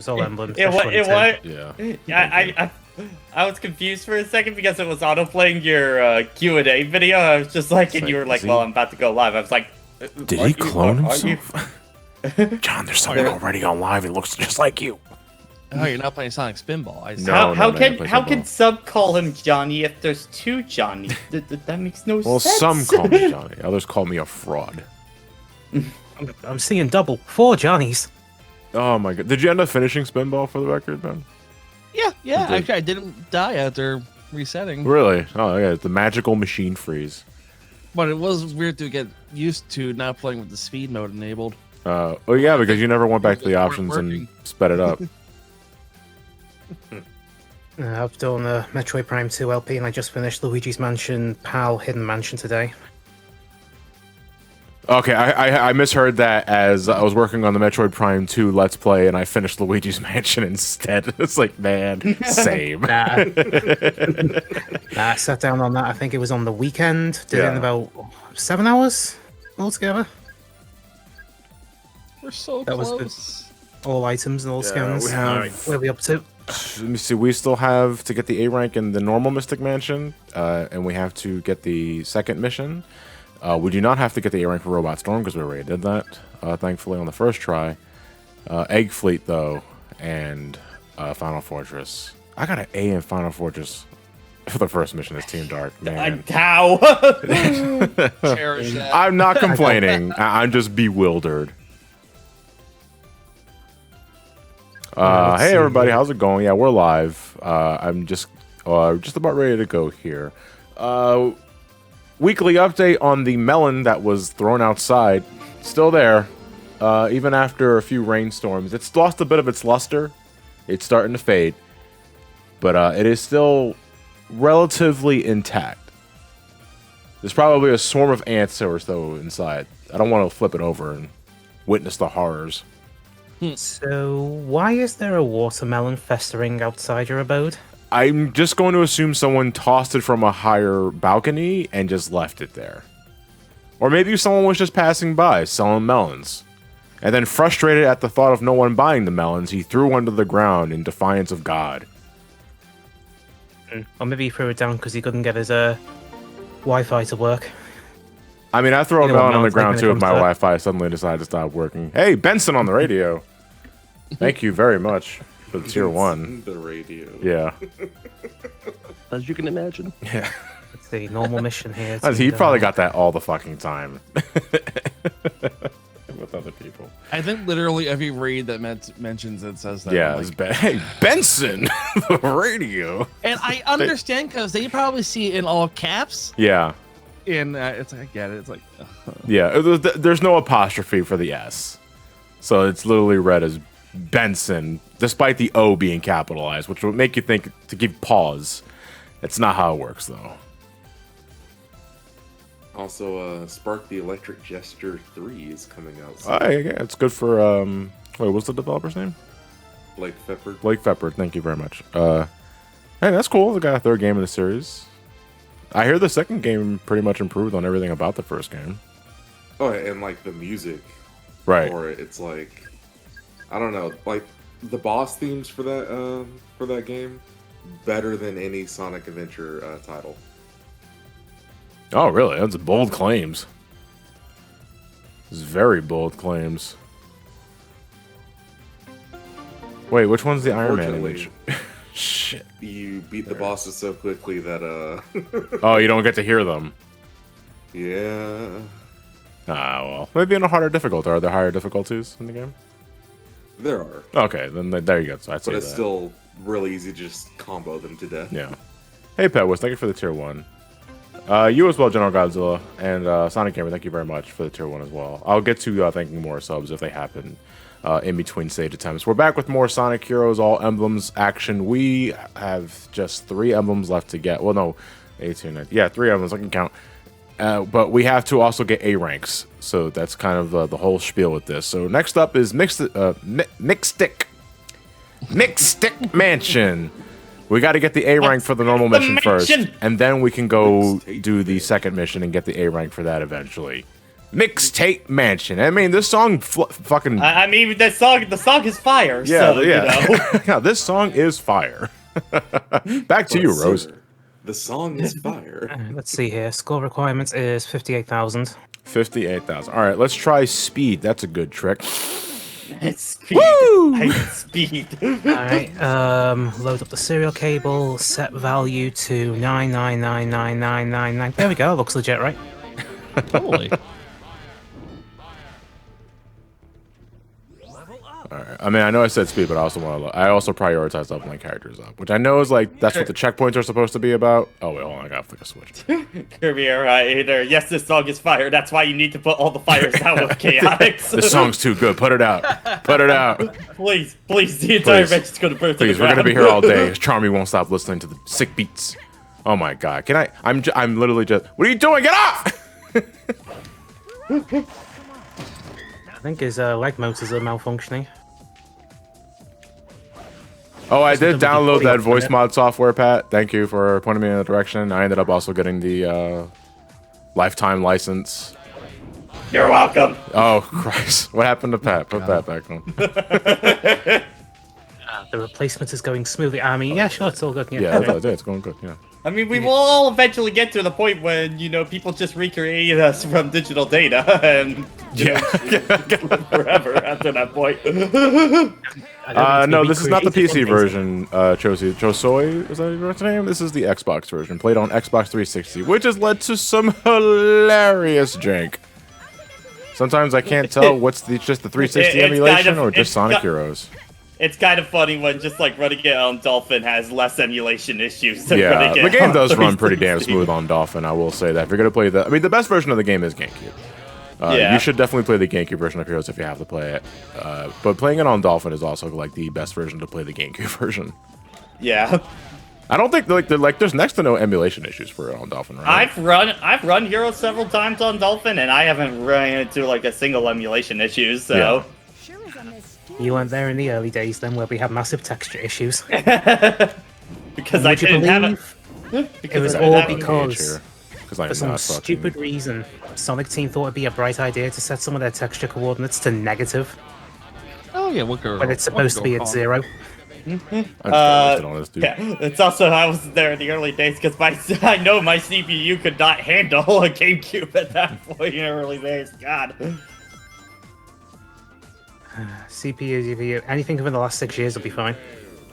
It's all emblems. It what? Yeah. I was confused for a second because it was auto-playing your Q&A video. I was just like, and you were like, well, I'm about to go live. I was like, did he clone himself? John, there's someone already on live. It looks just like you. Oh, you're not playing Sonic Spinball. I see. How can some call him Johnny if there's two Johnnies? That makes no sense. Well, some call me Johnny. Others call me a fraud. I'm seeing double. 4 Johnnies. Oh my god. Did you end up finishing Spinball for the record, Ben? Yeah. Actually, I didn't die after resetting. Really? Oh yeah, the magical machine freeze. But it was weird to get used to not playing with the speed mode enabled. Oh yeah, because you never went back to the options and sped it up. I've done a Metroid Prime 2 LP and I just finished Luigi's Mansion PAL Hidden Mansion today. Okay, I misheard that as I was working on the Metroid Prime 2 Let's Play and I finished Luigi's Mansion instead. It's like, man, same. Nah, I sat down on that. I think it was on the weekend. Did it in about 7 hours altogether. We're so that close. Was all items and all scans. Where are we up to? Let me see. We still have to get the A rank in the normal Mystic Mansion, and we have to get the second mission. We do not have to get the A rank for Robot Storm because we already did that, thankfully, on the first try. Egg Fleet, though, and Final Fortress. I got an A in Final Fortress for the first mission as Team Dark. Man. How? Cherish that. I'm not complaining. I'm just bewildered. Hey everybody, how's it going? Yeah, we're live. I'm just about ready to go here. Weekly update on the melon that was thrown outside. Still there, even after a few rainstorms. It's lost a bit of its luster. It's starting to fade, but it is still relatively intact. There's probably a swarm of ants or so inside. I don't want to flip it over and witness the horrors. So, why is there a watermelon festering outside your abode? I'm just going to assume someone tossed it from a higher balcony and just left it there. Or maybe someone was just passing by selling melons. And then frustrated at the thought of no one buying the melons, he threw one to the ground in defiance of God. Or maybe he threw it down because he couldn't get his Wi-Fi to work. I mean, I throw a melon on the ground too if my Wi-Fi suddenly decided to stop working. Hey, Benson on the radio. Thank you very much for the tier 1. The radio. Yeah. As you can imagine. Yeah. It's the normal mission here. He probably got that all the fucking time. With other people. I think literally every raid that mentions it says that. Yeah, like, hey, Benson, the radio. And I understand because they probably see it in all caps. Yeah. And it's like, I get it. It's like, yeah, there's no apostrophe for the S. So it's literally read as Benson, despite the O being capitalized, which would make you think to give pause. That's not how it works, though. Also, Spark the Electric Gesture 3 is coming out soon. Yeah, it's good for, wait, what's the developer's name? Blake Feppard. Blake Feppard, thank you very much. Hey, that's cool. They got a third game in the series. I hear the second game pretty much improved on everything about the first game. Oh, and like the music. Right. For it, it's like, I don't know, like the boss themes for that game, better than any Sonic Adventure title. Oh, really? That's bold claims. It's very bold claims. Wait, which one's the Iron Man image? Shit. You beat the bosses so quickly that oh, you don't get to hear them. Yeah. Ah, well. Maybe in a harder difficulty. Are there higher difficulties in the game? There are. Okay, then there you go. So I'd say but it's that. still really easy to just combo them to death. Yeah. Hey, Petwis, thank you for the tier 1. You as well, General Godzilla, and Sonic Gamer, thank you very much for the tier 1 as well. I'll get to thanking more subs if they happen in between stage attempts. We're back with more Sonic Heroes, all emblems action. We have just 3 emblems left to get. Well, no, 18, 19. Yeah, 3 emblems, I can count. But we have to also get A ranks, so that's kind of the whole spiel with this. So next up is Mixstick Mansion. We got to get the A rank for the normal mission first, and then we can go do the second mission and get the A rank for that eventually. Mixtape Mansion. I mean, this song fucking. I mean, the song is fire. Yeah, so, yeah. You know. Yeah, this song is fire. Back to you, Rose. The song is fire. Let's see here. Score requirements is 58,000. 58,000. All right, let's try speed. That's a good trick. It's speed. Woo! I hate speed. Alright, load up the serial cable, set value to 9999999. There we go, looks legit, right? Totally. All right. I mean, I know I said speed, but I also want to. I also prioritize leveling characters up, which I know is like that's what the checkpoints are supposed to be about. Oh wait, hold on, I gotta flick a switch. Kirby, either yes, this song is fire. That's why you need to put all the fires out with chaotics. This song's too good. Put it out. Put it out. Please, the entire Please. bench is gonna burn. Please, we're gonna be here all day. Charmy won't stop listening to the sick beats. Oh my god, can I? I'm literally just. What are you doing? Get off! I think his leg motors are malfunctioning. Oh, I did Something we download can that put voice in it. mod software, Pat. Thank you for pointing me in that direction. I ended up also getting the lifetime license. You're welcome. Oh, Christ. What happened to Pat? Put Pat back on. The replacement is going smoothly. I mean, yeah, sure, it's all good. Yeah, it's going good, yeah. I mean, we will all eventually get to the point when, you know, people just recreate us from digital data and, you know, live forever after that point. No, this is not the PC version, Chosoi, is that your name? This is the Xbox version, played on Xbox 360, which has led to some hilarious jank. Sometimes I can't tell what's just the 360 emulation or just Sonic Heroes. It's kind of funny when just like running it on Dolphin has less emulation issues than Yeah, running it the game on does run pretty damn 360. smooth on Dolphin, I will say that. If you're going to play the... I mean, the best version of the game is GameCube. Yeah. You should definitely play the GameCube version of Heroes if you have to play it. But playing it on Dolphin is also like the best version to play the GameCube version. Yeah. I don't think there's next to no emulation issues for it on Dolphin, right? I've run Heroes several times on Dolphin and I haven't run into like a single emulation issue, so... Yeah. You weren't there in the early days then where we had massive texture issues. Because I Would you didn't have it. believe it was I all didn't have it. because, Because I'm for some not fucking... stupid reason, Sonic Team thought it'd be a bright idea to set some of their texture coordinates to negative, Oh yeah, what girl? when it's supposed to be at 0. I'm just listed on this, dude. Yeah, it's also I was there in the early days because I know my CPU could not handle a GameCube at that point in the early days. God. CPU, GPU, anything within the last 6 years will be fine.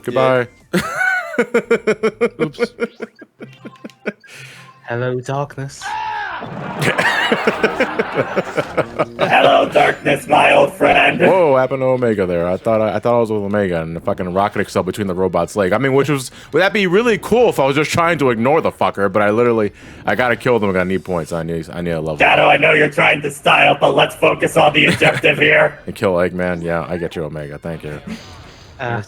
Goodbye. Oops. Hello, darkness. Hello, darkness, my old friend. Whoa, what happened to Omega there? I thought I was with Omega and fucking rocket excel between the robot's leg. I mean, would that be really cool if I was just trying to ignore the fucker? But I gotta kill them. I gotta need points. I need a level. Shadow, I know you're trying to style, but let's focus on the objective here. And kill Eggman. Yeah, I get you, Omega. Thank you. My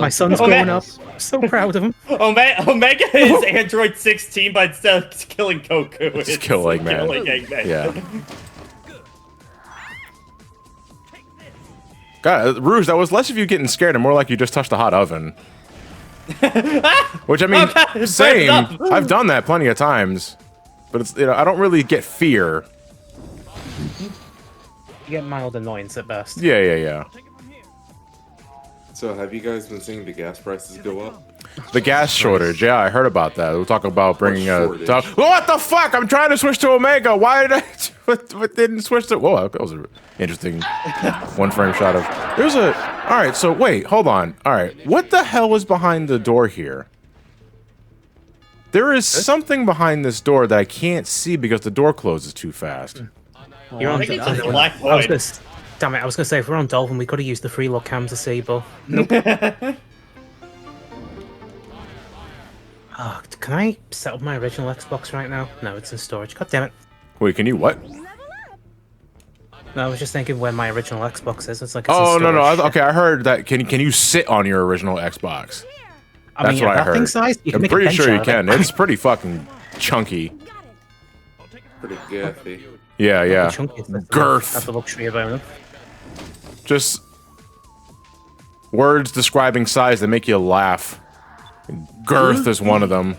son's growing up. I'm so proud of him. Omega is Android 16, but instead of killing Goku, it's kill Eggman. killing Eggman. Yeah. God, Rouge, that was less of you getting scared and more like you just touched a hot oven. Which I mean, Okay, same. fair enough. I've done that plenty of times, but it's I don't really get fear. You get mild annoyance at best. Yeah. So have you guys been seeing the gas prices go up? The gas shortage. Yeah, I heard about that. We'll talk about bringing a. shortage? What the fuck? I'm trying to switch to Omega. Why did I? What didn't switch to? Whoa, that was an interesting one frame shot of. There's a. All right, so wait, hold on. All right, what the hell is behind the door here? There is something behind this door that I can't see because the door closes too fast. You're on I think it's Dolphin. just Black I was Void. gonna, damn it, I was going to say, if we're on Dolphin, we could have used the free look cam to see, but nope. Oh, can I set up my original Xbox right now? No, it's in storage. God damn it. Wait, can you what? No, I was just thinking where my original Xbox is. It's like it's Oh in no. storage. Okay, I heard that. Can you sit on your original Xbox? I mean, That's what I that thing heard. size, you can I'm make a pretty bench sure you out of can. it. It's pretty fucking chunky. Pretty gaffy. Yeah. Chunky is the- Girth. That's the luxury of owning. Just words describing size that make you laugh. Girth is one of them.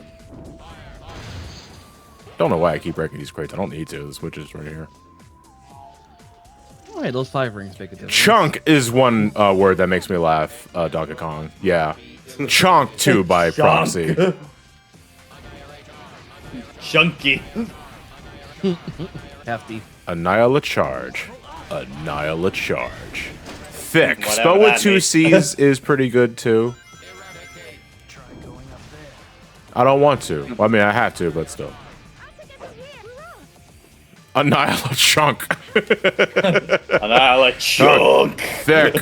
Don't know why I keep breaking these crates. I don't need to. The switch is right here. Oh, yeah, those 5 rings make a difference. Chunk is one word that makes me laugh, Donkey Kong. Yeah. Chunk, too, by proxy. Chunky. Hefty. Annihilate charge. Annihilate charge. Thick. Whatever Spelled with that 2 means. C's is pretty good, too. I don't want to. Well, I mean, I have to, but still. Annihilate chunk. Annihilate chunk. Thick.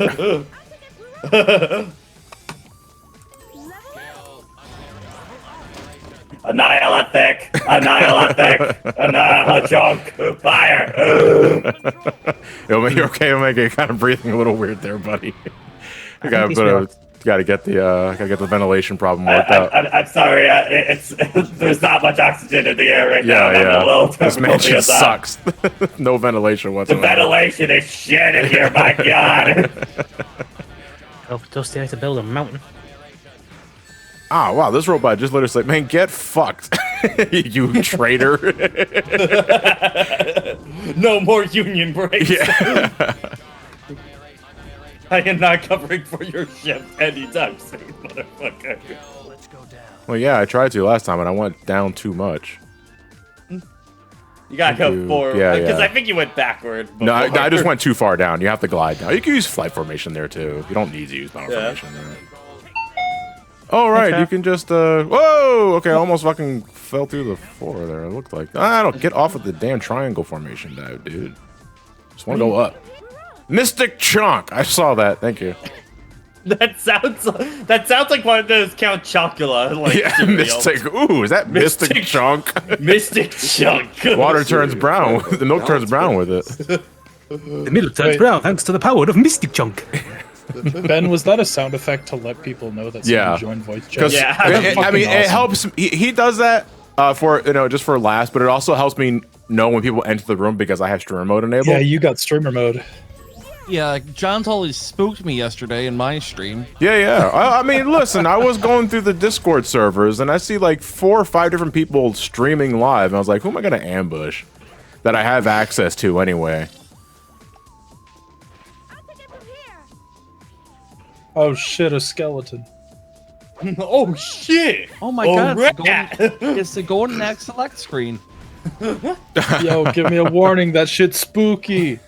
Annihilate thick. Annihilate thick. Annihilate chunk. Fire. You're okay, Omega. You're kind of breathing a little weird there, buddy. You gotta get the ventilation problem worked out. I'm sorry. There's not much oxygen in the air right now. Yeah. This mansion sucks. No ventilation The whatsoever. ventilation is shit in here. My God. Oh, Dusty had to build a mountain. Ah, wow, this robot just literally like, man, get fucked, you traitor. No more union breaks. Yeah. I am not covering for your ship anytime soon, motherfucker. Well, yeah, I tried to last time, and I went down too much. You gotta go forward. Yeah, Because yeah. I think you went backward. No, I before. just went too far down. You have to glide down. You can use flight formation there, too. You don't need to use mountain Yeah. formation there. Oh, right, Okay. you can just, whoa! Okay, I almost fucking fell through the floor there, it looked like. I don't get off of the damn triangle formation, dude. Just want to go up. Mystic Chunk! I saw that, thank you. That sounds like one of those Count Chocula. Like, Yeah, cereals. Mystic. Ooh, is that Mystic, Mystic- Chunk? Mystic Chunk. Water turns brown. The milk turns brown with it. The middle turns Wait. brown thanks to the power of Mystic Chunk. Ben, was that a sound effect to let people know that someone Yeah. joined voice chat? Because Yeah. I mean, Fucking it awesome. helps. He does that for just for laughs, but it also helps me know when people enter the room because I have streamer mode enabled. Yeah, you got streamer mode. Yeah, John totally spooked me yesterday in my stream. Yeah. I mean, listen, I was going through the Discord servers and I see like 4 or 5 different people streaming live, and I was like, who am I gonna ambush that I have access to anyway? Oh shit, a skeleton. Oh shit! Oh my Oh, god, rat. it's the Golden Axe Select screen. Yo, give me a warning, that shit's spooky.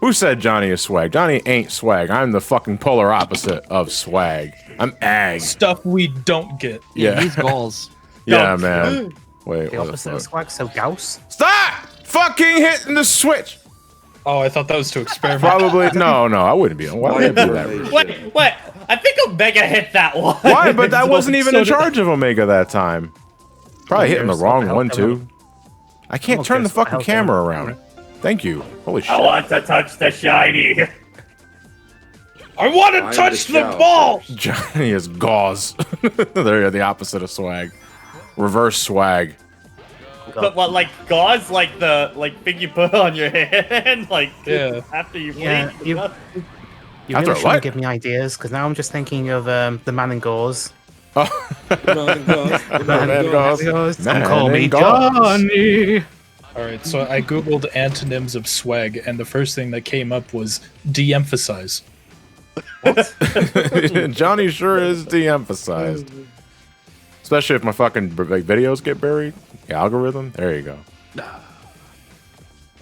Who said Johnny is swag? Johnny ain't swag. I'm the fucking polar opposite of swag. I'm ag. Stuff we don't get. Yeah. He's balls. Yeah, man. Wait, The what the opposite of fuck? swag, so Gauss. Stop fucking hitting the switch. Oh, I thought that was to experiment. Probably no. I wouldn't be. Why would I do that? Wait, what? I think Omega hit that one. Why? But I wasn't even So in did- charge of Omega that time. Probably hitting the wrong one too. I can't Okay, turn the so fucking how's camera that? around. Thank you. Holy I shit. want to touch the shiny. I want to I'm touch the the shell ball! first. Johnny is gauze. They're the opposite of swag. Reverse swag. But what, like gauze, like the thing you put on your hand, like Yeah. after you Yeah, bleed? you After really what? shouldn't give me ideas, because now I'm just thinking of the man in gauze. Oh, Man, gauze. Don't Man call me in gauze. Johnny. Alright, so I googled antonyms of swag, and the first thing that came up was de-emphasize. Johnny sure is de-emphasized. Especially if my fucking videos get buried. The algorithm. There you go.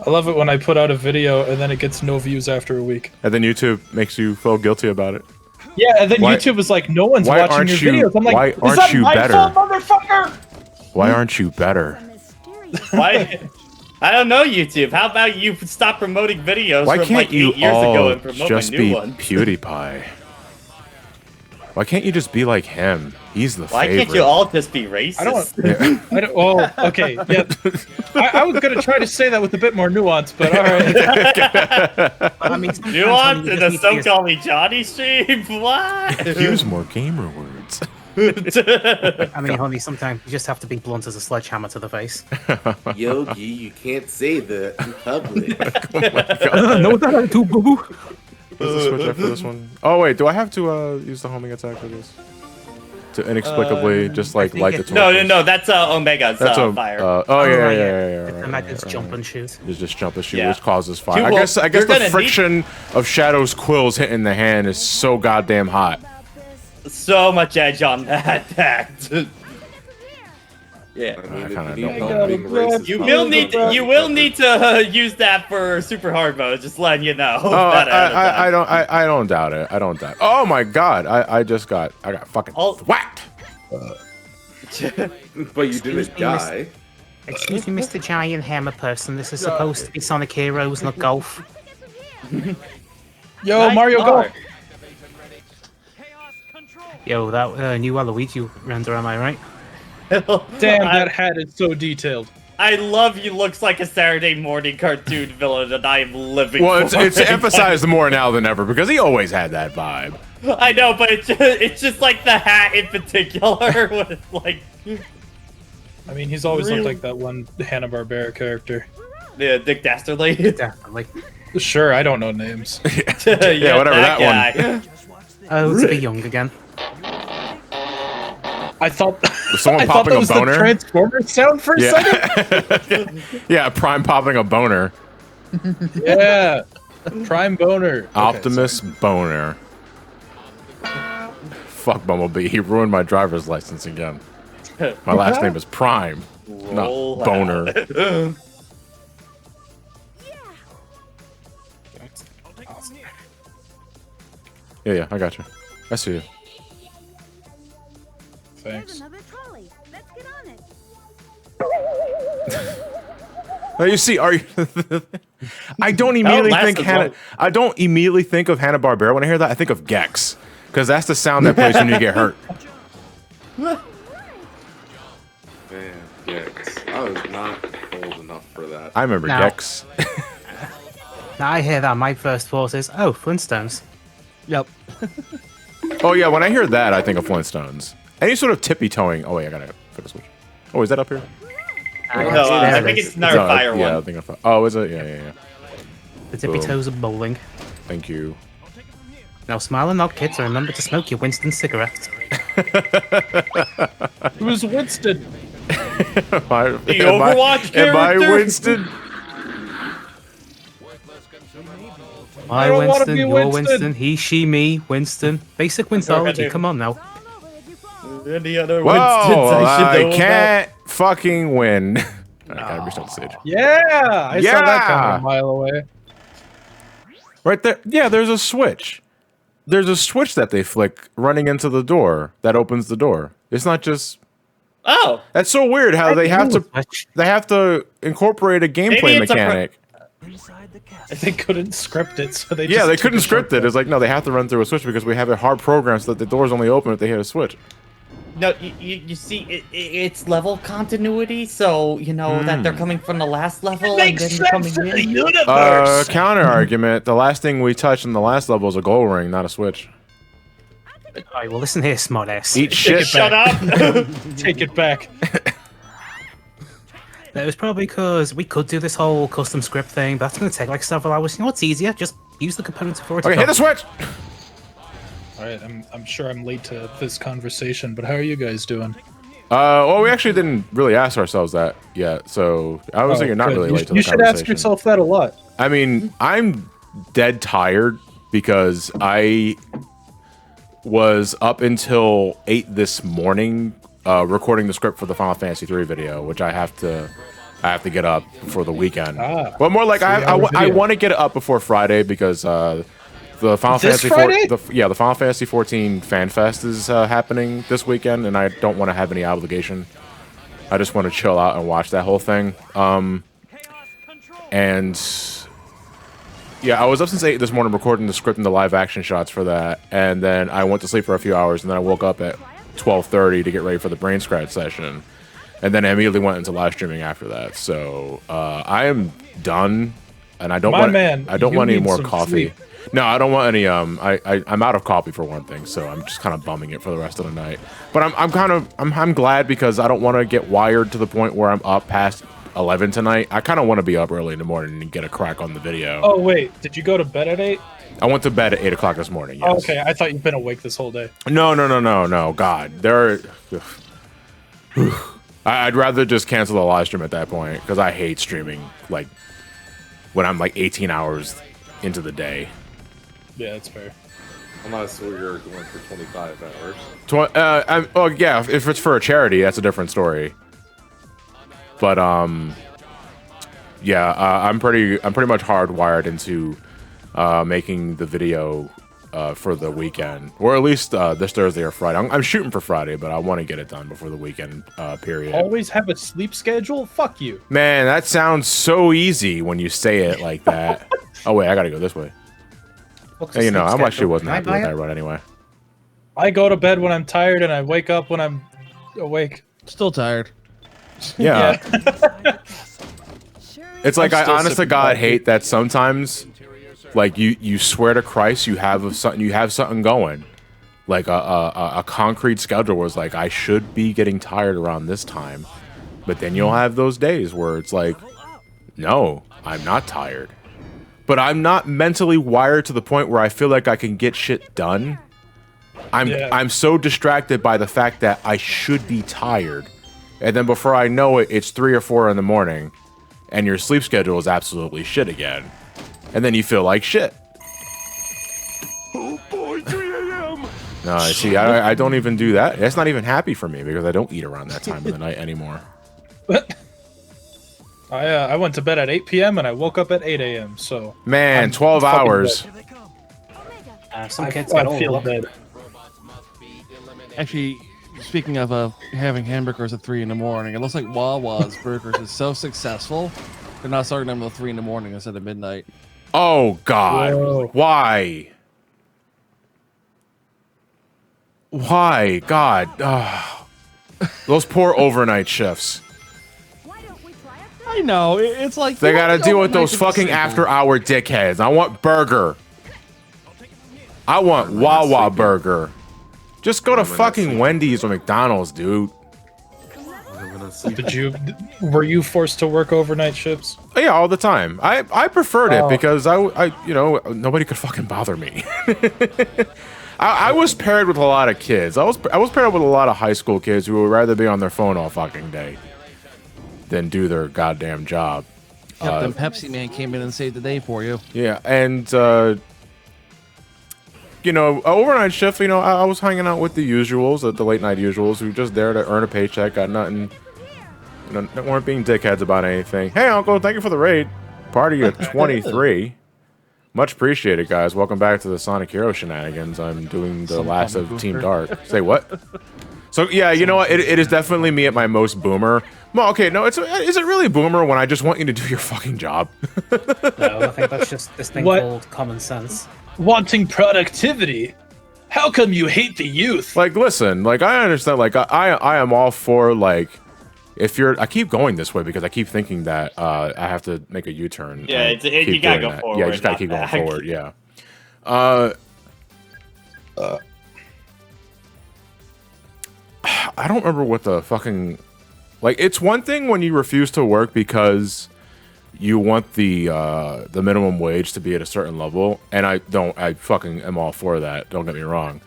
I love it when I put out a video and then it gets no views after a week. And then YouTube makes you feel guilty about it. Yeah, and then Why- YouTube is like, no one's why watching aren't your you- videos. I'm like, why is aren't that you my better? fault, motherfucker? Why aren't you better? Why? I don't know, YouTube. How about you stop promoting videos Why from can't like 8 you years ago all and promote just my be new one? PewDiePie? Why can't you just be like him? He's the Why favorite. can't you all just be racist? I don't, oh, okay, yeah. I was going to try to say that with a bit more nuance, but alright. I mean, sometimes Nuance when in you the just need to Don't Call Me Johnny stream? What? Use more gamer words. I mean, honey, sometimes you just have to be blunt as a sledgehammer to the face. Yogi, you can't say that in public. No, that too, boo boo. What's the switch after this one? Oh wait, do I have to use the homing attack for this? to inexplicably just like think light the it's- torches? No. That's Omega's That's a fire. oh yeah, right, yeah. The Megas jump and shoot. It's just jump and shoot, Yeah. which causes fire. You I will- guess you're the gonna need- friction of Shadow's quills hitting the hand is so goddamn hot. So much edge on that. Yeah. I mean, I if kinda you don't need want help being racist, You probably will don't. need to use that for super hard mode. Just letting you know. Oh, I don't doubt it. I don't doubt. Oh my god, I got fucking whacked. But you didn't die. Excuse me, Mr. Giant Hammer Person. This is supposed to be Sonic Heroes, not golf. Yo, Nice Mario car. Golf. Yo, that new Waluigi render, am I right? Damn, that hat is so detailed. I love he looks like a Saturday morning cartoon villain, and I am living. Well, for it's it. emphasized more now than ever because he always had that vibe. I know, but it's just like the hat in particular. With like, I mean, he's always Really? looked like that one Hanna-Barbera character. yeah, Dick Dastardly. Definitely. Sure, I don't know names. yeah, whatever, that guy. Oh, to be young again. I thought Was someone I thought popping that a was the boner? Transformers sound for a second. Yeah, Prime popping a boner. Yeah, Prime Boner. Okay, Optimus Boner. Fuck Bumblebee. He ruined my driver's license again. My last name is Prime, Roll not Boner. out. Yeah, I got you. I see you. Thanks. Another trolley. Let's get on it. Now you see, are you? I don't immediately last think as Hanna. long. I don't immediately think of Hanna Barbera when I hear that. I think of Gex, because that's the sound that plays when you get hurt. Man, Gex. I was not old enough for that. I remember Now- Gex. Now I hear that, my first thought is, oh, Flintstones. Yep. Oh yeah, when I hear that, I think of Flintstones. Any sort of tippy toeing. Oh wait, I gotta flip a switch. Oh, is that up here? No, There I it think is. it's another fire yeah, I one. think of. Oh, is it? Yeah. The tippy Boom. toes of bowling. Thank you. Now smile and nod, kids, and remember to smoke your Winston cigarettes. Who's Winston? The Overwatch Am I character? Winston? My don't wanna Winston, be your Winston. Winston, he, she, me, Winston. Basic Winstology, come on now. Come over with your phone. Any other Whoa, Winstons I should know I can't fucking win. I gotta restart the stage. Yeah, I saw that Yeah. coming a mile away. Right there. Yeah, there's a switch. There's a switch that they flick running into the door that opens the door. It's not just. Oh, That's so weird how they have to. Switch. They have to incorporate a gameplay Maybe it's a mechanic. They couldn't script it, so they Yeah, just they took couldn't a script it. shortcut. It's like, no, they have to run through a switch because we have it hard programmed so that the doors only open if they hit a switch. no, you see, it's level continuity, so you know that they're coming from the last level and Makes then sense coming in the in. universe. Counter argument: the last thing we touched in the last level is a goal ring, not a switch. Alright, well listen here, smartass. Eat shit. Shut up! Take it back. It was probably because we could do this whole custom script thing, but that's going to take like several hours. You know what's easier? Just use the components for it. Okay, hit the switch. All right, I'm sure I'm late to this conversation, but how are you guys doing? Well, we actually didn't really ask ourselves that yet, so I was thinking not good. really late to You the should conversation. ask yourself that a lot. I mean, I'm dead tired because I was up until 8 this morning recording the script for the Final Fantasy 3 video, which I have to get up before the weekend. But more like I 3-hour video. want to get it up before Friday because the Final This Fantasy Friday? the Final Fantasy 14 Fan Fest is happening this weekend, and I don't want to have any obligation. I just want to chill out and watch that whole thing. And yeah, I was up since 8 this morning recording the script and the live action shots for that, and then I went to sleep for a few hours, and then I woke up at 12:30 to get ready for the brain scratch session, and then I immediately went into live streaming after that. So I am done, and I don't My want man, I don't you want any need more some coffee. sleep. No, I don't want any. I'm out of coffee for one thing, so I'm just kind of bumming it for the rest of the night. But I'm glad because I don't want to get wired to the point where I'm up past 11 tonight. I kind of want to be up early in the morning and get a crack on the video. Oh wait, did you go to bed at 8? I went to bed at 8 o'clock this morning. Yes. Oh, okay, I thought you've been awake this whole day. No. God, I'd rather just cancel the live stream at that point because I hate streaming like when I'm like 18 hours into the day. Yeah, that's fair. Unless you're going for 25 hours. Oh yeah, if it's for a charity, that's a different story. But yeah, I'm pretty much hardwired into making the video for the weekend, or at least this Thursday or Friday. I'm shooting for Friday, but I want to get it done before the weekend period. Always have a sleep schedule? Fuck you. Man, that sounds so easy when you say it like that. Oh wait, I gotta go this way. Hey, you know, I actually wasn't happy with that run anyway. I go to bed when I'm tired and I wake up when I'm awake. Still tired. Yeah. It's like I still honest to sipping God coffee. hate that sometimes, like you swear to Christ you have something going, like a concrete schedule where it's like I should be getting tired around this time, but then you'll have those days where it's like, no, I'm not tired, but I'm not mentally wired to the point where I feel like I can get shit done. I'm so distracted by the fact that I should be tired, and then before I know it, it's 3 or 4 in the morning. And your sleep schedule is absolutely shit again. And then you feel like shit. Oh boy, 3 a.m. No, see, I don't even do that. That's not even happy for me because I don't eat around that time of the night anymore. I went to bed at 8 p.m. and I woke up at 8 a.m. So Man, 12 hours. Some kids get I feel old. dead. Actually, speaking of having hamburgers at 3 in the morning, it looks like Wawa's Burgers is so successful, they're not starting them until 3 in the morning instead of midnight. Oh, God. Whoa. Why? Why? God. Ugh. Those poor overnight shifts. Why don't we try a I know, it's like... They gotta don't deal with make those it fucking simple. after-hour dickheads. I want burger. I want Wawa burger. Just go to fucking Wendy's or McDonald's, dude. Were you forced to work overnight shifts? Yeah, all the time. I preferred it Oh. because I you know, nobody could fucking bother me. I was paired with a lot of kids. I was paired with a lot of high school kids who would rather be on their phone all fucking day than do their goddamn job. Captain Pepsi Man came in and saved the day for you. Yeah, and you know, overnight shift, you know, I was hanging out with the usuals, the late night usuals, who just there to earn a paycheck, got nothing, you know, weren't being dickheads about anything. Hey, Uncle, thank you for the raid. Party at 23. Much appreciated, guys. Welcome back to the Sonic Hero shenanigans. I'm doing the last of Team Dark. Say what? So, yeah, you know what? It is definitely me at my most boomer. Well, okay, no, is it really boomer when I just want you to do your fucking job? No, I think that's just this thing What? called common sense. Wanting productivity? How come you hate the youth? Like, listen, like, I understand, like, I am all for, like, if you're, I keep going this way because I keep thinking that I have to make a U-turn. Yeah, and you keep gotta doing go that. forward, Yeah, you just gotta not keep going back. forward, yeah. I don't remember what the fucking, like, it's one thing when you refuse to work because you want the minimum wage to be at a certain level, and I fucking am all for that, don't get me wrong.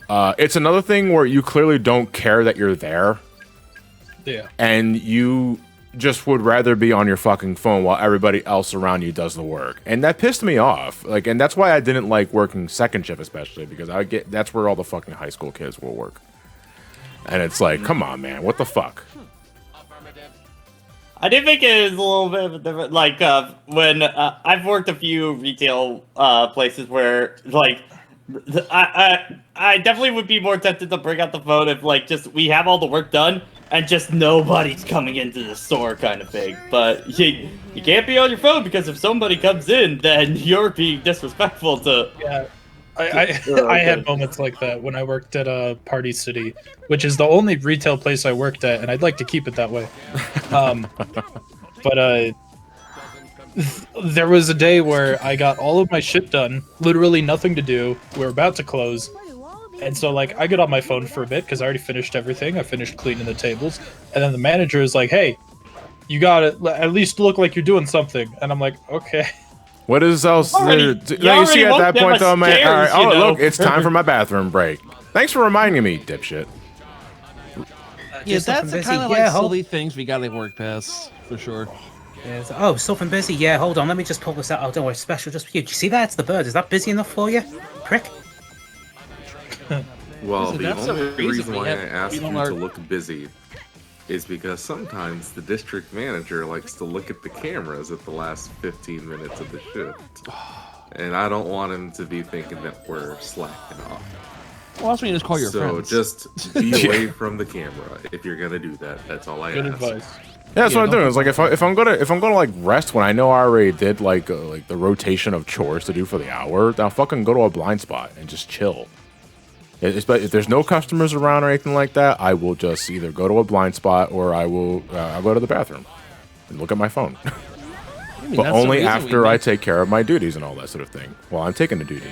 It's another thing where you clearly don't care that you're there, Yeah. and you just would rather be on your fucking phone while everybody else around you does the work. And that pissed me off. Like, and that's why I didn't like working second shift, especially, because that's where all the fucking high school kids will work. And it's like, come on, man, what the fuck? I did think it was a little bit of a different, like, when I've worked a few retail places where, like, I definitely would be more tempted to bring out the phone if, like, just we have all the work done and just nobody's coming into the store kind of thing. But you can't be on your phone because if somebody comes in, then you're being disrespectful to... Yeah. I had moments like that when I worked at Party City, which is the only retail place I worked at, and I'd like to keep it that way. But there was a day where I got all of my shit done, literally nothing to do. We're about to close, Why do all of you and so like I get on my phone for a bit because I already finished everything. I finished cleaning the tables, and then the manager is like, "Hey, you gotta at least look like you're doing something. And I'm like, okay. What is else Already- there? you You see already at woke that them point though, man. upstairs, All right. you Oh, know. look, it's time for my bathroom break. Thanks for reminding me, dipshit. Yeah, Just that's something the busy. kind of Yeah, like hold- silly things we gotta work past for sure. Yeah, oh, something busy. Yeah, hold on. Let me just pull this out. Oh, don't worry. Special just for you. Do you see that? It's the bird. Is that busy enough for you? Prick. Well, Listen, the that's the only reason reason we why have- I asked we you don't to are- look busy is because sometimes the district manager likes to look at the cameras at the last 15 minutes of the shift. And I don't want him to be thinking that we're slacking off. Well, that's when you just call your So friends. just be away from the camera if you're gonna do that. That's all I Good ask. advice. Yeah, that's Yeah, what I'm don't doing. It's like if I'm gonna like rest when I know I already did like the rotation of chores to do for the hour, then I'll fucking go to a blind spot and just chill. But if there's no customers around or anything like that, I will just either go to a blind spot or I'll go to the bathroom and look at my phone. I mean, But that's the only reason we after I make- take care of my duties and all that sort of thing. While I'm taking a duty.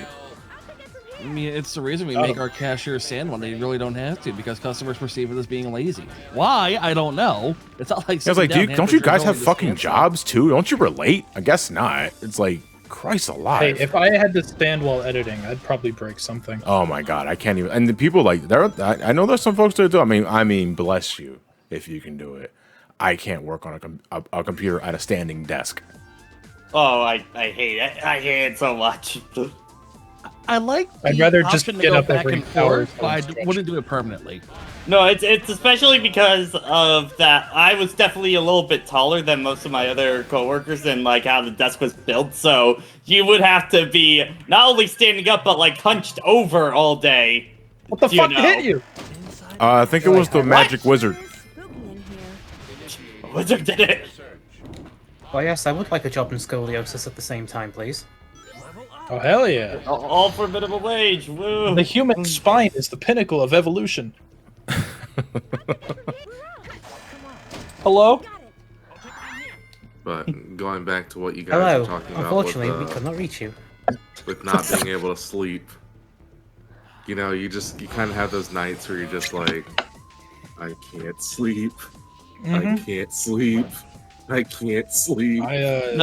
I mean, it's the reason we make our cashiers stand when they really don't have to, because customers perceive it as being lazy. Why? I don't know. It's not like. I was like, don't you guys have fucking fucking jobs too? Don't you relate? I guess not. It's like, Christ alive. Hey, if I had to stand while editing, I'd probably break something. Oh my god, I can't even. And the people like I know there's some folks that do. I mean, bless you if you can do it. I can't work on a computer at a standing desk. Oh, I hate it. I hate it so much. I like. I'd the rather just option to get go up back every and hour forth, but I wouldn't do it permanently. No, it's especially because of that. I was definitely a little bit taller than most of my other coworkers, and like how the desk was built. So you would have to be not only standing up, but like hunched over all day. What the You fuck know. hit you? I think it was the magic wizard. Spooky in here. Wizard did it. Well, yes, I would like a job in scoliosis at the same time, please. Oh hell yeah! All for minimum wage. Woo. The human spine is the pinnacle of evolution. Hello? But going back to what you guys Hello. were talking about Unfortunately, we with, could not reach you. with not being able to sleep, you know, you kind of have those nights where you're just like, I can't sleep. I can't sleep. I can't sleep. No,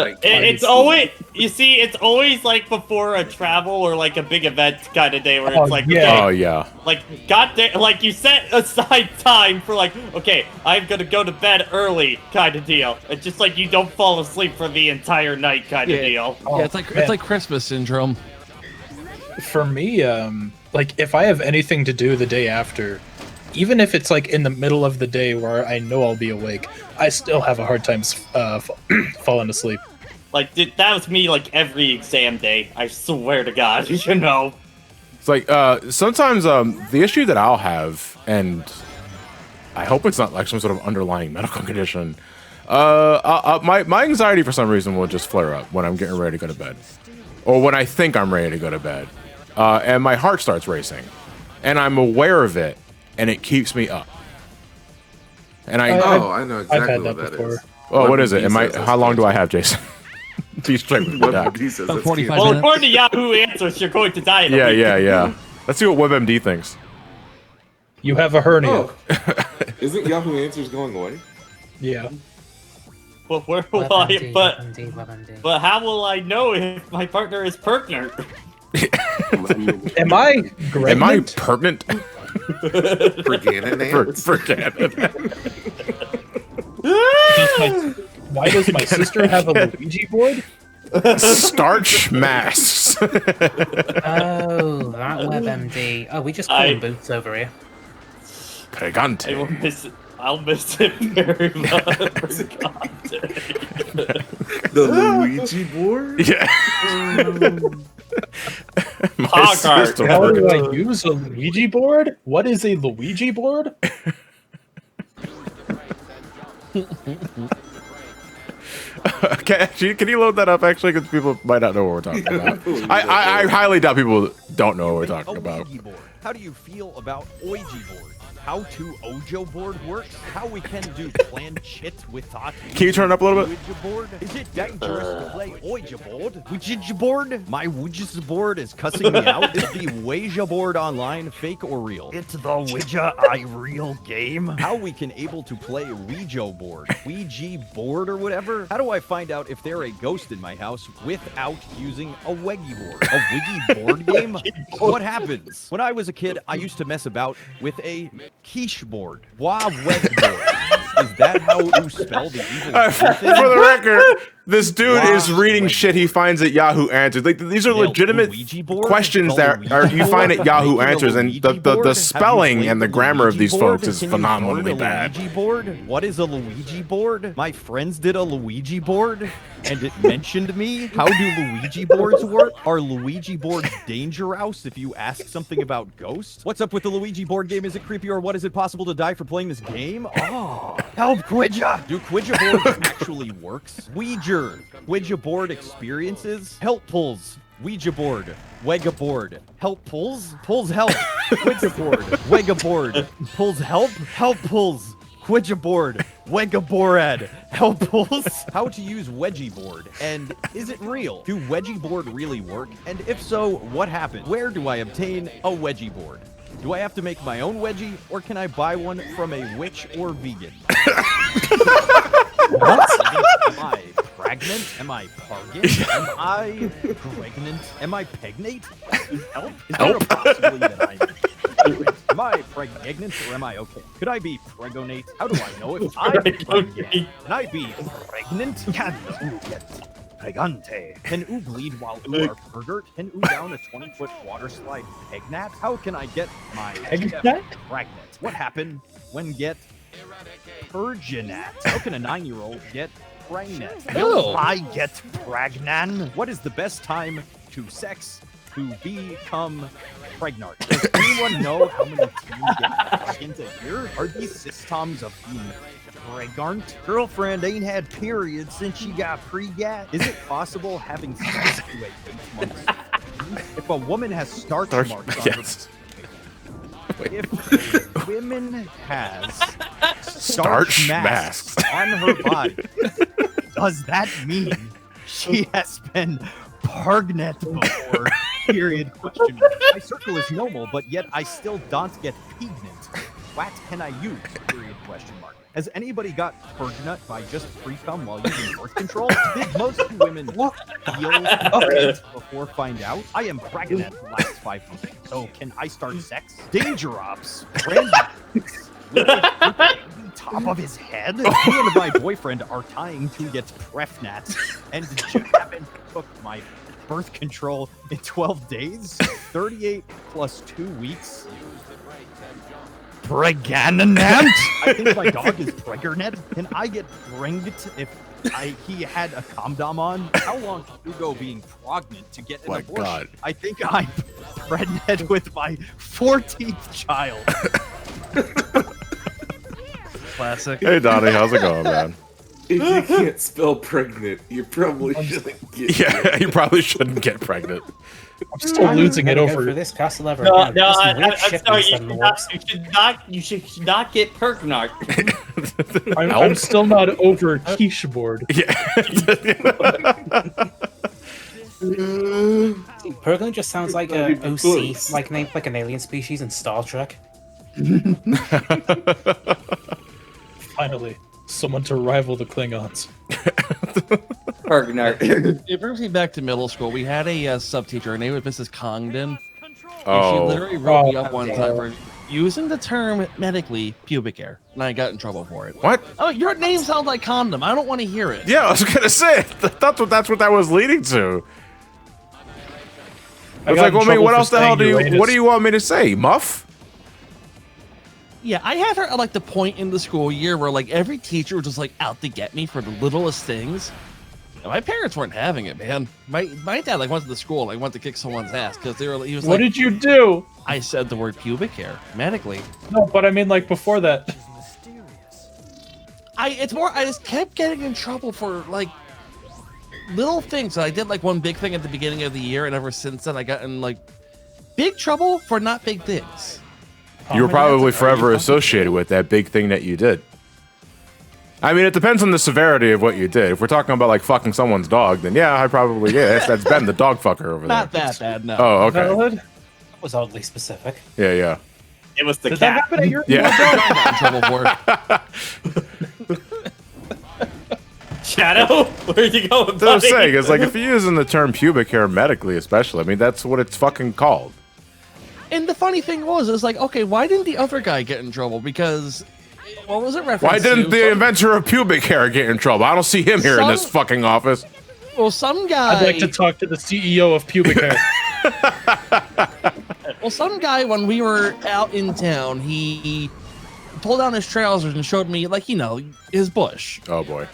I it's always it's always like before a travel or like a big event kind of day where Oh, it's like yeah. okay, Oh yeah. like goddamn, like you set aside time for like okay, I'm gonna go to bed early kind of deal. It's just like you don't fall asleep for the entire night kind of Yeah. deal. Yeah, it's like man. Christmas syndrome. For me, like if I have anything to do the day after, even if it's like in the middle of the day where I know I'll be awake, I still have a hard time falling asleep. Like that was me like every exam day. I swear to God, you know. It's like sometimes the issue that I'll have, and I hope it's not like some sort of underlying medical condition. My anxiety for some reason will just flare up when I'm getting ready to go to bed, or when I think I'm ready to go to bed, and my heart starts racing, and I'm aware of it, and it keeps me up. And I I know I've exactly had what that that before. is. oh, what is it? WebMD says How long do I that's have, Jason? Be straight with cancer. the doc. WebMD says About that's 45 cancer. Well, minutes. according to Yahoo Answers, you're going to die in a Yeah, week. yeah. Let's see what WebMD thinks. You have a hernia. Oh, isn't Yahoo Answers going away? Yeah. But where will I? WebMD, But WebMD. but how will I know if my partner is pregnant? Am I Am I pregnant? permanent For Ganon for Canada? Why does my sister have a Luigi board? Starch masks. Oh, that WebMD. Oh, we just call him Boots over here. I will Pregante. miss it. I'll miss it very much. The Luigi board? Yeah. My Hog art. sister How working- do I use a Luigi board? What is a Luigi board? Can you load that up actually? Because people might not know what we're talking about. I highly doubt people don't know what we're talking about. Ouija board. How do you feel about Ouija board? How to Ojo board works? How we can do planned shit without. Can you turn it up a little bit? Ouija board? Is it dangerous to play Ouija board? Ouija board? My Ouija board is cussing me out. Is the Ouija board online fake or real? It's the Ouija real game. How we can able to play Ouija board? Ouija board or whatever? How do I find out if they're a ghost in my house without using a Ouija board? A Ouija board game? What happens? When I was a kid, I used to mess about with a quiche board. Wah Ouija board. Is that how you spell the evil? For the record, this dude is reading shit he finds at Yahoo Answers. Like these are legitimate questions that you find at Yahoo Answers, and the spelling and the grammar of these folks is phenomenally bad. Luigi board? What is a Luigi board? My friends did a Luigi board, and it mentioned me. How do Luigi boards work? Are Luigi boards dangerous if you ask something about ghosts? What's up with the Luigi board game? Is it creepy, or what is it possible to die for playing this game? Oh, help Quidja! Do Quidja boards actually works? Ouija board experiences? Help pulls. Ouija board. Wega board. Help pulls? Pulls help. Ouija board. Wega board. Pulls help? Help pulls. Ouija board. Wega board. Help pulls? How to use wedgie board. And is it real? Do wedgie board really work? And if so, what happened? Where do I obtain a wedgie board? Do I have to make my own wedgie, or can I buy one from a witch or vegan? What? Am I pregnant? Am I pargant? Am I pregnant? Am I pegnate? Help? Is there a possibility that am I pregnant or am I okay? Could I be pregonate? How do I know if I'm pregnant? Can I be pregnant? Can you get pregante? Can you bleed while you are pergert? Can you down a 20-foot water slide pegnat? How can I get my pregnant? What happened when get Perginat? How can a 9-year-old get pregnant? Will I get pregnant? What is the best time to sex to become pregnant? Does anyone know how many teens get pregnant a year? Are these systems of being pregnant? Girlfriend ain't had periods since she got pre-gat. Is it possible having sex to a 8-month? If a woman has starch marks on her... If women has starch masks on her body, does that mean she has been pregnant before? Period. Question mark. My circle is normal, but yet I still don't get pregnant. What can I use? Period. Question mark. Has anybody got pregnant by just pre-cum while using birth control? Did most women feel pregnant before find out? I am pregnant the last 5 months, so can I start sex? Danger ops. Top of his head? Me and my boyfriend are trying to get prefnat, and you haven't took my birth control in 12 days? 38 plus 2 weeks? Pregnant? I think my dog is pregnant. Can I get pregnant if he had a condom on? How long can you go being pregnant to get an abortion? God. I think I'm pregnant with my 14th child. Classic. Hey Donnie, how's it going, man? If you can't spell pregnant, you probably shouldn't get you probably shouldn't get pregnant. I'm still losing it over for this castle ever. No, again. I'm This sorry. weird You should not get pregnant. I'm still not over quiche board. Yeah. Pergolin just sounds like a OC, like named like an alien species in Star Trek. Finally, someone to rival the Klingons. It brings me back to middle school. We had a sub teacher. Her name was Mrs. Congdon. Oh. She literally wrote me up one time for using the term medically pubic hair, and I got in trouble for it. What? Oh, your name sounds like condom. I don't want to hear it. Yeah, I was gonna say that's what that was leading to. I was like, well, I mean, what else the hell what do you want me to say, Muff? Yeah, I had her at like the point in the school year where like every teacher was just like out to get me for the littlest things. And my parents weren't having it, man. My dad like went to the school, like went to kick someone's ass because he was like, what did you do? I said the word pubic hair medically. No, but I mean like before that. I just kept getting in trouble for like little things. I did like one big thing at the beginning of the year, and ever since then, I got in like big trouble for not big things. You were probably forever associated with that big thing that you did. I mean, it depends on the severity of what you did. If we're talking about like fucking someone's dog, then yeah, I probably that's Ben, the dog fucker over there. Not that bad, no. Oh, okay. Valid? That was oddly specific. Yeah, yeah. It was the Did that cat. happen at your Yeah. I got in trouble for it. Shadow? Where you going, That's what I'm buddy? saying. It's like if you're using the term pubic hair medically, especially, I mean, that's what it's fucking called. And the funny thing was, it's like, okay, why didn't the other guy get in trouble? Because what was it referenced Why didn't to? the inventor of pubic hair get in trouble? I don't see him here in this fucking office. Well, some guy. I'd like to talk to the CEO of pubic hair. Well, some guy, when we were out in town, he pulled down his trousers and showed me, like, you know, his bush. Oh boy.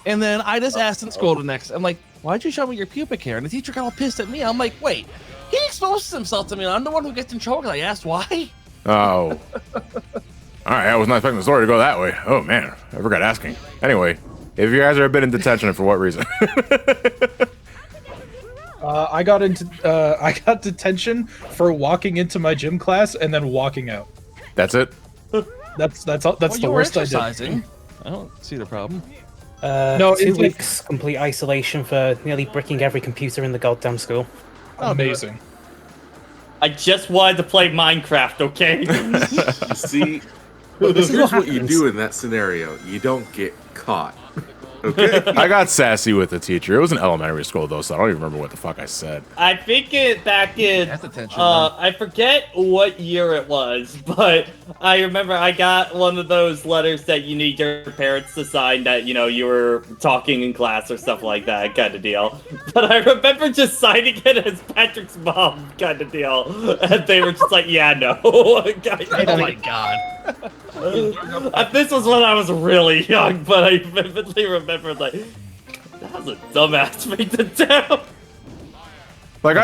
And then I just asked in school the next. I'm like, why'd you show me your pubic hair? And the teacher got all pissed at me. I'm like, wait, he exposes himself to me. I'm the one who gets in trouble because I asked why. Oh. All right, I was not expecting the story to go that way. Oh man, I forgot asking. Anyway, if you guys have been in detention, for what reason? I got detention for walking into my gym class and then walking out. That's it. That's the You were worst I did. exercising. I don't see the problem. No, 2 it's like- weeks complete isolation for nearly bricking every computer in the goddamn school. Amazing. I just wanted to play Minecraft, okay? You see, This is here's what what you happens. do in that scenario. You don't get caught. Okay? I got sassy with the teacher. It was an elementary school though, so I don't even remember what the fuck I said. I think it back in That's attention. I forget what year it was, but I remember I got one of those letters that you need your parents to sign that, you know, you were talking in class or stuff like that kind of deal. But I remember just signing it as Patrick's mom kind of deal. And they were just like, yeah, no. Oh my god. This was when I was really young, but I vividly remember like, that was a dumbass thing to do. Like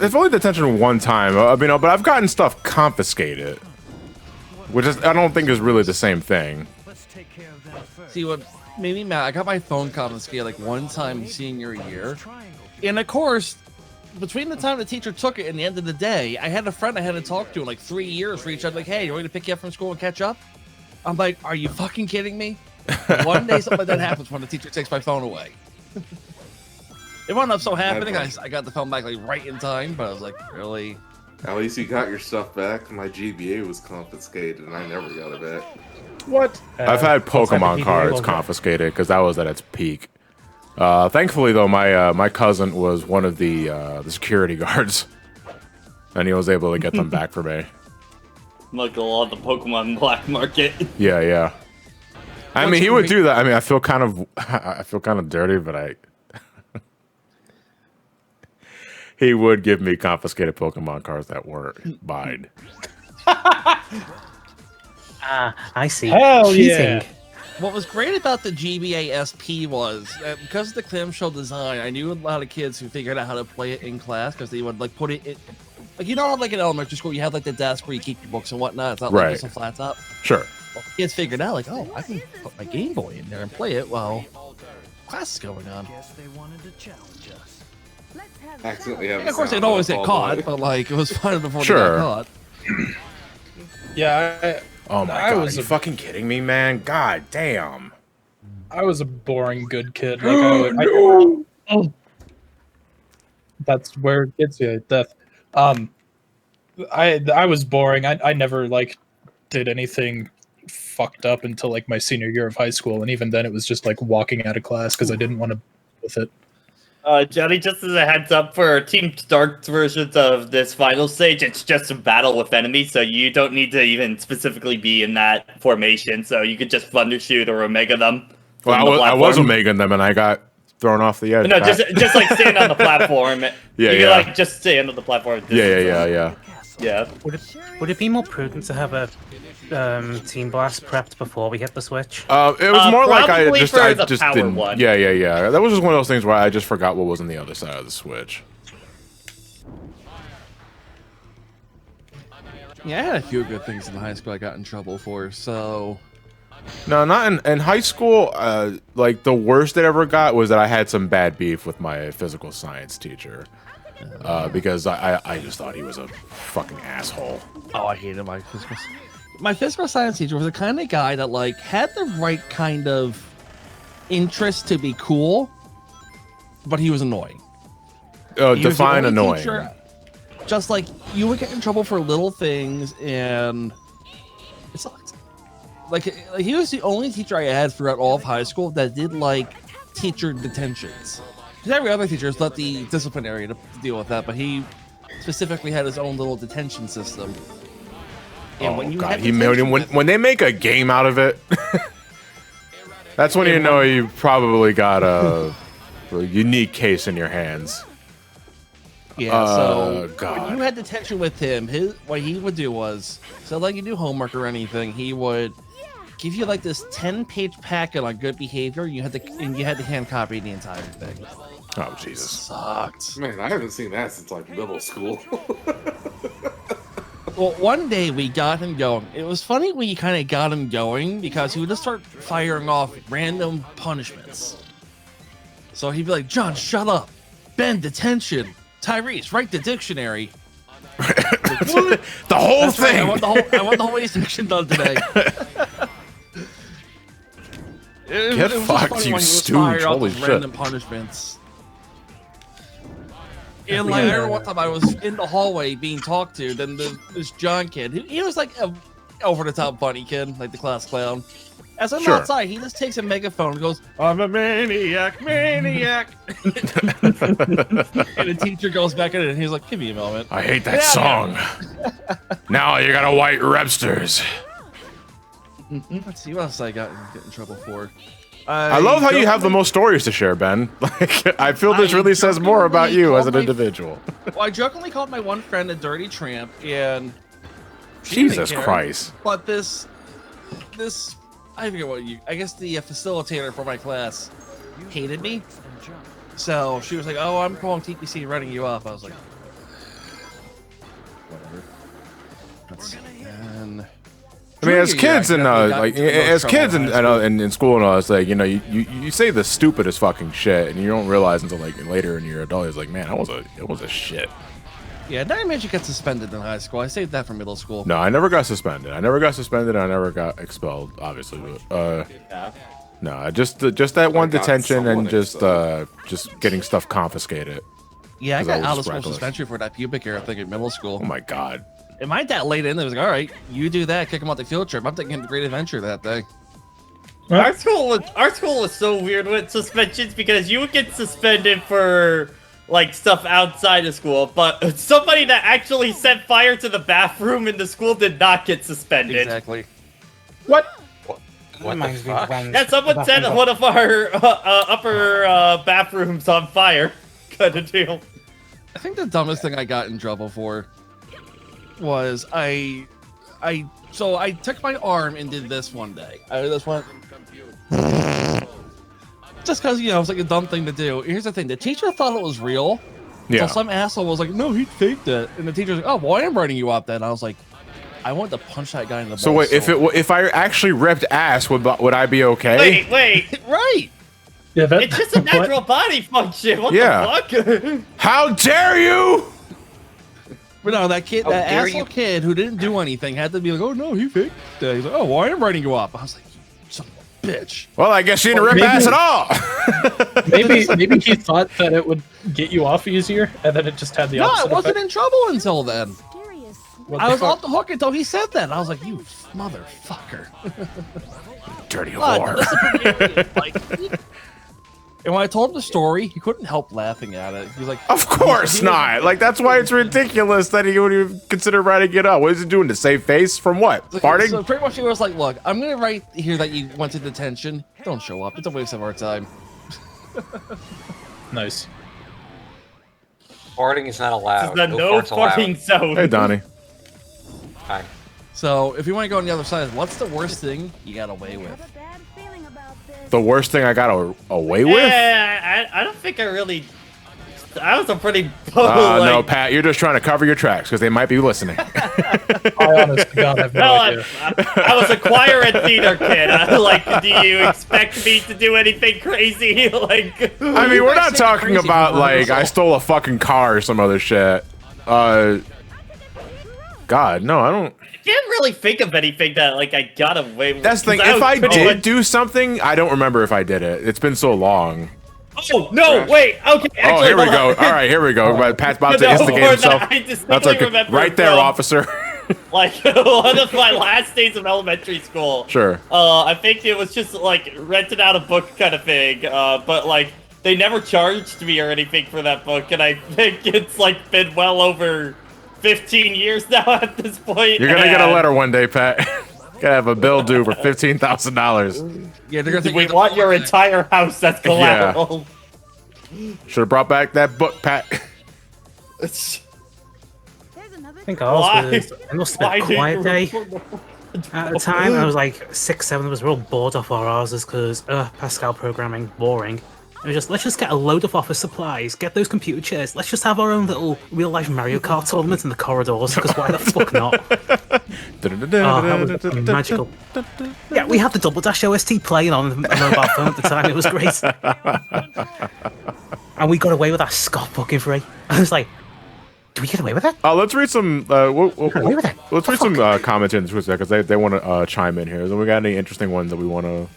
it's only detention one time, you know, but I've gotten stuff confiscated, which is I don't think is really the same thing. See what made me mad? I got my phone confiscated like one time senior year, and of course, between the time the teacher took it and the end of the day, I had a friend I had to talk to in like 3 years reach out like, "Hey, you want me to pick you up from school and catch up?" I'm like, "Are you fucking kidding me?" One day something like that happens when the teacher takes my phone away. It wound up so happening, I got the phone back like right in time, but I was like, really? At least you got your stuff back. My GBA was confiscated, and I never got it back. What? I've had what type of Pokemon PDA cards was it? confiscated because that was at its peak. Thankfully, though, my cousin was one of the security guards, and he was able to get them back for me. Michael on the Pokemon black market. Yeah, yeah. I mean, he would do that. I mean, I feel kind of dirty, but he would give me confiscated Pokemon cards that weren't mine. I see. Hell Cheating. yeah. What was great about the GBA SP was because of the clamshell design, I knew a lot of kids who figured out how to play it in class because they would like put it in, like you know, like in elementary school, you have like the desk where you keep your books and whatnot. It's not like Right. just a flat top. Sure. Well, kids figured out like, oh, I can put my Game Boy in there and play it while class is going on. Accidentally have And of course, they'd always get caught, but like it was fine before Sure. they got caught. Yeah, Oh my I god, was are you a- fucking kidding me, man? God damn. I was a boring good kid. Like that's where it gets you, death. I was boring. I never like did anything fucked up until like my senior year of high school, and even then it was just like walking out of class because I didn't want to with it. Johnny, just as a heads up for Team Stark's versions of this final stage, it's just a battle with enemies, so you don't need to even specifically be in that formation, so you could just thundershoot or Omega them. Well, from the I was platform. Omegaing them, and I got thrown off the edge. No, just like stand on the platform. Yeah, you yeah. can, like just stand on the platform. Yeah. Yeah. Would it be more prudent to have a team blast prepped before we hit the switch? It was more like I probably just for the power didn't. one. Yeah. That was just one of those things where I just forgot what was on the other side of the switch. Yeah, I had a few good things in high school I got in trouble for. So No, not in high school. Like the worst it ever got was that I had some bad beef with my physical science teacher because I just thought he was a fucking asshole. Oh, I hated my physical. My physical science teacher was the kind of guy that like had the right kind of interest to be cool, but he was annoying. Oh, He was the define only annoying. teacher- just like you would get in trouble for little things, and it sucked. Like he was the only teacher I had throughout all of high school that did like teacher detentions. Because every other teacher has let the disciplinary to deal with that, but he specifically had his own little detention system. And Oh you god, had he made detention with- when they make a game out of it. That's when you know you probably got a unique case in your hands. Yeah, so God. when you had detention with him, what he would do was, so like you do homework or anything, he would give you like this 10-page packet on good behavior. You had to hand copy the entire thing. Oh Jesus! Sucked. Man, I haven't seen that since like middle school. Well, one day we got him going. It was funny when you kind of got him going because he would just start firing off random punishments. So he'd be like, "John, shut up. Ben, detention. Tyrese, write the dictionary." The whole That's right, thing. I want the whole A section done today. Get was just fucked, funny you when he was stooge. firing off Holy those shit. Random punishments. And like, I remember one time I was in the hallway being talked to, then this John kid, he was like a over the top funny kid, like the class clown. As I'm Sure. outside, he just takes a megaphone and goes, "I'm a maniac, maniac." And the teacher goes back in and he's like, "Give me a moment." I hate that song. Now you got a white Repsters. Let's see what else I get in trouble for. I love how you have the most stories to share, Ben. Like, I feel this really says more about you as an individual. Well, I jokingly called my one friend a dirty tramp, and she didn't Jesus care. Christ. But this, I forget what I guess the facilitator for my class hated me. So she was like, "Oh, I'm calling TPC, running you off." I was like, "Whatever." Let's see. And I mean, as junior year, kids and definitely got like into the most as trouble kids in high school. in school and all, it's like you say the stupidest fucking shit and you don't realize until like later in your adult, it's like, man, it was a shit. Yeah, I managed to get suspended in high school. I saved that for middle school. No, I never got suspended. I never got expelled. Obviously, no, just that one got detention and someone just getting stuff confiscated. Yeah, I 'Cause got was out of just school reckless. suspension for that pubic era thing in middle school. Oh my god. And my dad laid in there, was like, "All right, you do that, kick him out the field trip. I'm taking him to Great Adventure that day." Our school was so weird with suspensions because you would get suspended for like stuff outside of school, but somebody that actually set fire to the bathroom in the school did not get suspended. Exactly. What? Reminds me of when Yeah, someone set one of our upper bathrooms on fire. Kind of deal. I think the dumbest thing I got in trouble for was I took my arm and did this one day. I just went just because it was like a dumb thing to do. Here's the thing: the teacher thought it was real. Yeah. So some asshole was like, "No, he faked it," and the teacher's like, "Oh, well, I am writing you up then." I was like, I wanted to punch that guy in the balls. So wait, if I actually ripped ass, would I be okay? Wait. right. Yeah, that, It's just a natural body function. What Yeah. the fuck? How dare you? But no, that kid, that dare asshole you. kid who didn't do anything had to be like, "Oh no, he faked it." He's like, "Oh, well, I am writing you up." I was like, "You son of a bitch." Well, I guess you didn't rip maybe- ass at all. maybe he thought that it would get you off easier, and then it just had the No, opposite I wasn't effect. in trouble until then. Scariest. What I the was fuck? off the hook until he said that. And I was like, "You motherfucker!" Dirty God, whore. disciplinary, like, and when I told him the story, he couldn't help laughing at it. He was like, Of course he was- not. Like that's why it's ridiculous that he would even consider writing it up. What is he doing to save face from what? Farting? So pretty much he was like, "Look, I'm gonna write here that you went to detention. Don't show up. It's a waste of our time." Nice. Farting is not allowed. The no farts allowed. farting zone. Hey Donnie. Hi. So if you want to go on the other side, what's the worst thing you got away I with? have a bad feeling about this. The worst thing I got away with? Yeah, I don't think I really a pretty no, Pat, you're just trying to cover your tracks because they might be listening. I honest to God have no No, idea. I was a choir and theater kid. Do you expect me to do anything crazy? Like, I mean, we're not say talking crazy about for like I rehearsal. stole a fucking car or some other shit. God, no, I don't. I can't really think of anything that like I got away with. That's the thing. 'cause If was I pretty did much- do something, I don't remember if I did it. It's been so long. Oh no! Wait. Okay. Actually, Oh, here we hold go. on. All right, here we go. Pat's about to No, instigate we're himself. not. I distinctly That's okay. remember Right there, from- officer. Like one of my last days of elementary school. Sure. I think it was just like rented out a book kind of thing. But like they never charged me or anything for that book, and I think it's like been well over 15 years now at this point. You're gonna get a and letter one day, Pat. Gonna have a bill due for $15,000. Yeah, they're gonna think We you're want the your project. entire house as collateral. Should have brought back that book, Pat. There's another. I think ours Why? was, it must have Why been a did quiet you day report the- at the time. I was like 6, 7 of us were all bored off our houses because Pascal programming, boring. It was just, let's just get a load of office supplies, get those computer chairs, let's just have our own little real-life Mario Kart tournament in the corridors, because why the fuck not? Oh, that was magical. Yeah, we had the Double Dash OST playing on a mobile phone at the time, it was great. And we got away with that scot-fucking free. I was like, do we get away with it? Let's read some. Away with it. Let's read some comments in Twitter because they want to chime in here. So we got any interesting ones that we want to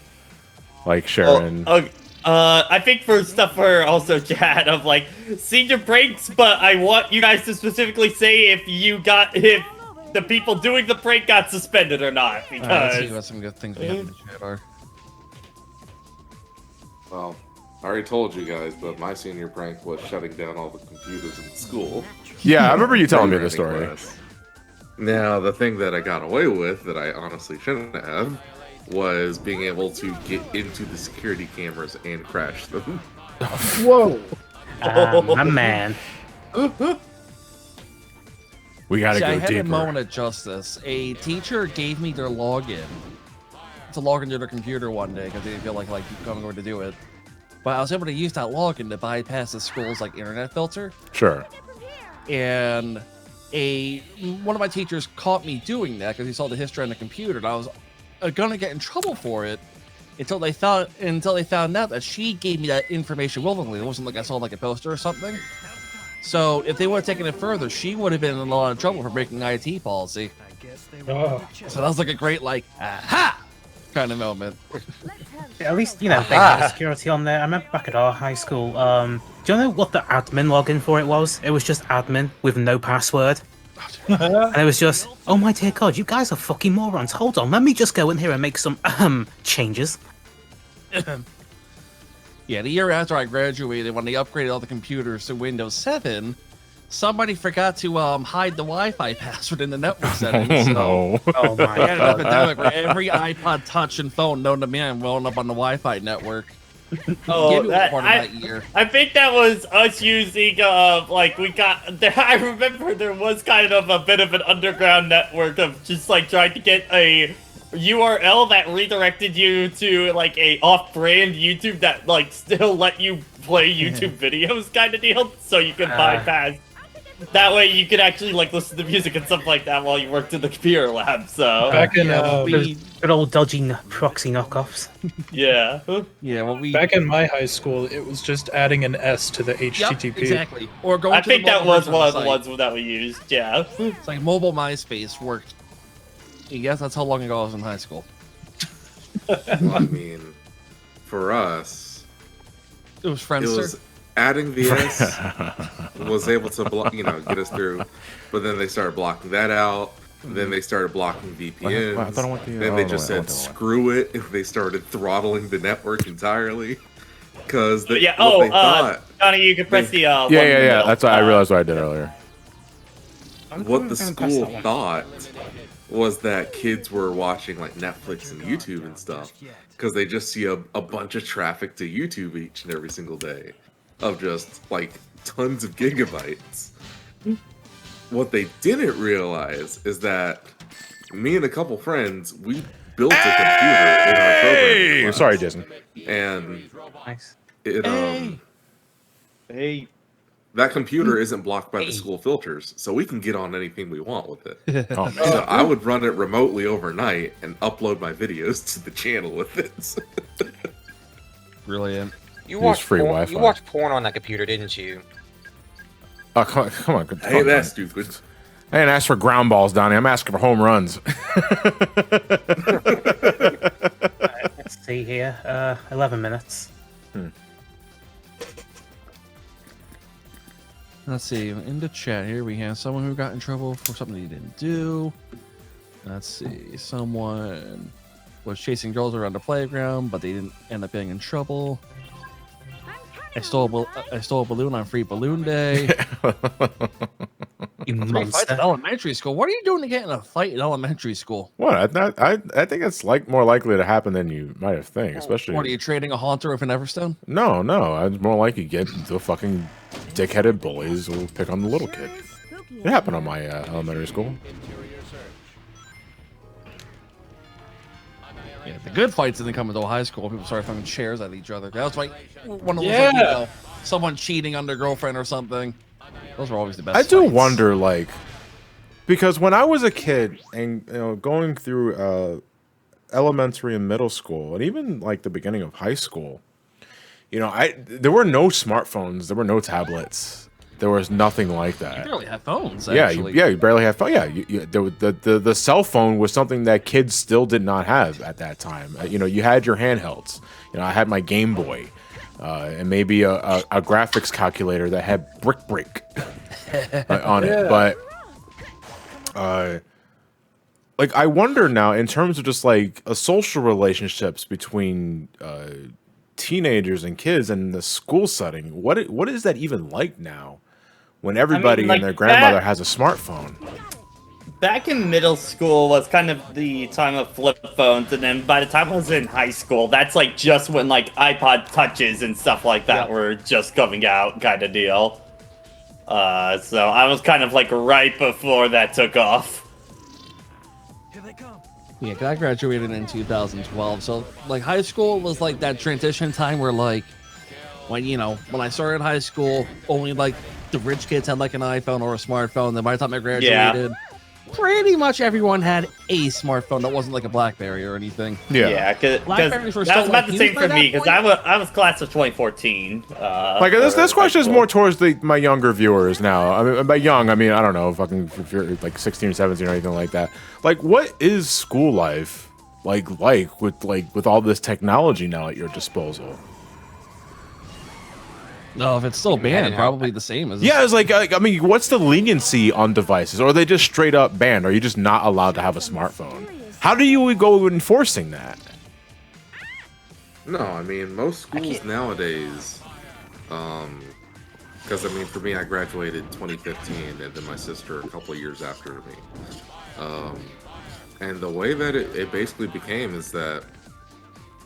like share in? Okay. I think for stuff for also chat of like senior breaks, but I want you guys to specifically say if the people doing the prank got suspended or not, Let's see because what some good things we have in the chat are. Well, I already told you guys, but my senior prank was shutting down all the computers in school. Yeah, I remember you telling me the Programming story. class. Now, the thing that I got away with that I honestly shouldn't have was being able to get into the security cameras and crash them. Whoa. My man. We gotta See, I go had deeper. a moment of justice. A teacher gave me their login to log into their computer one day because they didn't feel like going to do it. But I was able to use that login to bypass the school's like internet filter. Sure. And one of my teachers caught me doing that because he saw the history on the computer, and I was gonna get in trouble for it until they found out that she gave me that information willingly. It wasn't like I saw like a poster or something. So if they would have taken it further, she would have been in a lot of trouble for breaking IT policy. Oh. So that was like a great like aha kind of moment. At least, you know, they had security on there. I remember back at our high school, do you know what the admin login for it was? It was just admin with no password. And it was just, oh my dear God, you guys are fucking morons. Hold on, let me just go in here and make some changes. Yeah, the year after I graduated, when they upgraded all the computers to Windows 7, somebody forgot to hide the Wi-Fi password in the network settings. So No. Oh my we had an God. epidemic where every iPod Touch and phone known to man wound up on the Wi-Fi network. oh, Give me that, part of that year. I think that was us using like we got. I remember there was kind of a bit of an underground network of just like trying to get a URL that redirected you to like a off-brand YouTube that like still let you play YouTube videos kind of deal, so you could bypass. That way you could actually like listen to music and stuff like that while you worked in the computer lab. So Back in Those good old dodgy proxy knockoffs. yeah. Yeah, well, back in my high school, it was just adding an S to the HTTP. Yep, exactly. Or going I to the think that mobile was version one of the the site. ones that we used. Yeah. It's like mobile MySpace worked. Yes, that's how long ago I was in high school. Well, I mean, for us, It was it Friendster. was adding the S was able to get us through, but then they started blocking that out. Then they started blocking VPNs. I thought I went the- then oh, they no, just I went said the other way. screw it, and they started throttling the network entirely. Because Yeah. what they thought, Johnny, you can press the Yeah, one in the yeah. middle. That's what I realized what I did earlier. what the school thought was that kids were watching like Netflix and YouTube and stuff because they just see a bunch of traffic to YouTube each and every single day of just like tons of gigabytes. What they didn't realize is that me and a couple friends, we built a computer in our programming class. Sorry, Jason. And Nice. it Hey. that computer isn't blocked by the school filters, so we can get on anything we want with it. Oh, So I would run it remotely overnight and upload my videos to the channel with it. Brilliant. You Use watched free porn, Wi-Fi. You watched porn on that computer, didn't you? Oh, come on. I ain't that stupid. I ain't asked for ground balls, Donnie. I'm asking for home runs. Let's see here. 11 minutes. Let's see. In the chat here, we have someone who got in trouble for something he didn't do. Let's see. Someone was chasing girls around the playground, but they didn't end up getting in trouble. I stole a balloon on Free Balloon Day. You Free fights monster. in elementary school. What are you doing to get in a fight in elementary school? What? I think it's more likely to happen than you might have think, especially. What are you trading a Haunter with an Everstone? No. It's more likely get the fucking dick-headed bullies who pick on the little kid. It happened on my elementary school. Yeah, the good fights didn't come until high school. People started throwing chairs at each other. That was like one of those, like, you know, someone cheating on their girlfriend or something. Those were always the best. I do fights. wonder, like, because when I was a kid and going through elementary and middle school, and even like the beginning of high school, there were no smartphones, there were no tablets. There was nothing like that. You barely had phones. Yeah, Actually. you barely had phone. Yeah, the cell phone was something that kids still did not have at that time. You had your handhelds. I had my Game Boy, and maybe a graphics calculator that had brick on it. But like, I wonder now, in terms of just like social relationships between teenagers and kids in the school setting, what is that even like now? When everybody and their grandmother has a smartphone. Back in middle school was kind of the time of flip phones, and then by the time I was in high school, that's like just when like iPod touches and stuff like that were just coming out, kind of deal. So I was kind of like right before that took off. Yeah, 'cause I graduated in 2012, so like high school was like that transition time where like when I started high school, only like the rich kids had like an iPhone or a smartphone. Then by the time I graduated, pretty much everyone had a smartphone that wasn't like a BlackBerry or anything. Yeah, because that was about the same for me, because I was class of 2014. Like this question is more towards my younger viewers now. I mean, by young, I mean I don't know, fucking if you're like 16 or 17 or anything like that. Like, what is school life like with all this technology now at your disposal? No, if it's still banned, probably the same as. Yeah, it's like I mean, what's the leniency on devices? Or are they just straight up banned? Are you just not allowed to have a smartphone? How do you go enforcing that? No, I mean, most schools nowadays, because I mean, for me, I graduated in 2015, and then my sister a couple of years after me. And the way that it basically became is that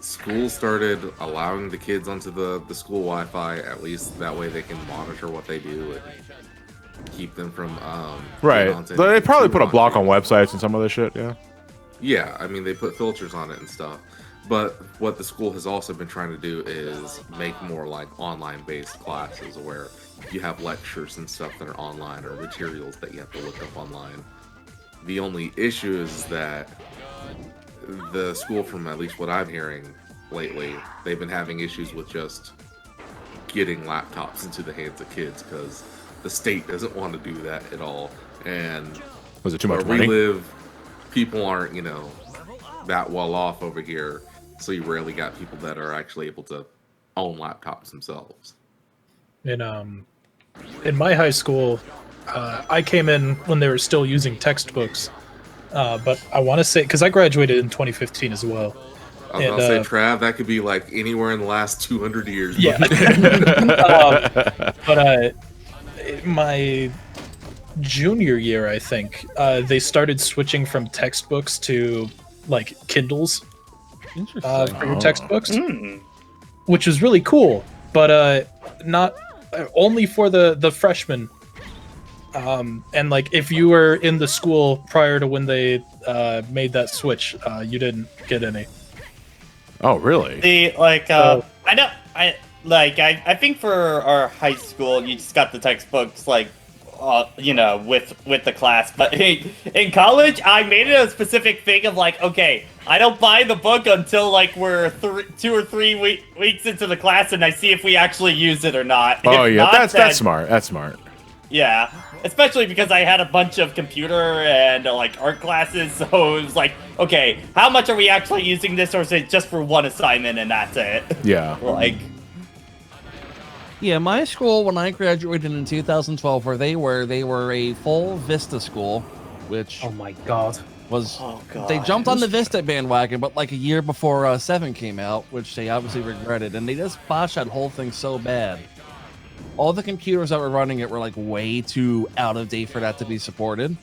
schools started allowing the kids onto the school Wi-Fi, at least that way they can monitor what they do and keep them from right. They probably put a block on websites and some other shit. Yeah, I mean, they put filters on it and stuff. But what the school has also been trying to do is make more like online-based classes where you have lectures and stuff that are online or materials that you have to look up online. The only issue is that the school, from at least what I'm hearing lately, they've been having issues with just getting laptops into the hands of kids because the state doesn't want to do that at all. And was it too much where money? we live, people aren't, that well off over here, so you rarely got people that are actually able to own laptops themselves. In my high school, I came in when they were still using textbooks. But I want to say, because I graduated in 2015 as well. I was gonna say, Trav, that could be like anywhere in the last 200 years. Yeah. But my junior year, I think, they started switching from textbooks to like Kindles for your textbooks, which was really cool. But not only for the freshmen. And like if you were in the school prior to when they made that switch, you didn't get any. Oh, really? I I think for our high school, you just got the textbooks with the class. But in college, I made it a specific thing of like, okay, I don't buy the book until like we're 2 or 3 weeks into the class, and I see if we actually use it or not. Oh If yeah, not, that's smart. That's smart. Yeah, especially because I had a bunch of computer and art classes, so it was like, okay, how much are we actually using this, or is it just for one assignment and that's it? Yeah. Yeah, my school when I graduated in 2012, where they were a full Vista school, which Oh my god. was Oh god. they jumped on the Vista bandwagon, but like a year before 7 came out, which they obviously regretted, and they just botched that whole thing so bad. All the computers that were running it were like way too out of date for that to be supported.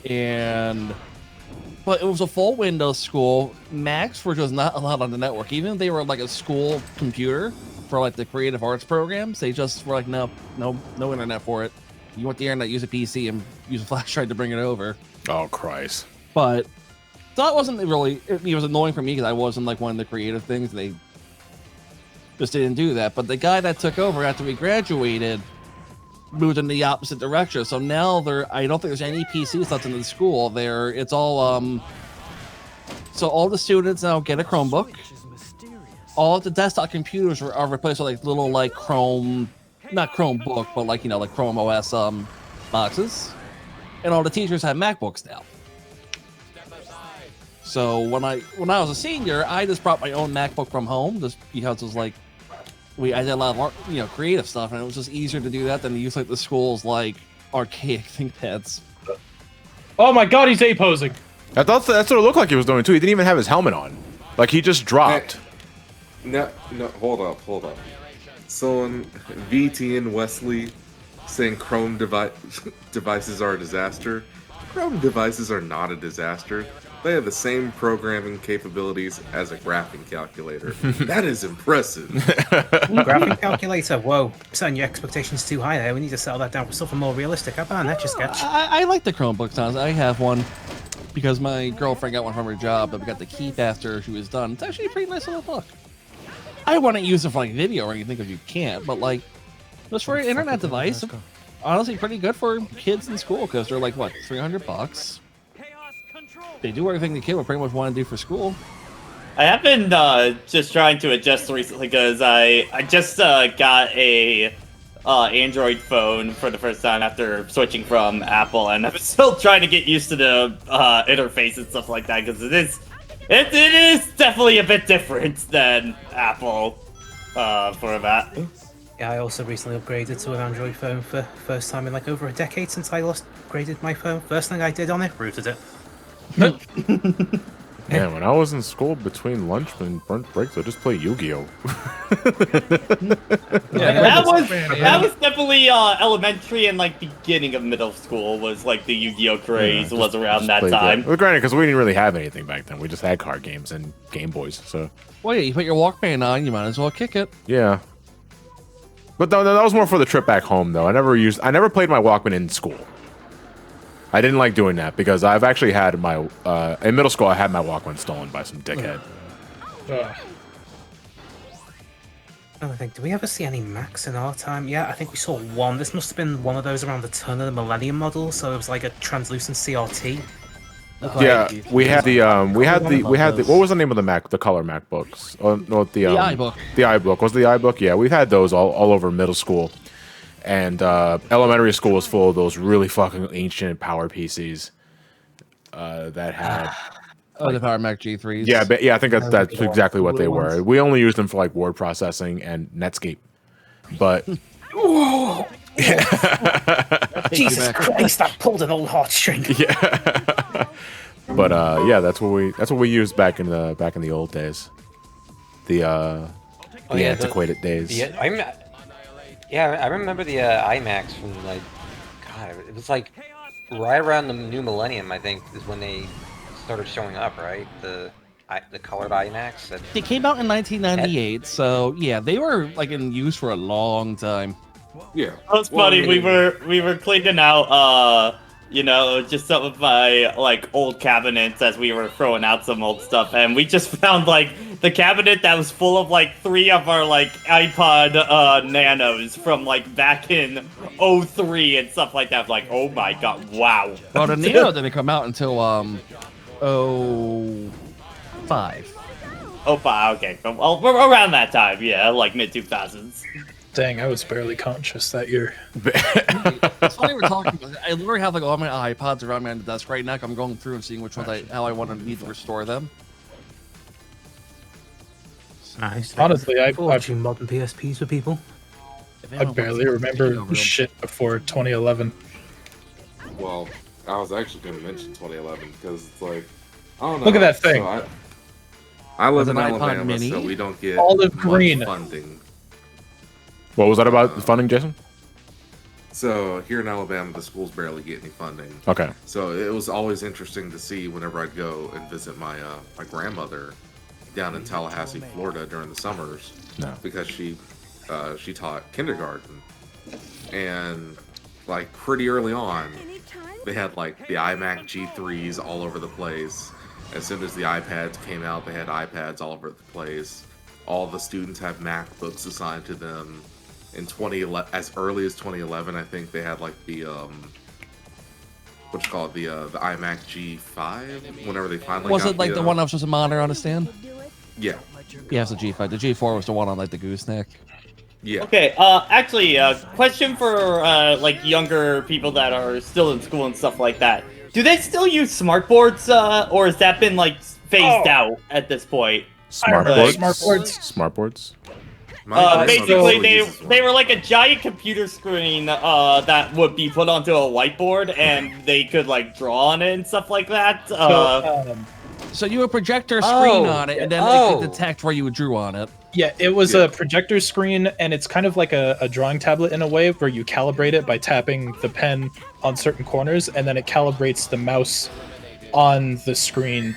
But it was a full Windows school. Macs were just not allowed on the network. Even if they were like a school computer for like the creative arts programs, they just were like, no internet for it. You want the internet, use a PC and use a flash drive to bring it over. Oh Christ. But that wasn't really, it was annoying for me because I wasn't like one of the creative things. They just didn't do that. But the guy that took over after we graduated moved in the opposite direction. So now I don't think there's any PCs left in the school. It's all so all the students now get a Chromebook. All of the desktop computers are replaced with like little like Chrome, not Chromebook, but like like Chrome OS boxes. And all the teachers have MacBooks now. So when I was a senior, I just brought my own MacBook from home just because it was like I did a lot of creative stuff, and it was just easier to do that than to use like the school's like archaic ThinkPads. Oh my god, he's A-posing. I thought that's what it looked like he was doing too. He didn't even have his helmet on. Like he just dropped. No, hold up. Someone, VTN Wesley, saying Chrome devices are a disaster. Chrome devices are not a disaster. They have the same programming capabilities as a graphing calculator. That is impressive. Graphing calculator, whoa. Setting your expectations too high there. We need to settle that down for something more realistic. How about an Etch-a-Sketch? I like the Chromebook sounds. I have one because my girlfriend got one from her job that we got to keep after she was done. It's actually a pretty nice little book. I wouldn't use it for like video or anything because you can't, but like just for an internet device, honestly pretty good for kids in school because they're like what, $300. They do everything the kid would pretty much want to do for school. I have been just trying to adjust recently because I just got a Android phone for the first time after switching from Apple, and I'm still trying to get used to the interface and stuff like that because it is definitely a bit different than Apple for that. Yeah, I also recently upgraded to an Android phone for first time in like over a decade since I last upgraded my phone. First thing I did on it, rooted it. Man, when I was in school between lunch and burnt breaks, I'd just play Yu-Gi-Oh. That was definitely elementary and like beginning of middle school was like the Yu-Gi-Oh craze was around that time. Well, granted, because we didn't really have anything back then. We just had card games and Game Boys. So. Well, yeah, you put your Walkman on, you might as well kick it. Yeah. But that was more for the trip back home, though. I never played my Walkman in school. I didn't like doing that because I've actually had my in middle school I had my Walkman stolen by some dickhead. I think, do we ever see any Macs in our time? Yeah, I think we saw one. This must have been one of those around the turn of the millennium model, so it was like a translucent CRT. Yeah, we had the what was the name of the Mac? The color MacBooks? Oh, no, the iBook. The iBook was the iBook. Yeah, we've had those all over middle school, and elementary school was full of those really fucking ancient Power PCs that had. The Power Mac G3s. Yeah, but I think that's exactly what they were. We only used them for like word processing and Netscape, but. Jesus Christ! That pulled an old heartstring. Yeah. But yeah, that's what we used back in the old days, the antiquated days. I remember the iMacs from like, God, it was like right around the new millennium. I think is when they started showing up, right? The colored iMacs. They came out in 1998, so yeah, they were like in use for a long time. Yeah, That's funny. We were cleaning out you know, just some of my like old cabinets as we were throwing out some old stuff, and we just found like the cabinet that was full of like 3 of our like iPod Nanos from like back in 03 and stuff like that. Like, oh my god, wow. Well, the Neo didn't come out until 05. Oh, okay. Well, we're around that time, yeah, like mid 2000s. Dang, I was barely conscious that year. It's funny we're talking about it. I literally have like all my iPods around me on the desk right now. I'm going through and seeing which ones how I want to need to restore them. Nice. Honestly, I've watching modern PSPs with people. I barely remember shit before 2011. Well, I was actually going to mention 2011 because it's like, I don't know. Look at that thing. So I live in an iPod Alabama, Mini? so we don't get Olive much green. funding. What was that about the funding, Jason? So here in Alabama, the schools barely get any funding. Okay. So it was always interesting to see whenever I'd go and visit my my grandmother down in Tallahassee, Florida during the summers. No. Because she taught kindergarten, and like pretty early on, they had like the iMac G3s all over the place. As soon as the iPads came out, they had iPads all over the place. All the students have MacBooks assigned to them. In 2011, as early as 2011, I think they had like the what's called the iMac G5. Whenever they finally Was got it like the one that was just a monitor on a stand? Yeah. Yeah, it's the G5. The G4 was the one on like the gooseneck. Yeah. Okay, actually, question for like younger people that are still in school and stuff like that. Do they still use smartboards, or has that been like phased out at this point? Smartboards. Smartboards. Basically, they were like a giant computer screen that would be put onto a whiteboard, and they could like draw on it and stuff like that. So you would project a screen on it, and then it could detect where you drew on it. Yeah, it was a projector screen, and it's kind of like a drawing tablet in a way, where you calibrate it by tapping the pen on certain corners, and then it calibrates the mouse on the screen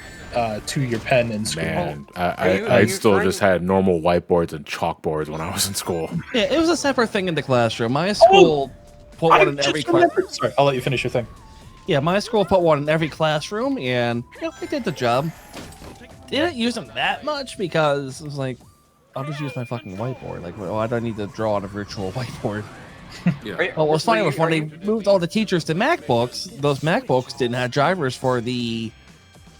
to your pen and screen. Man, I still just had normal whiteboards and chalkboards when I was in school. Yeah, it was a separate thing in the classroom. My school put one in every classroom. Sorry, I'll let you finish your thing. Yeah, my school put one in every classroom, and they did the job. Didn't use them that much because it was like, I'll just use my fucking whiteboard. Like, why do I need to draw on a virtual whiteboard? Yeah. Well, what's funny was when they moved all the teachers to MacBooks, those MacBooks didn't have drivers for the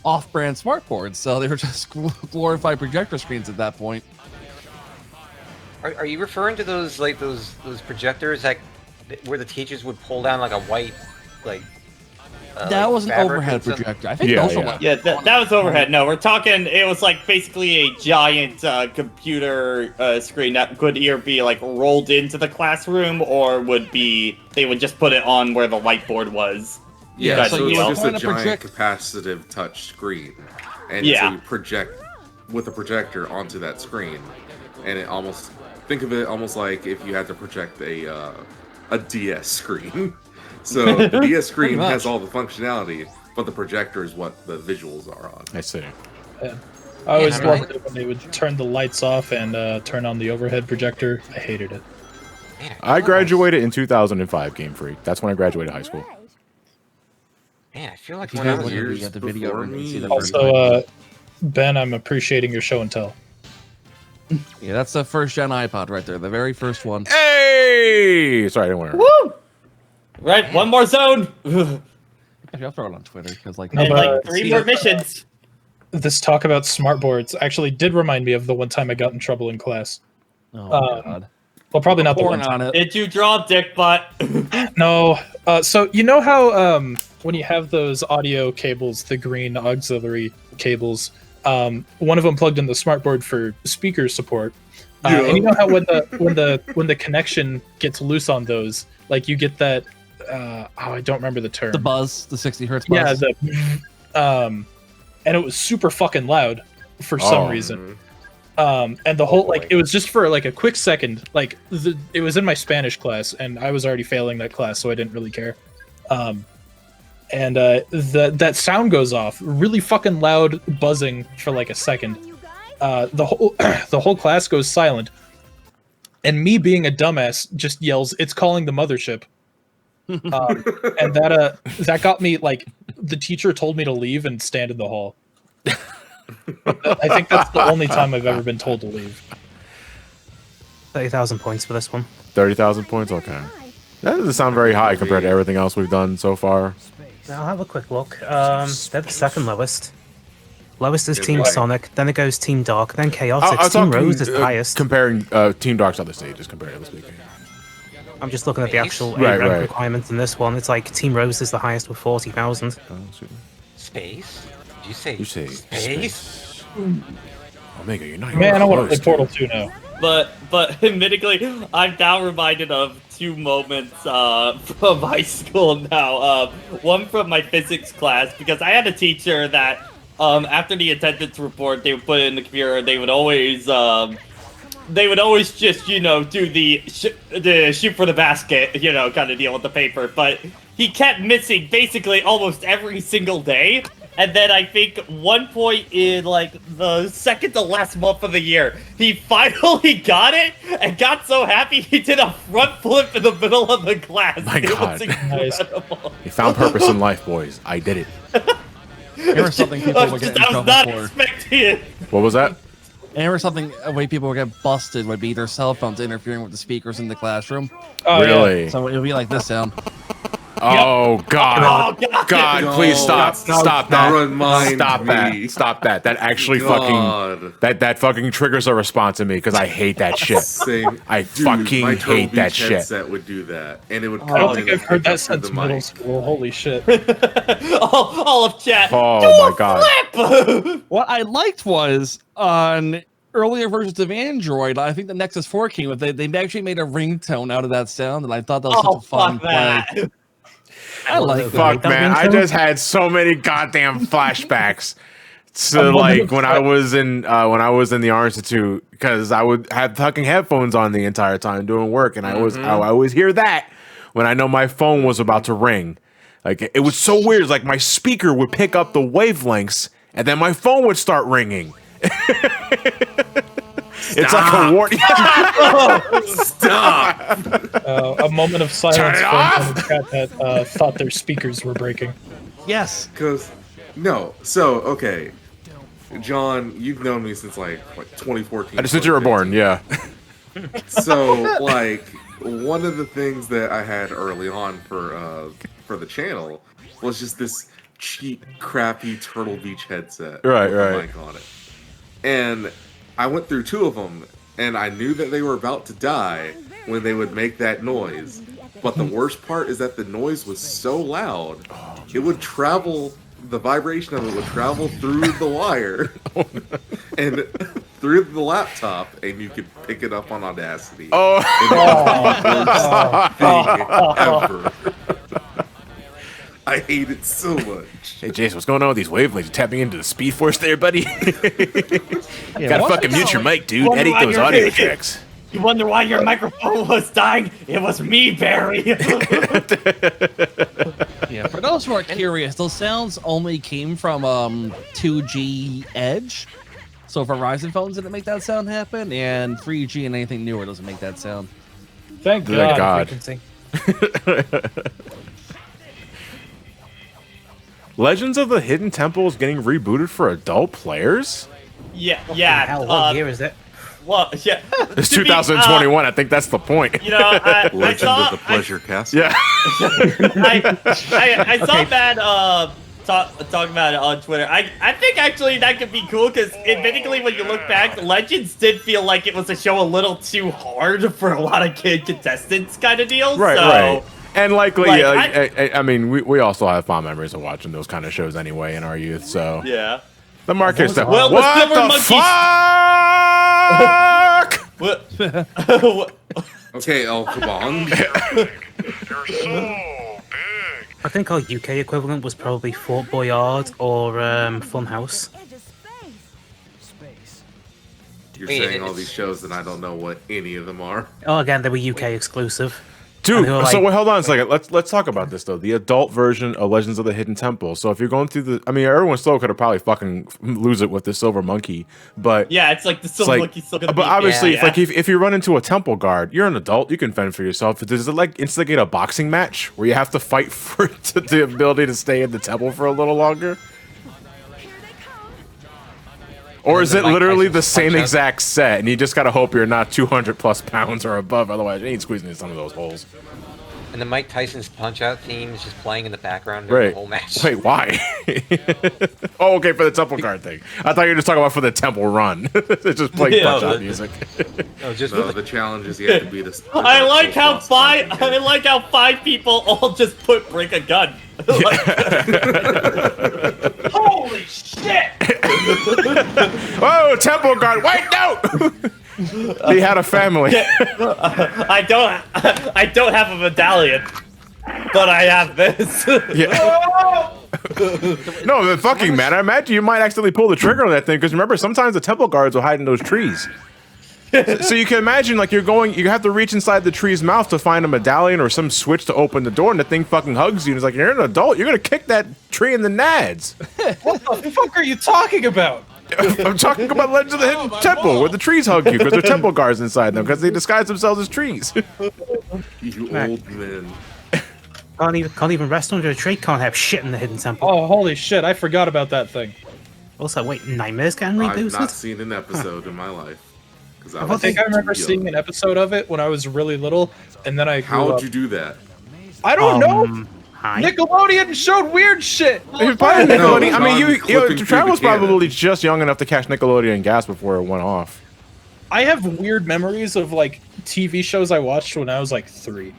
off-brand smartboards, so they were just glorified projector screens at that point. Are you referring to those like those projectors that where the teachers would pull down like a white like? That was an fabric overhead and stuff? projector. I think those were like that was overhead. No, we're talking. It was like basically a giant computer screen that could either be like rolled into the classroom or they would just put it on where the whiteboard was. Yeah, so so it's you just a point a giant capacitive touch screen, and so you project with a projector onto that screen, and it almost think of it almost like if you had to project a DS screen. So the DS screen has all the functionality, but the projector is what the visuals are on. I see. Yeah. I always loved it when they would turn the lights off and turn on the overhead projector. I hated it. I graduated in 2005, Game Freak. That's when I graduated high school. Man, I feel like You when I guys was look at years the video before and me. see the Also, Ben, I'm appreciating your show and tell. yeah, that's the first gen iPod right there, the very first one. Hey! Sorry, I didn't want to. Woo! Right, one more zone. Actually, I'll throw it on Twitter because like, And like 3 more missions. This talk about smartboards actually did remind me of the one time I got in trouble in class. oh god, Well, probably not the pouring one time. on it. Did you draw dick butt? No. So you know how when you have those audio cables, the green auxiliary cables, one of them plugged in the smartboard for speaker support. And you know how when the connection gets loose on those, like you get that I don't remember the term. The buzz, the 60 hertz buzz. Yeah, and it was super fucking loud for some reason. And the whole like it was just for like a quick second. Like it was in my Spanish class, and I was already failing that class, so I didn't really care. And that sound goes off, really fucking loud, buzzing for like a second. The whole class goes silent, and me being a dumbass just yells, "It's calling the mothership." And that got me like the teacher told me to leave and stand in the hall. I think that's the only time I've ever been told to leave. 30,000 points for this one. 30,000 points. Okay, that doesn't sound very high compared to everything else we've done so far. I'll have a quick look. They're the second lowest. Lowest is Yeah, Team right. Sonic, then it goes Team Dark, then Chaotix. I'll Team talk Rose is the highest. comparing Team Dark's other stages, comparatively speaking. I'm just looking at the actual Right, A rank right. requirements in this one. It's like Team Rose is the highest with 40,000. Oh, shoot. Space? Did you say? You say space? Omega, you're not. Man, I want to play close, Portal dude. 2 now. But admittedly, I'm now reminded of two moments from high school now. One from my physics class, because I had a teacher that after the attendance report they would put it in the computer, they would always just, you know, do the shoot for the basket, you know, kind of deal with the paper. But he kept missing basically almost every single day. And then I think one point in like the second to last month of the year, he finally got it and got so happy he did a front flip in the middle of the class. My It God. was incredible. You found purpose in life, boys. I did it. Here was something people would get in I was trouble not for. expecting it. What was that? And here was something a way people would get busted would be their cell phones interfering with the speakers in the classroom. Oh, yeah. Really? So it would be like this sound. Oh God! Oh, God. God, No. please stop! Stop that! Remind Stop me. that! Stop that! That actually God. fucking that fucking triggers a response in me because I hate that shit. Same. I Dude, fucking my Turtle hate that Beach shit. headset would do that, and it would come I don't in think and I've heard pick that up through since the middle mic. school. Holy shit. all of chat. Oh Do my a God. flip! What I liked was on earlier versions of Android, I think the Nexus 4 came with they actually made a ringtone out of that sound, and I thought that was Oh, such a fun fuck play. that. I like that. Fuck That man, I ringtone? just had so many goddamn flashbacks to I'm like wondering when I was in the Art Institute because I would have fucking headphones on the entire time doing work, and I always hear that when I know my phone was about to ring. Like it was so weird. It's like my speaker would pick up the wavelengths, and then my phone would start ringing. It's like a warning. Stop! A moment of silence Turn it for off! anyone in the chat that thought their speakers were breaking. Yes. Because okay, John, you've known me since like 2014. Just since you were born, 2015. yeah. So like one of the things that I had early on for the channel was just this cheap, crappy Turtle Beach headset Right, with a right. mic on it, and I went through two of them, and I knew that they were about to die when they would make that noise. But the worst part is that the noise was so loud, it would travel. The vibration of it would travel through the wire and through the laptop, and you could pick it up on Audacity. Oh, And it was the worst thing ever. I hate it so much. hey Jason, what's going on with these wavelengths? You tapping into the Speed Force there, buddy? Yeah, Gotta one fucking thing I mute your like- mic, dude. Wonder Edit why those you're audio here. tracks. You wonder why your microphone was dying? It was me, Barry. Yeah, for those who are curious, those sounds only came from 2G Edge. So Verizon phones didn't make that sound happen, and 3G and anything newer doesn't make that sound. Thank Thank God. God. Frequency. Legends of the Hidden Temple is getting rebooted for adult players? yeah. Hell, what year is it? Well, yeah. It's To be, 2021. I think that's the point. You know, I Legend saw of the Pleasure Castle. Yeah. I saw Matt talking about it on Twitter. I think actually that could be cool because admittedly, when you look back, Legends did feel like it was a show a little too hard for a lot of kid contestants kind of deal. Right, so, right. And likely, Like, I mean, we also have fond memories of watching those kind of shows anyway in our youth. So Yeah. the market stuff. Well, the What Silver the Monkeys- fuck? What? Okay, El Kabong. I think our UK equivalent was probably Fort Boyard or Funhouse. You're Wait, saying all it's- these shows, and I don't know what any of them are. Oh, again, they were UK exclusive. Dude, they were so like- wait, hold on a second. Let's talk about this though. The adult version of Legends of the Hidden Temple. So if you're going through everyone still could have probably fucking lose it with the silver monkey, but Yeah, it's like the silver monkey's still gonna but be. obviously, yeah. if you run into a temple guard, you're an adult. You can fend for yourself. Does it like instigate a boxing match where you have to fight for the ability to stay in the temple for a little longer? Or is it literally the same exact set, and you just gotta hope you're not 200 plus pounds or above, otherwise you ain't squeezing in some of those holes. And the Mike Tyson's Punch-Out theme is just playing in the background during the whole match. Wait, why? Oh, okay, for the temple guard thing. I thought you were just talking about for the temple run. It's just playing punch-out music. No, just No, the challenge is you have to be the. I like how five people all just break a gun. Holy shit! Whoa, temple guard, wait, no! He had a family. I don't have a medallion, but I have this. Yeah. No, the fucking man. I imagine you might accidentally pull the trigger on that thing because remember, sometimes the temple guards will hide in those trees. So you can imagine, like, you have to reach inside the tree's mouth to find a medallion or some switch to open the door, and the thing fucking hugs you. And it's like, you're an adult. You're gonna kick that tree in the nads. What the fuck are you talking about? I'm talking about Legends of the Hidden Temple, where the trees hug you because they're temple guards inside them because they disguise themselves as trees. You old men. Can't even rest under a tree. Can't have shit in the Hidden Temple. Oh, holy shit! I forgot about that thing. Also, wait, Nightmares getting I've rebooted? not seen an episode in my life. I think I remember seeing an episode of it when I was really little, and then I grew How up. would you do that? I don't know. Hi. Nickelodeon showed weird shit. It's probably Nickelodeon. I mean, Sean clipping through Travis the cannon. probably just young enough to catch Nickelodeon gas before it went off. I have weird memories of like TV shows I watched when I was like 3.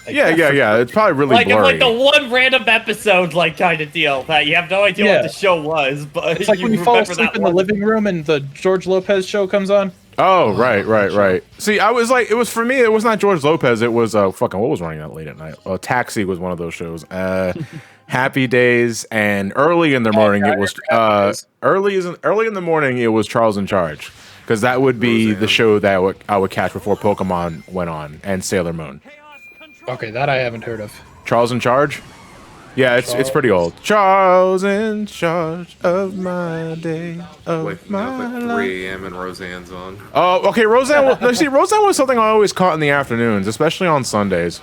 Like, Yeah. It's probably really Like blurry. the one random episode, like kind of deal that you have no idea Yeah. what the show was, but It's like when you fall remember asleep that in the one. living room and the George Lopez show comes on. Oh, right. See, I was like, it was for me. It was not George Lopez. It was fucking what was running that late at night? Taxi was one of those shows. Happy Days, and early in the morning it was early in the morning it was Charles in Charge because that would be the show that I would catch before Pokemon went on and Sailor Moon. Okay, that I haven't heard of. Charles in Charge. Yeah, it's pretty old. Charles in charge of my day, of Waking up my at life. 3 a.m. and Roseanne's on. Oh, okay. Roseanne. Roseanne was something I always caught in the afternoons, especially on Sundays.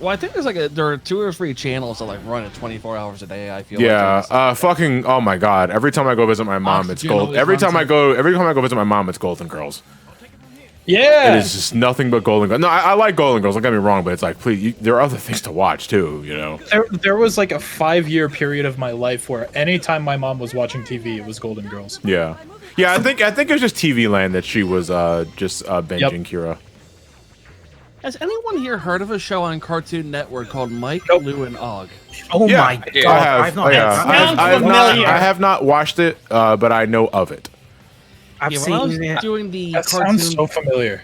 Well, I think there are 2 or 3 channels that like run it 24 hours a day. I feel. Yeah. Like Fucking. Oh my God. Every time I go visit my mom, it's Oxygen gold. always Every runs time I it. go visit my mom, it's Golden Girls. Yeah. It is just nothing but Golden Girls. No, I like Golden Girls. Don't get me wrong, but it's like, please, there are other things to watch too. You know. There was like a 5-year period of my life where anytime my mom was watching TV, it was Golden Girls. Yeah. Yeah. I think it was just TV Land that she was just binging Kira. Has anyone here heard of a show on Cartoon Network called Mike, Lou, and Og? Oh Yeah, my I god, have. I've not. Yeah. Sounds I familiar. have not watched it, but I know of it. I've Yeah, when I was seen it. doing the That cartoon. sounds so familiar.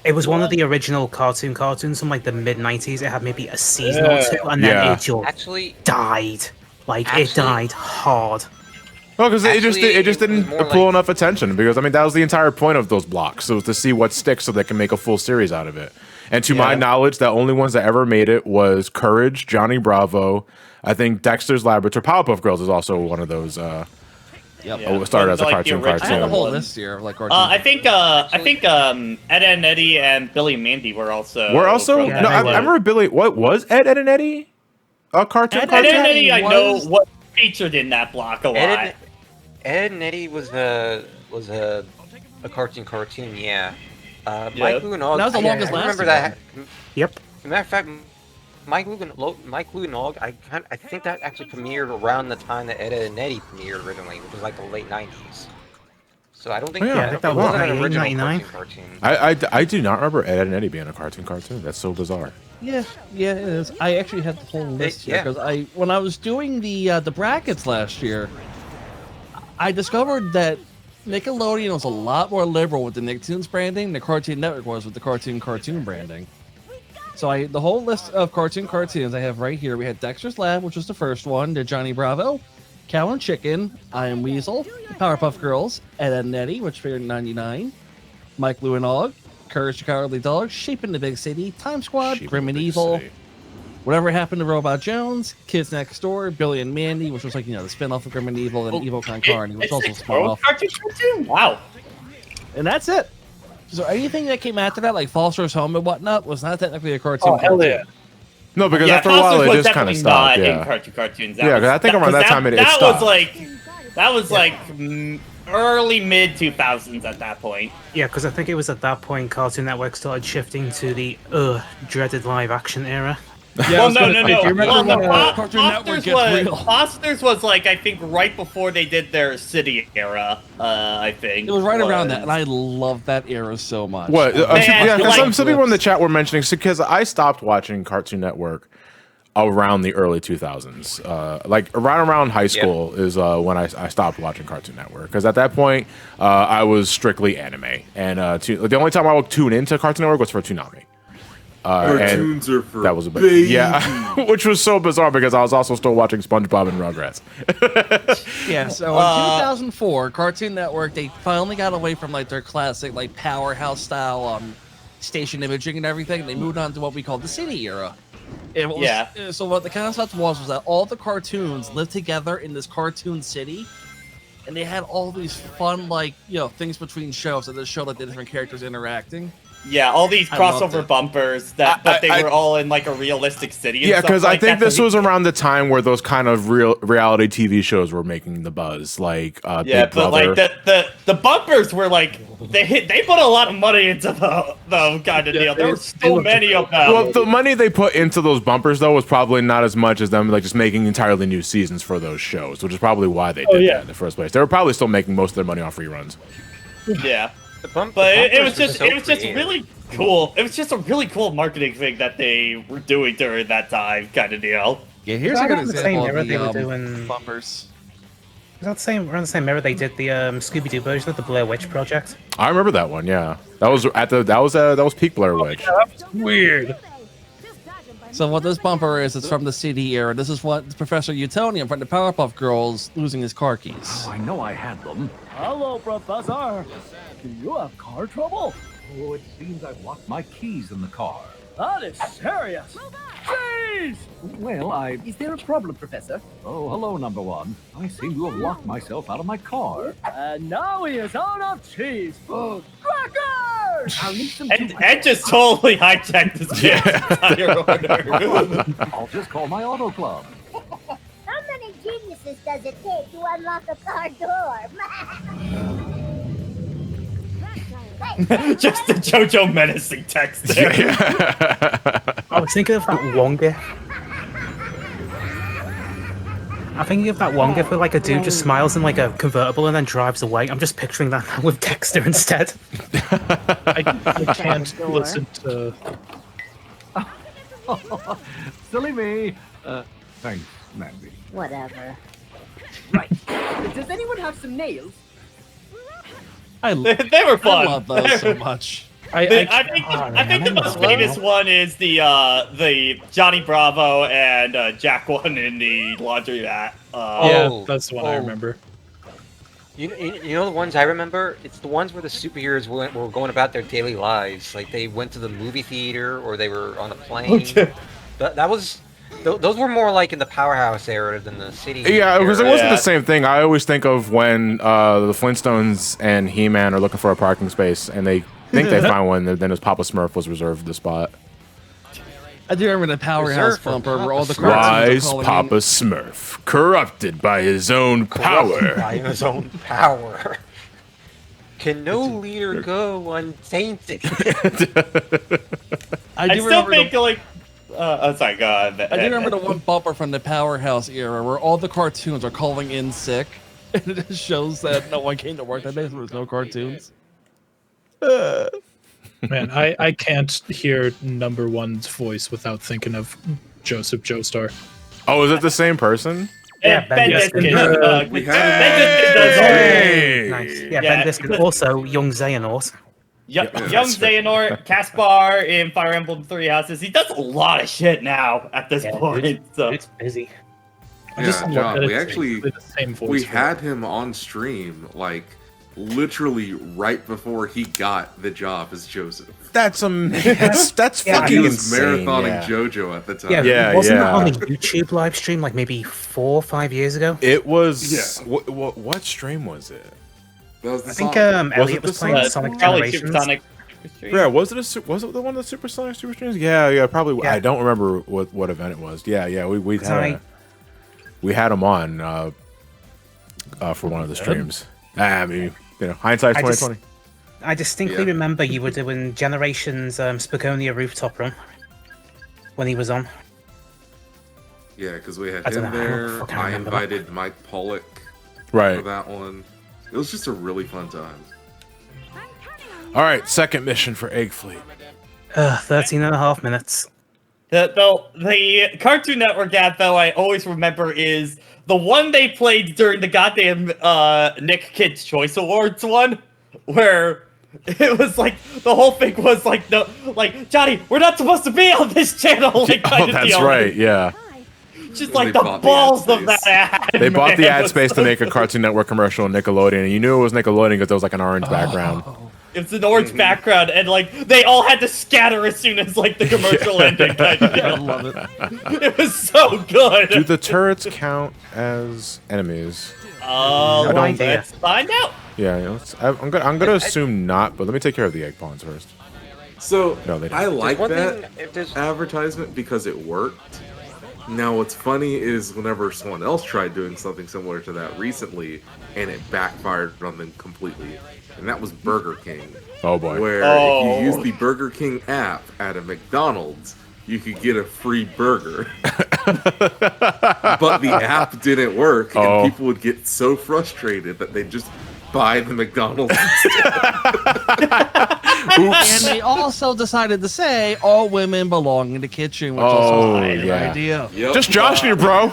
It was one of the original cartoons from like the mid '90s. It had maybe a season or Yeah. 2, and then Yeah. it just Actually, died. Like it Actually- died hard. Well, because it just Actually, it just it was didn't more pull like- enough attention. Because I mean, that was the entire point of those blocks, so to see what sticks, so they can make a full series out of it. And to my knowledge, the only ones that ever made it was Courage, Johnny Bravo. I think Dexter's Laboratory, Powerpuff Girls is also one of those. Yep. It started as a Like the cartoon. original I had a whole one. list here of like cartoon. I think Ed and Eddie and Billy and Mandy were also. We're also from Yeah, no. that I they one. remember Billy. What was Ed and Eddie? A cartoon. Ed, Ed cartoon? and Eddie, I was- know what featured in that block a lot. Ed and Eddie was a cartoon, yeah. Yeah. Mike Lou and Og. That was the I longest remember lasting that. Yep. As a matter of fact, Mike Lou and Og, I think that actually premiered around the time that Ed and Eddie premiered originally, which was like the late '90s. So I don't think Oh, yeah, I think that it was wasn't an 98, original 99. cartoon. I do not remember Ed and Eddie being a cartoon. That's so bizarre. Yeah, it is. I actually had the whole list here yeah. because when I was doing the brackets last year, I discovered that Nickelodeon was a lot more liberal with the Nicktoons branding than Cartoon Network was with the cartoon branding. So the whole list of cartoons I have right here. We had Dexter's Lab, which was the first one, the Johnny Bravo, Cow and Chicken, I Am Weasel, the Powerpuff Girls, Ed and Eddie, which appeared in '99, Mike, Lou, and Og, Courage the Cowardly Dog, Shaping the Big City, Time Squad, Shaping Grim the and Big Evil, City. Whatever Happened to Robot Jones, Kids Next Door, Billy and Mandy, which was like, the spin-off of Grim and Evil, and Evil Con Carne, which was also a spin-off. Cartoon? Wow. And that's it. So anything that came after that, like Foster's Home and whatnot, was not technically a cartoon. Oh, hell yeah. No, because Yeah, after a while Foster's it was just kind of definitely stopped. not Yeah. in cartoons. Yeah, 'cause I think around that time it that stopped. was like early mid 2000s at that point. Yeah, because I think it was at that point Cartoon Network started shifting to the dreaded live action era. Yeah, Well, no. Do you remember Well, when, Cartoon Network gets real. Foster's was like, I think, right before they did their city era. I think It was right around that, and I love that era so much. What? Man, Yeah, 'cause like- some people in the chat were mentioning because I stopped watching Cartoon Network around the early 2000s. Like right around high school is when I stopped watching Cartoon Network because at that point I was strictly anime, and the only time I would tune into Cartoon Network was for Toonami. Cartoons are for That was a bit, babies. yeah, which was so bizarre because I was also still watching SpongeBob and Rugrats. Yeah, so in 2004, Cartoon Network, they finally got away from like their classic like powerhouse style station imaging and everything. And they moved on to what we call the city era. And what was, so what the concept was that all the cartoons lived together in this cartoon city, and they had all these fun things between shows that just showed like the different characters interacting. Yeah, all these I loved crossover it. bumpers but they were all in like a realistic city. And Yeah, stuff because like I think that, this so was around the time where those kind of reality TV shows were making the buzz, like yeah, Big but Brother. like the bumpers were like they put a lot of money into the kind of deal. There were so many of them. Well, the money they put into those bumpers though was probably not as much as them like just making entirely new seasons for those shows, which is probably why they did that in the first place. They were probably still making most of their money off reruns. Yeah. But it was just really cool. It was just a really cool marketing thing that they were doing during that time, kind of deal. Yeah, here's a Right good around the same example era of they were the doing. bumpers. Around the same era they did the Scooby-Doo version of the Blair Witch Project. I remember that one. Yeah, that was peak Blair Witch. Weird. So what this bumper is, it's from the CD era. This is what Professor Utonium from the Powerpuff Girls losing his car keys. I know I had them. Hello, Professor. Do you have car trouble? Oh, it seems I've locked my keys in the car. That is serious. Jeez! Well, Is there a problem, Professor? Oh, hello, number one. I seem to have locked myself out of my car. And now he is out of cheese. Oh, crackers! I'll need some Ed just totally hijacked this entire order. I'll just call my auto club. How many geniuses does it take to unlock a car door? Just the Jojo menacing text there. I was thinking of that one gif. I'm thinking of that one gif where like a dude just smiles in like a convertible and then drives away. I'm just picturing that with Dexter instead. I can't listen to. Silly me. Thanks, Mandy. Whatever. Right. Does anyone have some nails? I They were fun. I love those so much. I think the most famous one is the Johnny Bravo and Jack one in the laundry vat. Yeah, that's the one I remember. You know the ones I remember? It's the ones where the superheroes were going about their daily lives. Like they went to the movie theater or they were on a plane. Those were more like in the Powerhouse era than the city. Yeah, because it era. wasn't the same thing. I always think of when the Flintstones and He-Man are looking for a parking space, and they think they find one, then his Papa Smurf was reserved the spot. I do remember the Powerhouse bumper where all the cartoons Wise are calling Papa Smurf, corrupted by his own power. By his own power. Can no leader go untainted? I still think like. Sorry, go ahead. I do remember the one bumper from the Powerhouse era where all the cartoons are calling in sick, and it just shows that no one came to work that day, so there was no cartoons. Man, I can't hear number one's voice without thinking of Joseph Joestar. Oh, is it the same person? Yeah, Ben Diskin. We Hey! Nice. Yeah, Ben Diskin. Also, young Xehanort. Young that's right. Xehanort, Caspar in Fire Emblem Three Houses. He does a lot of shit now at this point. So. It's busy. Yeah, John, we actually the same voice we for had him on stream like literally right before he got the job as Joseph. That's that's Yeah, fucking He was insane. marathoning Yeah. Jojo at the time. Yeah, Yeah, wasn't yeah. it on a YouTube live stream like maybe 4 or 5 years ago? It was. Yeah. What stream was it? That was the I think Sonic. Elliot the was playing Sonic? Sonic Probably Generations. Supersonic. Yeah, was it the one of the Supersonic Super Streams? Yeah, probably. Yeah. I don't remember what event it was. Yeah, we Sorry. had him on for one of the streams. I mean, hindsight's I just- 2020. I distinctly Yeah. remember you were doing Generations Spagonia rooftop run when he was on. Yeah, because we had I don't him know, I don't there. fucking I remember that. invited Mike Pollock Right. for that one. It was just a really fun time. All right, second mission for Egg Fleet. 13 and a half minutes. The Cartoon Network ad, though, I always remember is the one they played during the goddamn Nick Kids Choice Awards one, where it was like the whole thing was like, no, like Johnny, we're not supposed to be on this channel. Like, Oh, kind of that's deal. right. Yeah, Just They like the bought the balls ad of that space. ad. they bought man. the It ad was space to so make a good. Cartoon Network commercial on Nickelodeon, and you knew it was Nickelodeon because there was like an orange background. It's an orange background, and like they all had to scatter as soon as like the commercial ended. Kind of I deal. love it. It was so good. Do the turrets count as enemies? Oh, No idea. let's find out. Yeah, I'm gonna assume not, but let me take care of the egg pawns first. So No, they don't. I like One that thing, if there's advertisement because it worked. Now, what's funny is whenever someone else tried doing something similar to that recently, and it backfired on them completely, and that was Burger King. Oh boy. Where Oh. if you use the Burger King app at a McDonald's, you could get a free burger. But the app didn't work, and Oh. people would get so frustrated that they'd just buy the McDonald's. And they also decided to say all women belong in the kitchen, which Oh, was a yeah. idea. Yep. Just joshing you, bro.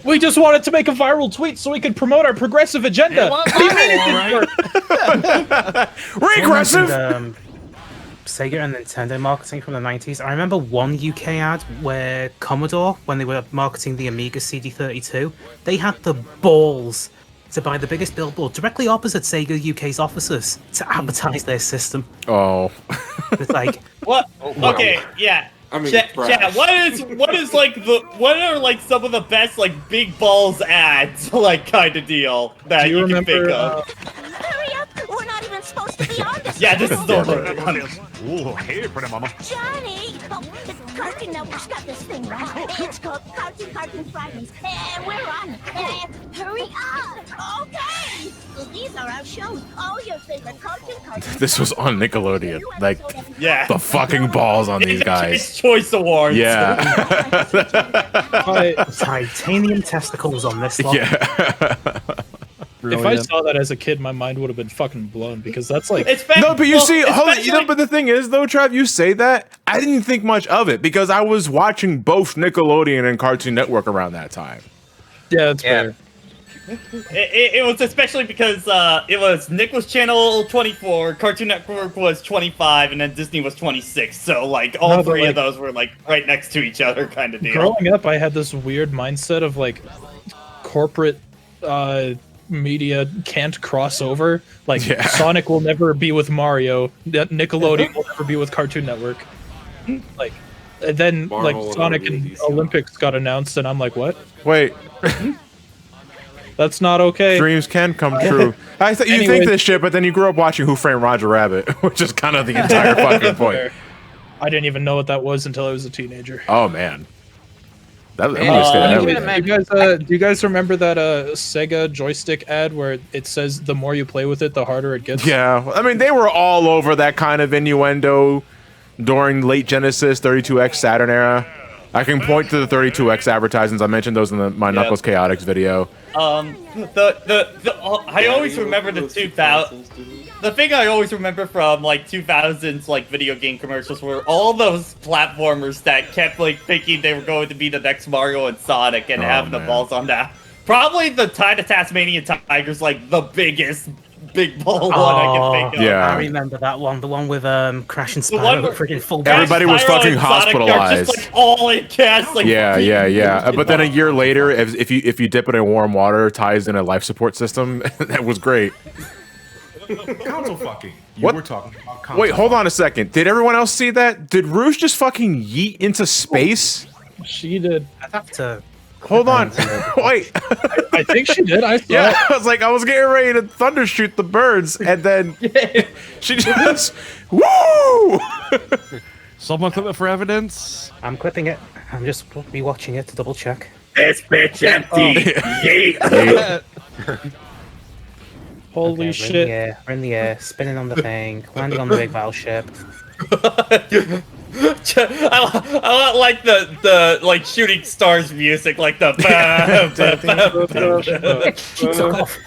We just wanted to make a viral tweet so we could promote our progressive agenda. What What do you mean it viral, didn't right? work? Regressive. Sega and Nintendo marketing from the 90s. I remember one UK ad where Commodore, when they were marketing the Amiga CD32, they had the balls to buy the biggest billboard directly opposite Sega UK's offices to advertise their system. Oh. It's like, What? wow. Okay, yeah. I mean, Chat, trash. what is like what are like some of the best like big balls ads like kind of deal that Do you you can think remember, of? Hurry up! We're not even supposed to be on this. Yeah, this is channel. the one. Oh, hey, pretty mama. Johnny! Oh, the Cartoon Network's got this thing, right? It's called Cartoon Fridays, and we're on. Hurry up! Okay! So these are our shows. All your favorite cartoons. This was on Nickelodeon. Like, Yeah. the fucking balls on these It's guys. Choice Awards. Yeah. titanium testicles on this one. Yeah. If I saw that as a kid, my mind would have been fucking blown because that's like It's been, No, but you well, see, hold on, especially- but the thing is, though, Trav, you say that, I didn't think much of it because I was watching both Nickelodeon and Cartoon Network around that time. yeah, that's Yeah. fair. It was especially because it was Nick was channel 24, Cartoon Network was 25, and then Disney was 26. So like all No, but, three like, of those were like right next to each other, kind of deal. Growing up, I had this weird mindset of like corporate media can't cross over. Like Yeah. Sonic will never be with Mario. Nickelodeon will never be with Cartoon Network. Like, and then Marvel like and Sonic all the and DC. Olympics got announced, and I'm like, what? Wait, That's not okay. dreams can come true. I thought you Anyway. think this shit, but then you grew up watching Who Framed Roger Rabbit, which is kind of the entire fucking point. I didn't even know what that was until I was a teenager. Oh man, that was Do you guys remember that Sega joystick ad where it says the more you play with it, the harder it gets? Yeah, I mean they were all over that kind of innuendo during late Genesis, 32X Saturn era. I can point to the 32X advertisements. I mentioned those in my Knuckles Chaotix video. I always remember the 2000. The thing I always remember from like 2000s like video game commercials were all those platformers that kept like thinking they were going to be the next Mario and Sonic and Oh, having the man. balls on that. Probably the Tide of Tasmanian Tiger's like the biggest big ball one I can think of. Yeah. I remember that one. The one with Crash and The one Spyro, where freaking full. Everybody was Spyro fucking and Sonic are hospitalized. just like all in cast. Like, Yeah. But then a year later, if you dip it in warm water, ties in a life support system. That was great. Console fucking. You What? were talking about console Wait, hold on a second. Did everyone else see that? Did Rouge just fucking yeet into space? She did. I'd have to. Hold on. Wait. I think she did. I saw Yeah, it. I was getting ready to thundershoot the birds, and then she just woo. Someone clip it for evidence. I'm clipping it. I'm just rewatching it to double check. this bitch empty. Holy Okay, shit. We're in the air, spinning on the thing, landing on the big battleship. I want like the like shooting stars music, like the. She took off.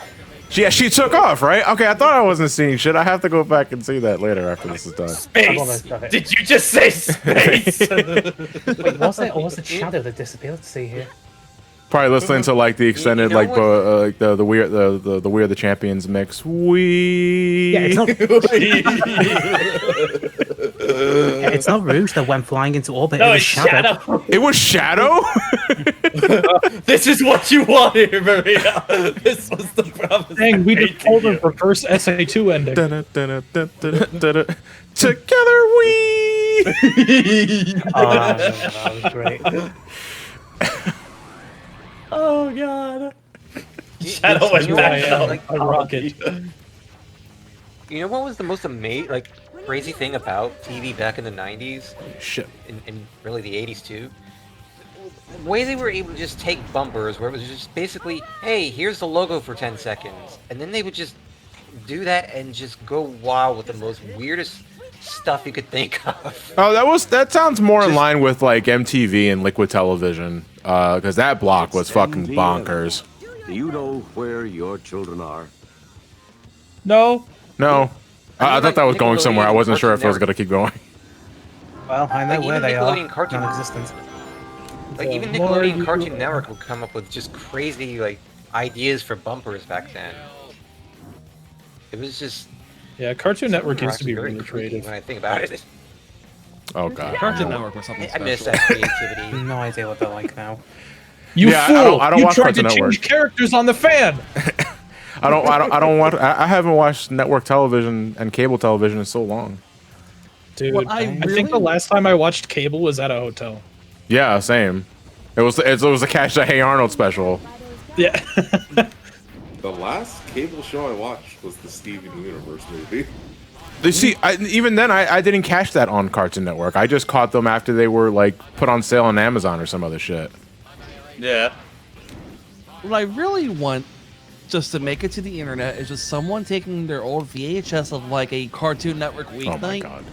Yeah, she took off, right? Okay, I thought I wasn't seeing shit. I have to go back and see that later after this is done. Space. Did you just say space? Wait, was it or was it Shadow that disappeared? Let's see here. Probably listening to like the extended You know like the We Are the Champions mix. Yeah, it's not. It's not Rouge that went flying into orbit. No, it was it's Shadow. Shadow. It was Shadow. This is what you wanted, Maria. This was the promise. Dang, we I just made pulled to a you. reverse SA2 ending. Together we. Oh, that was great. Oh god. Shadow went You know back what, out. like, A rocket. You know what was the most crazy thing about TV back in the 90s? Shit. And really the 80s too? The way they were able to just take bumpers where it was just basically, hey, here's the logo for 10 seconds. And then they would just do that and just go wild with the most weirdest stuff you could think of. Oh, that sounds more in line with like MTV and Liquid Television, because that block was fucking bonkers. Do you know where your children are? No. No, I thought that was going somewhere. I wasn't sure if it was Cartoon gonna keep going. Well, I know Like, where even they are. Nickelodeon Cartoon- Non-existent. Like even The more Nickelodeon you- Cartoon Network would come up with just crazy like ideas for bumpers back then. It was just Yeah, Cartoon Network they were used to be actually very really creative creative. when I think about it. Oh god. Cartoon Network was something I miss special. that creativity. No idea what they're like now. You Yeah, fool! I don't you watch tried to Cartoon change Network. characters on the fan. I don't watch. I haven't watched network television and cable television in so long. Dude, Well, I I think the really- last time I watched cable was at a hotel. Yeah, same. It was a Catch the Hey Arnold special. Yeah. The last cable show I watched was the Steven Universe movie. You see, even then, I didn't catch that on Cartoon Network. I just caught them after they were like put on sale on Amazon or some other shit. Yeah. What I really want just to make it to the internet is just someone taking their old VHS of like a Cartoon Network Oh my weeknight god.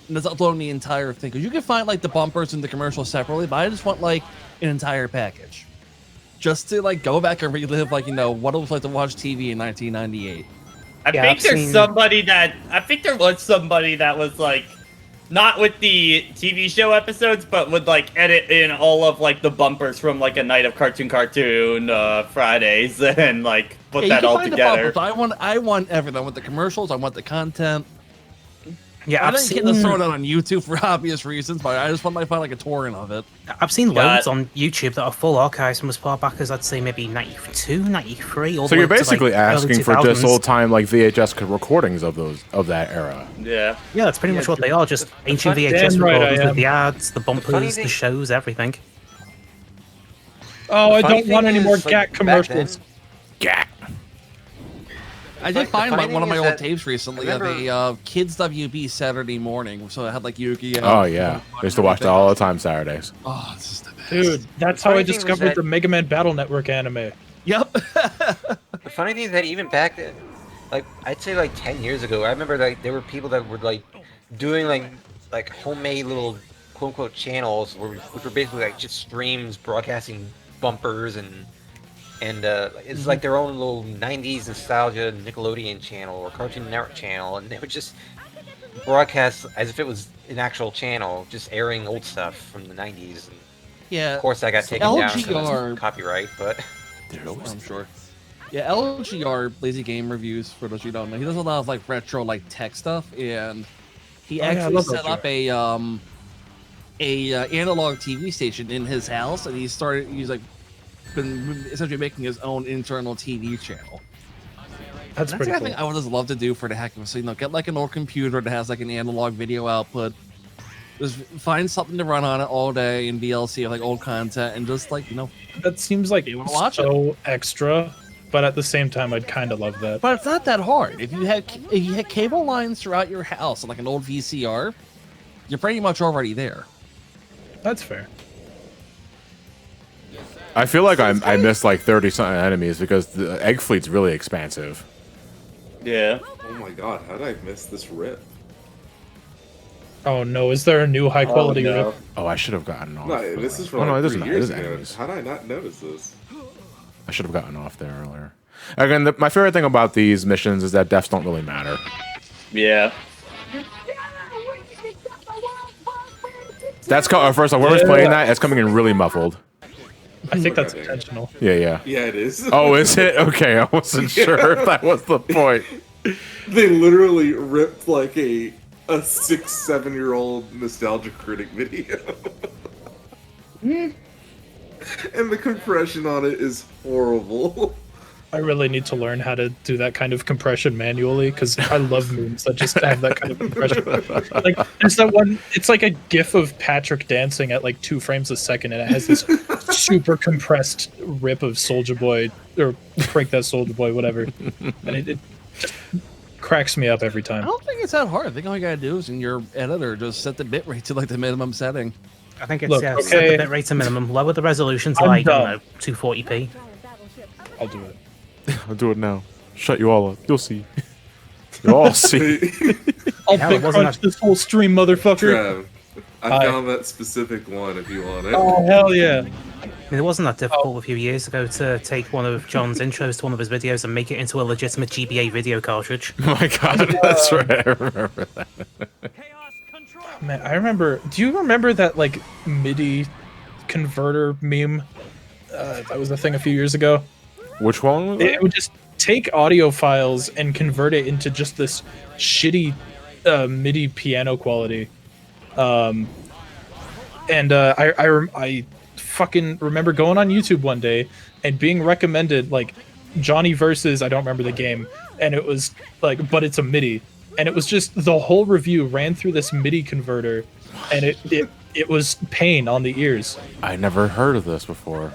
and just uploading the entire thing. Because you can find like the bumpers and the commercials separately, but I just want like an entire package. Just to like go back and relive like, you know, what it was like to watch TV in 1998. I Yeah, think I've there's seen- somebody that there was somebody that was like not with the TV show episodes, but would like edit in all of like the bumpers from like a night of Cartoon Fridays and like put Yeah, you that can all find the together. bumpers. I want everything. I want the commercials. I want the content. Yeah, I I've didn't get to throw it out on YouTube for obvious reasons, but I just want to find like a torrent of it. seen Got loads it. on YouTube that are full archives from as far back as I'd say maybe 92, 93. All So the you're way up to, like, basically asking early for just 2000s. old time like VHS recordings of that era. Yeah. Yeah, that's pretty much what they are. Just ancient Damn VHS right I recordings am. with the ads, the bumpers, thing- the shows, everything. Oh, I funny don't want thing any more is, like, GAC back commercials. Yeah. I did Like, the find funny like one of thing my is old that tapes recently I of a remember- Kids WB Saturday morning, so I had like Yu-Gi-Oh. Oh yeah. I used to watch that all the time Saturdays. Oh, this is the best. Dude, that's how funny I thing was discovered that- the Mega Man Battle Network anime. Yep. The funny thing is that even back then, like I'd say like 10 years ago, I remember like there were people that were like doing like homemade little quote unquote channels which were basically like just streams broadcasting bumpers and it's like their own little 90s nostalgia Nickelodeon channel or Cartoon Network channel, and they would just broadcast as if it was an actual channel, just airing old stuff from the 90s. And Yeah. of course, that got taken down because LGR of copyright, but I'm sure. Yeah, LGR Lazy Game Reviews. For those you don't know, he does a lot of like retro like tech stuff, and he actually set up a analog TV station in his house, and he's like been essentially making his own internal TV channel. That's pretty the cool. thing I would just love to do for the heck of it. So, get like an old computer that has like an analog video output. Just find something to run on it all day in VLC, like old content, and just like that seems like so extra, but at the same time, I'd kind of love that. But it's not that hard. If you had cable lines throughout your house, like an old VCR, you're pretty much already there. That's fair. I feel like I missed like 30-something enemies because the egg fleet's really expansive. Yeah. Oh my god, how did I miss this rip? Oh no, is there a new high quality rip? Oh, I should have gotten off. No, this is from this 3 years is ago. enemies. How did I not notice this? I should have gotten off there earlier. Again, my favorite thing about these missions is that deaths don't really matter. Yeah. That's first off, whoever's playing that, it's coming in really muffled. I think that's intentional. Yeah. Yeah, it is. Oh, is it? Okay, I wasn't sure if that was the point. They literally ripped like a 6-7-year-old nostalgia critic video. And the compression on it is horrible. I really need to learn how to do that kind of compression manually because I love memes that just have that kind of compression. Like there's that one, it's like a GIF of Patrick dancing at like 2 frames a second, and it has this super compressed rip of Soulja Boy or Break That Soulja Boy, whatever, and it just cracks me up every I time. don't think it's that hard. I think all you gotta do is in your editor just set the bitrate to like the minimum setting. I think it's set the bitrate to minimum, lower the resolution to like 240p. I'll do it. I'll do it now. Shut you all up. You'll see. You'll all see. I'll big crunch this whole stream, motherfucker. Trev, I found that specific one if you want it. Oh, hell yeah. I mean, it wasn't that difficult a few years ago to take one of John's intros to one of his videos and make it into a legitimate GBA video cartridge. Oh my god, that's right. I remember that. Man, I remember. Do you remember that like MIDI converter meme? That was a thing a few years ago. Which one was that? It would just take audio files and convert it into just this shitty MIDI piano quality. I fucking remember going on YouTube one day and being recommended like Johnny versus I don't remember the game, and it was like, but it's a MIDI, and it was just the whole review ran through this MIDI converter, and it was pain on the ears. I never heard of this before.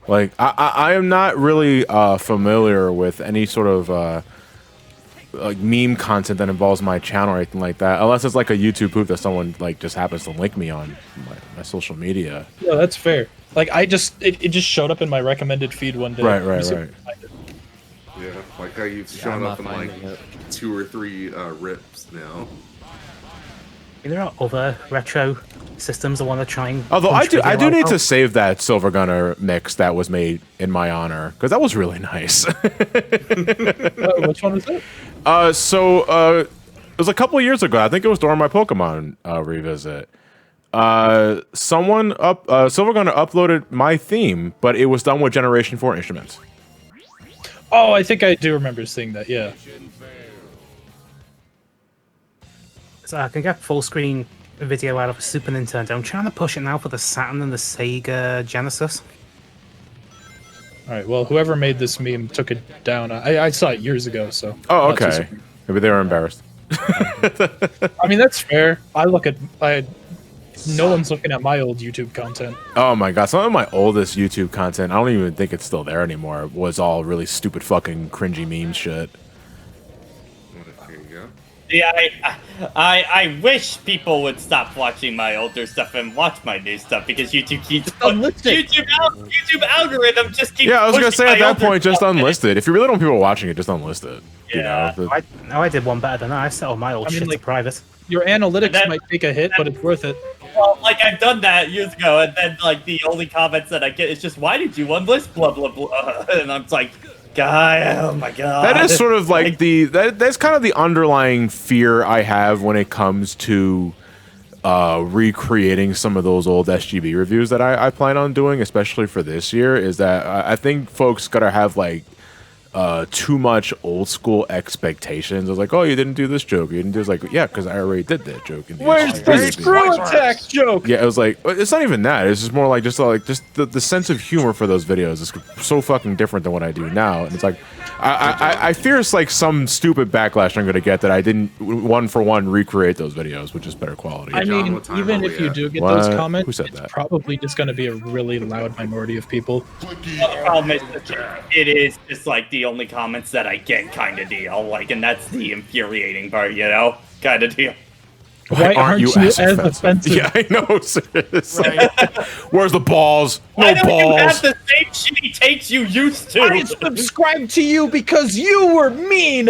Like, I am not really familiar with any sort of like meme content that involves my channel or anything like that, unless it's like a YouTube poop that someone like just happens to link me on my social media. Yeah, that's fair. Like it just showed up in my recommended feed one day. Right. Yeah, like how you've shown up in like 2 or 3 rips now. There are other retro systems I want to try and. Although I do need to save that Silver Gunner mix that was made in my honor, because that was really nice. Which one was it? It was a couple of years ago. I think it was during my Pokemon revisit. Silver Gunner uploaded my theme, but it was done with Generation 4 instruments. Oh, I think I do remember seeing that. Yeah. So I can get full screen video out of a Super Nintendo. I'm trying to push it now for the Saturn and the Sega Genesis. All right. Well, whoever made this meme took it down. I saw it years ago, so. Oh, okay. Maybe they were embarrassed. I mean, that's fair. No one's looking at my old YouTube content. Oh my god, some of my oldest YouTube content, I don't even think it's still there anymore, was all really stupid fucking cringy meme shit. Here you go. Yeah, I wish people would stop watching my older stuff and watch my new stuff because YouTube keeps YouTube algorithm just keeps. Yeah, I was gonna pushing say at my that older point, just stuff. unlist it. If you really don't want people watching it, just unlist it. Yeah. You know, I did one better than that. I set all my old shit to private. Your analytics might take a hit, but it's worth it. Well, like I've done that years ago, and then like the only comments that I get is just, "Why did you unlist blah blah blah?" And I'm like, "God, oh my god." That is sort of like that's kind of the underlying fear I have when it comes to recreating some of those old SGB reviews that I plan on doing, especially for this year, is that I think folks gotta have like too much old school expectations. I was like, oh, you didn't do this joke. You didn't do this. Like, yeah, because I already did that joke. In the Where's SGB the review. screw attack joke? Yeah, it was like, it's not even that. It's just more like just the sense of humor for those videos is so fucking different than what I do now. And it's like, I fear it's like some stupid backlash I'm gonna get that I didn't one for one recreate those videos with just better quality. I John, mean, what time even are if we you at? do get What? those Who comments, said it's that? probably just going to be a really loud minority of people. The problem is, it is just like the only comments that I get kind of deal. Like, and that's the infuriating part, you know? Kind of deal. Why aren't you as offensive? Yeah, I know. Seriously. Where's the balls? Why No don't you have balls. the same shitty takes you used to? I subscribed to you because you were mean.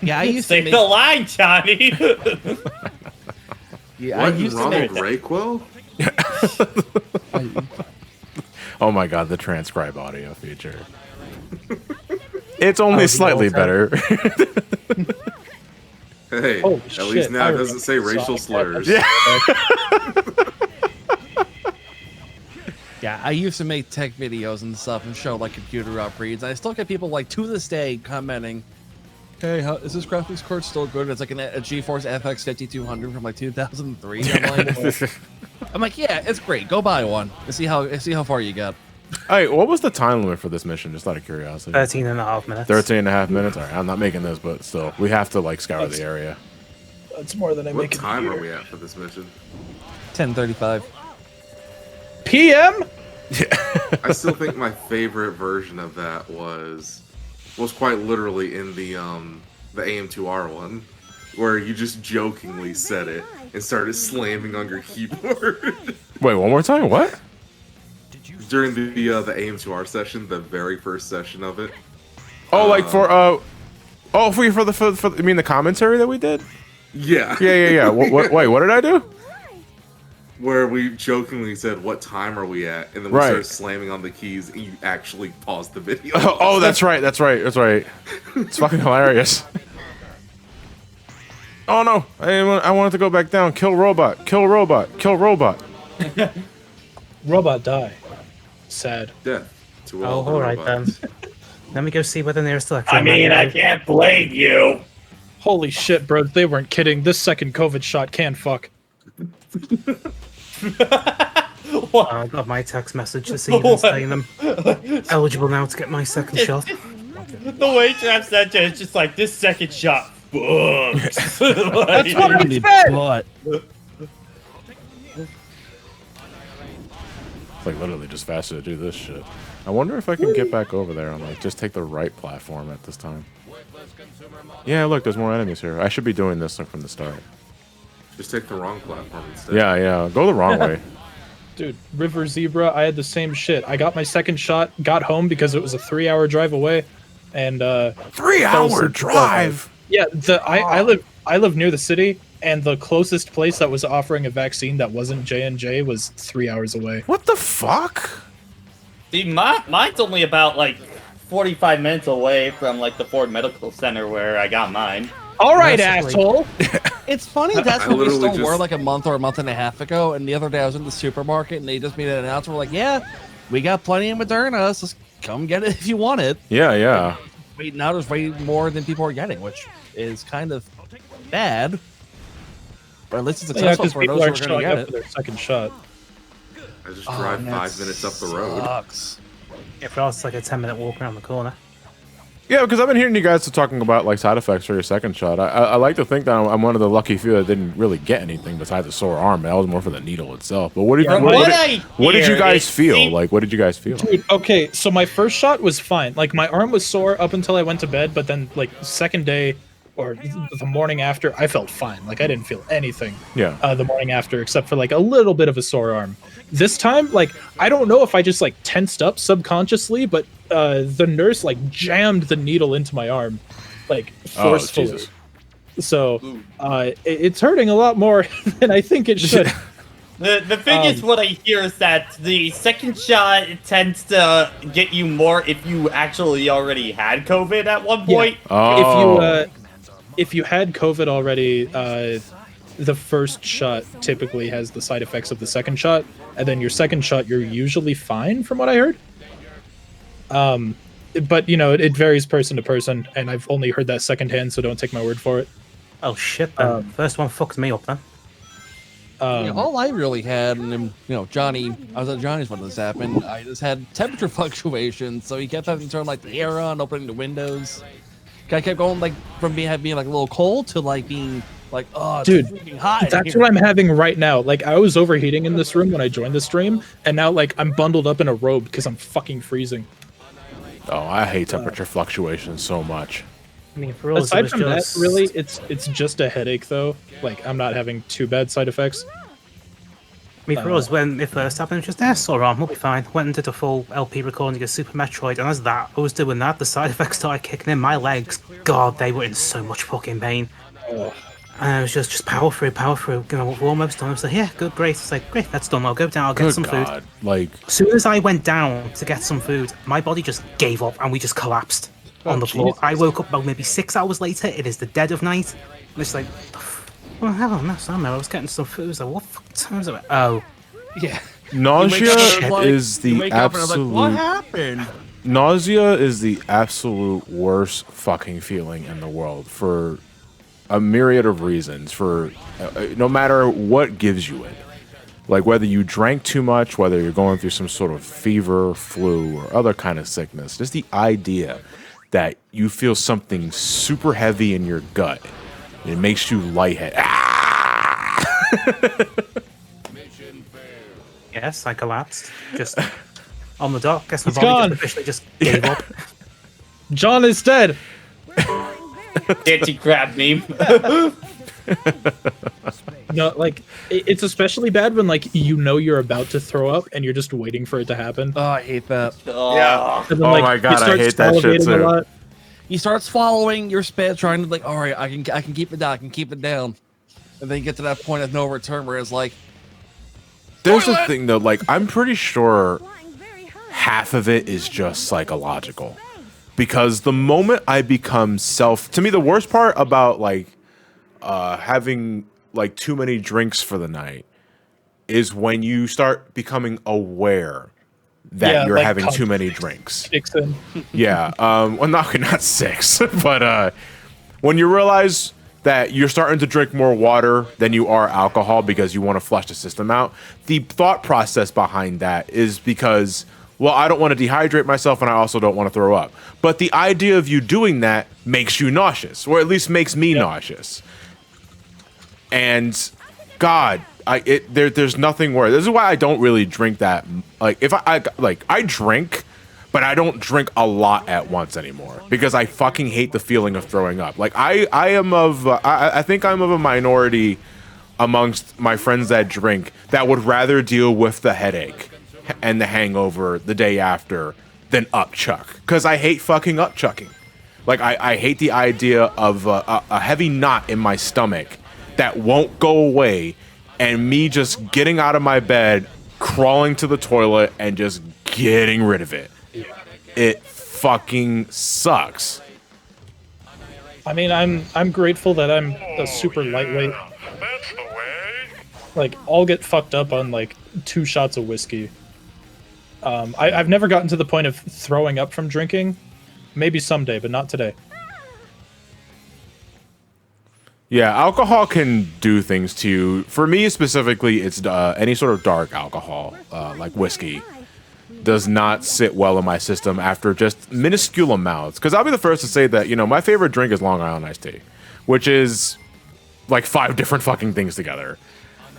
Yeah, I used to Say make, the line, Johnny. yeah, I What in used to Ronald make, Rayquel? Oh my god, the transcribe audio feature. It's only slightly better. Hey, Holy at shit, least now I it doesn't say remember racial Sonic. slurs. Yeah. yeah, I used to make tech videos and stuff and show like computer upgrades. I still get people like to this day commenting, "Hey, how, is this graphics card still good?" It's like a GeForce FX 5200 from like 2003. I'm like, yeah, it's great. Go buy one and see how far you got. Hey, what was the time limit for this mission? Just out of curiosity. 13 and a half minutes. 13 and a half minutes? All right, I'm not making this, but still, we have to like scour the area. That's more than I What make. time are we at for this mission? 10:35. PM? I still think my favorite version of that was quite literally in the AM2R one, where you just jokingly said it and started slamming on your keyboard. Wait, one more time? What? During the AM2R session, the very first session of it. Oh, like for you mean the commentary that we did? Yeah. Yeah. Wait, what did I do? Where we jokingly said, "What time are we at?" And then we started slamming on the keys, and you actually paused the video. Oh, that's right. It's fucking hilarious. Oh no! I wanted to go back down. Kill robot. Kill robot. Kill robot. Robot die. Sad. Death to Oh, all the alright then. robots. Let me go see where the nearest electric I mean, I is. can't blame you. Holy shit, bro. They weren't kidding. This second COVID shot can fuck. I got my text message this evening saying I'm eligible now to get my second shot. The way Trav said it, it's just like, this second shot fucks. That's what I said! But It's like literally just faster to do this shit. I wonder if I can get back over there and like just take the right platform at this time. Yeah, look, there's more enemies here. I should be doing this like from the start. Just take the wrong platform instead. Yeah, go the wrong way. Dude, River Zebra, I had the same shit. I got my second shot, got home because it was a 3-hour drive away, and 3-hour drive. Yeah, I live near the city, and the closest place that was offering a vaccine that wasn't J&J was 3 hours away. What the fuck? See, mine's only about like 45 minutes away from like the Ford Medical Center where I got mine. All right, Massively. asshole. it's funny that's I what we literally still were just- like a month or a month and a half ago. And the other day I was in the supermarket and they just made an announcement. We're like, yeah, we got plenty of Moderna. So just come get it if you want it. Yeah. Wait, now there's way more than people are getting, which is kind of bad. Or at least it's Yeah, successful because for people those who are aren't going to showing get up for it. their second shot. I just drive and 5 that minutes up the road. Sucks. If else, like a 10-minute walk around the corner. Yeah, because I've been hearing you guys talking about like side effects for your second shot. I like to think that I'm one of the lucky few that didn't really get anything besides a sore arm. That was more for the needle itself. But what did you guys feel? Like, what did you guys feel? Dude, okay, so my first shot was fine. Like, my arm was sore up until I went to bed, but then, like, second day or the morning after, I felt fine. Like, I didn't feel anything Yeah. the morning after, except for, like, a little bit of a sore arm. This time, like, I don't know if I just, like, tensed up subconsciously, but the nurse, like, jammed the needle into my arm, like, forcefully. Jesus. So, it's hurting a lot more than I think it should. The thing is, what I hear is that the second shot tends to get you more if you actually already had COVID at one point. Oh. if you had COVID already, the first shot typically has the side effects of the second shot, and then your second shot you're usually fine, from what I heard. But you know, it varies person to person, and I've only heard that secondhand, so don't take my word for it. Oh shit! Then. First one fucked me up then. All I really had, and then, you know, Johnny, I was at Johnny's when this happened. I just had temperature fluctuations, so he kept having to turn like the air on, opening the windows. I kept going like from being like a little cold to like being like, oh, it's Dude, freaking hot. that's what I'm having right now. Like, I was overheating in this room when I joined the stream, and now like I'm bundled up in a robe because I'm fucking freezing. Oh, I hate temperature fluctuations so much. I mean, for us, Aside from that, really, it's just a headache though. Like, I'm not having too bad side effects. I mean, for us, when it first happened, it was just, sore arm, we'll be fine. Went and did a full LP recording of Super Metroid, and as I was doing that, the side effects started kicking in. My legs, God, they were in so much fucking pain. Oh. And it was just power through. You know, we're almost done. I was like, yeah, good, great. It's like, great, that's done. I'll go down, I'll get some food. Like, as soon as I went down to get some food, my body just gave up, and we just collapsed on the floor. I woke up about maybe 6 hours later. It is the dead of night. And it's like, well, hell on, I was getting some food. I was like, what the fuck time is it? Oh. Yeah. Nausea is the absolute. Like, what happened? Nausea is the absolute worst fucking feeling in the world for a myriad of reasons. For no matter what gives you it, like whether you drank too much, whether you're going through some sort of fever, flu, or other kind of sickness, just the idea that you feel something super heavy in your gut, it makes you lightheaded. Yes, I collapsed. Just on the dock. Guess my It's body gone. just officially just gave up. John is dead. Anti-crab meme. No, like it's especially bad when like you know you're about to throw up and you're just waiting for it to happen. Oh, I hate that. Yeah. And then, Oh like, my you God, I start hate that shit salivating a too. lot. You start swallowing your spit, trying to like, all right, I can keep it down, I can keep it down, and then you get to that point of no return where it's like, There's the thing though, like I'm pretty sure half of it is just psychological. Because the moment I become to me the worst part about like having like too many drinks for the night is when you start becoming aware that you're like having too many drinks. Dixon. Yeah, well not 6, but when you realize that you're starting to drink more water than you are alcohol because you want to flush the system out. The thought process behind that is because, well, I don't want to dehydrate myself and I also don't want to throw up. But the idea of you doing that makes you nauseous, or at least makes me nauseous. And God, there's nothing worse. This is why I don't really drink that. Like if I drink, but I don't drink a lot at once anymore because I fucking hate the feeling of throwing up. Like I think I'm of a minority amongst my friends that drink that would rather deal with the headache and the hangover the day after than upchuck because I hate fucking upchucking. Like I hate the idea of a heavy knot in my stomach that won't go away and me just getting out of my bed, crawling to the toilet and just getting rid of it. It fucking sucks. I mean, I'm grateful that I'm a super lightweight. Like, I'll get fucked up on like 2 shots of whiskey. I've never gotten to the point of throwing up from drinking. Maybe someday, but not today. Yeah, alcohol can do things to you. For me specifically, it's any sort of dark alcohol, like whiskey, does not sit well in my system after just minuscule amounts. Because I'll be the first to say that, you know, my favorite drink is Long Island iced tea, which is like 5 different fucking things together.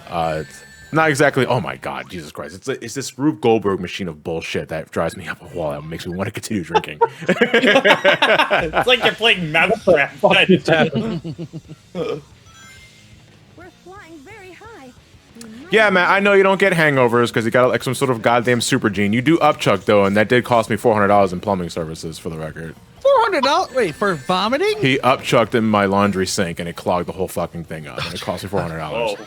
It's not exactly, oh my God, Jesus Christ. It's this Rube Goldberg machine of bullshit that drives me up a wall that makes me want to continue drinking. It's like you're playing Mousetrap. We're flying very high. Yeah, man, I know you don't get hangovers because you got like some sort of goddamn super gene. You do upchuck though, and that did cost me $400 in plumbing services for the record. $400? Wait, for vomiting? He upchucked in my laundry sink and it clogged the whole fucking thing up. And it cost me $400.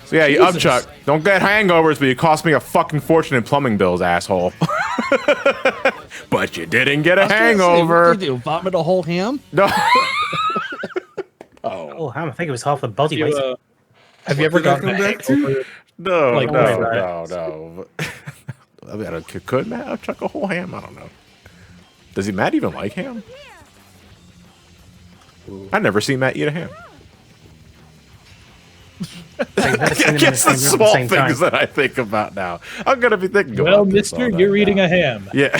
So yeah, you upchuck. Don't get hangovers, but you cost me a fucking fortune in plumbing bills, asshole. But you didn't get a hangover. What did you do? Vomit a whole ham? No. Oh, I think it was half the body weight. Have you ever Did I gotten come a back to? hangover? No, Like, no, wait, no. I mean, could Matt chuck a whole ham? I don't know. Does Matt even like ham? I never see Matt eat a ham. I guess the small things that I think about now. I'm gonna be thinking Well, about this mister, all you're night eating now. a ham. Yeah.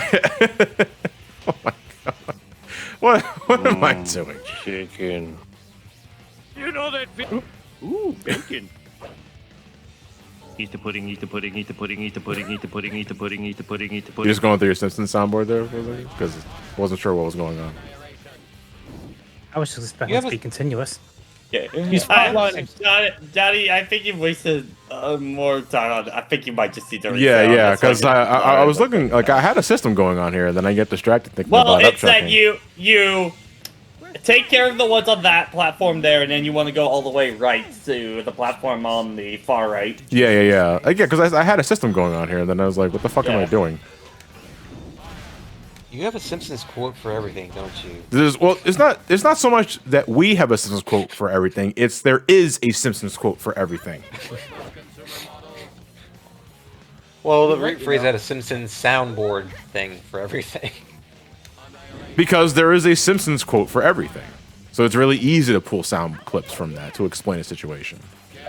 Oh my god. What am I doing? Chicken. You know that. Ooh, bacon. Eat the pudding, eat the pudding, eat the pudding, eat the pudding, eat the pudding, eat the pudding, eat the pudding, eat the pudding. You just going through your Simpsons soundboard there, because I wasn't sure what was going on. I was just expecting it to be continuous. Yeah. He's flatlining. Daddy, I think you wasted more time on. I think you might just need to. Yeah, because I was looking like I had a system going on here, and then I get distracted thinking Well, about it's that upchucking. you take care of the ones on that platform there, and then you want to go all the way right to the platform on the far right. Yeah, because I had a system going on here, and then I was like, what the fuck am I doing? You have a Simpsons quote for everything, don't you? It's not so much that we have a Simpsons quote for everything. It's there is a Simpsons quote for everything. Well, the rephrase had a Simpsons soundboard thing for everything. Because there is a Simpsons quote for everything. So it's really easy to pull sound clips from that to explain a situation.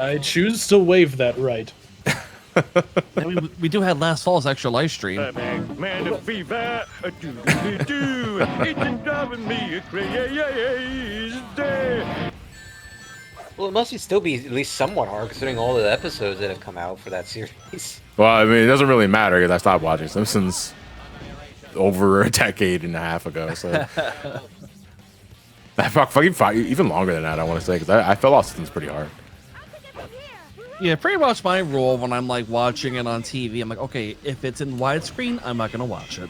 I choose to waive that right. I mean, we do have last fall's extra live stream. Man, a fever, a doo-doo-doo-doo, it's driving me crazy. Well, it must still be at least somewhat hard, considering all the episodes that have come out for that series. Well, I mean, it doesn't really matter because I stopped watching Simpsons over a decade and a half ago. So even longer than that, I want to say, because I fell off Simpsons pretty hard. Yeah, pretty much my rule when I'm like watching it on TV. I'm like, okay, if it's in widescreen, I'm not gonna watch it.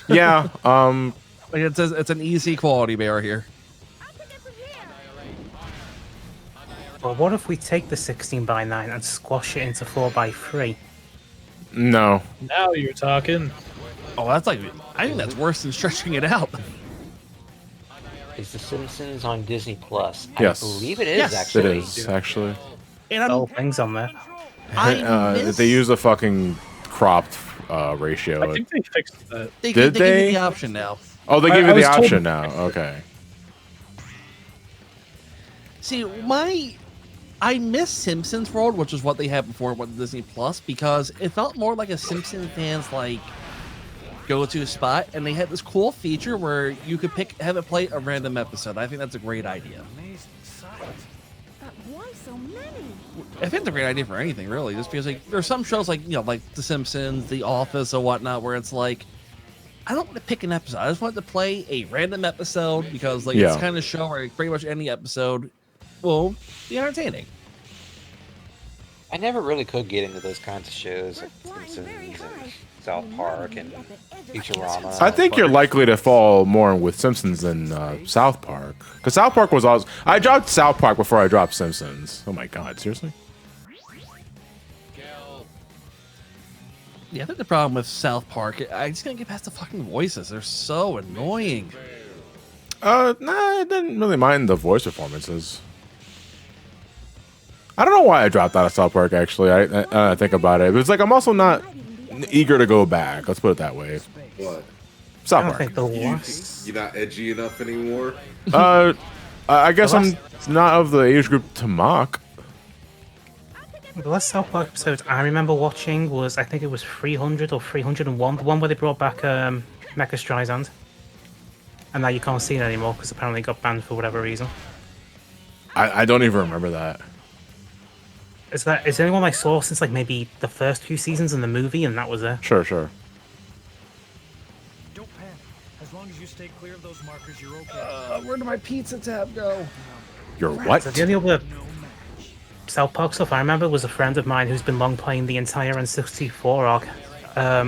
Yeah, like it's an easy quality bear here. Well, what if we take the 16:9 and squash it into 4:3? No. Now you're talking. Oh, that's like, I think that's worse than stretching it out. Is The Simpsons on Disney Plus? Yes. I believe it is, Yes, actually. It is, actually. And Oh, things on there. They use a fucking cropped ratio. I think they fixed that. They Did give you they? the option now. Oh, they I give you the was told- option now. Okay. See, I miss Simpsons World, which is what they had before it went to Disney Plus, because it felt more like a Simpsons fans like go-to spot, and they had this cool feature where you could have it play a random episode. I think that's a great idea. But why so many? I think it's a great idea for anything, really, just because like there's some shows like like The Simpsons, The Office, or whatnot, where it's like I don't want to pick an episode. I just want to play a random episode because it's the kind of show where pretty much any episode will be entertaining. I never really could get into those kinds of shows, like Simpsons and South Park and Futurama. I think you're likely to fall more with Simpsons than South Park. Because South Park was always... I dropped South Park before I dropped Simpsons. Oh my god, seriously? Yeah, I think the problem with South Park, I just can't get past the fucking voices. They're so annoying. Nah, I didn't really mind the voice performances. I don't know why I dropped out of South Park, actually. I think about it. But it's like, I'm also not eager to go back. Let's put it that way. What? South I don't Park. think the last... You're not edgy enough anymore? I guess I'm not of the age group to mock. The last South Park episode I remember watching was, I think it was 300 or 301, the one where they brought back Mecha Streisand. And now you can't see it anymore because apparently it got banned for whatever reason. I don't even remember that. Is the only one I saw since like maybe the first few seasons in the movie, and that was it. Sure. Don't panic. As long as you stay clear of those markers, you're okay. Where did my pizza tab go? You're what? So the only other South Park stuff I remember was a friend of mine who's been long playing the entire N64 arc.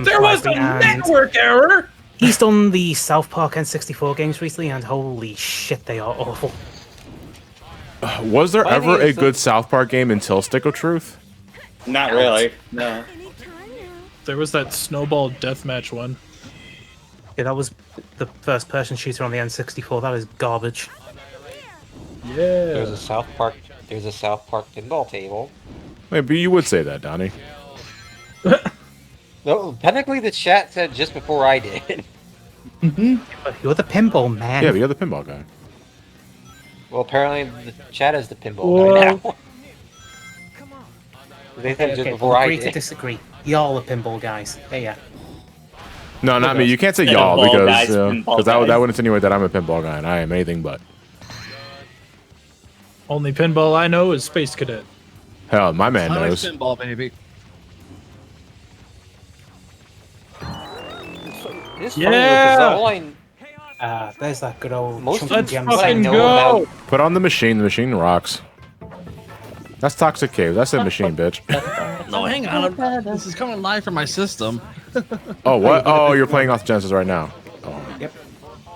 There was a network error! He's done the South Park N64 games recently, and holy shit, they are awful. Was there ever a good South Park game until Stick of Truth? Not really. No. There was that Snowball Deathmatch one. Yeah, that was the first-person shooter on the N64. That is garbage. There's Yeah. a South Park. There's a South Park pinball table. Maybe you would say that, Donnie. No, technically the chat said just before I did. But you're the pinball man. Yeah, but you're the pinball guy. Well, apparently the chat is the pinball guy now. They said Okay, just okay, before I agree to did. disagree. Y'all are pinball guys. Yeah. No, not me. You can't say Pinball y'all guys, because pinball that would guys. insinuate that I'm a pinball guy and I am anything but. Only pinball I know is Space Cadet. Hell, my man Sonic knows. pinball, baby. It's funny because all I There's that good old Most chunky of gem what I sound. know about Put on the machine rocks. That's Toxic Cave. That's a machine, bitch. No, hang on. This is coming live from my system. Oh, what? Oh, you're playing off Genesis right now.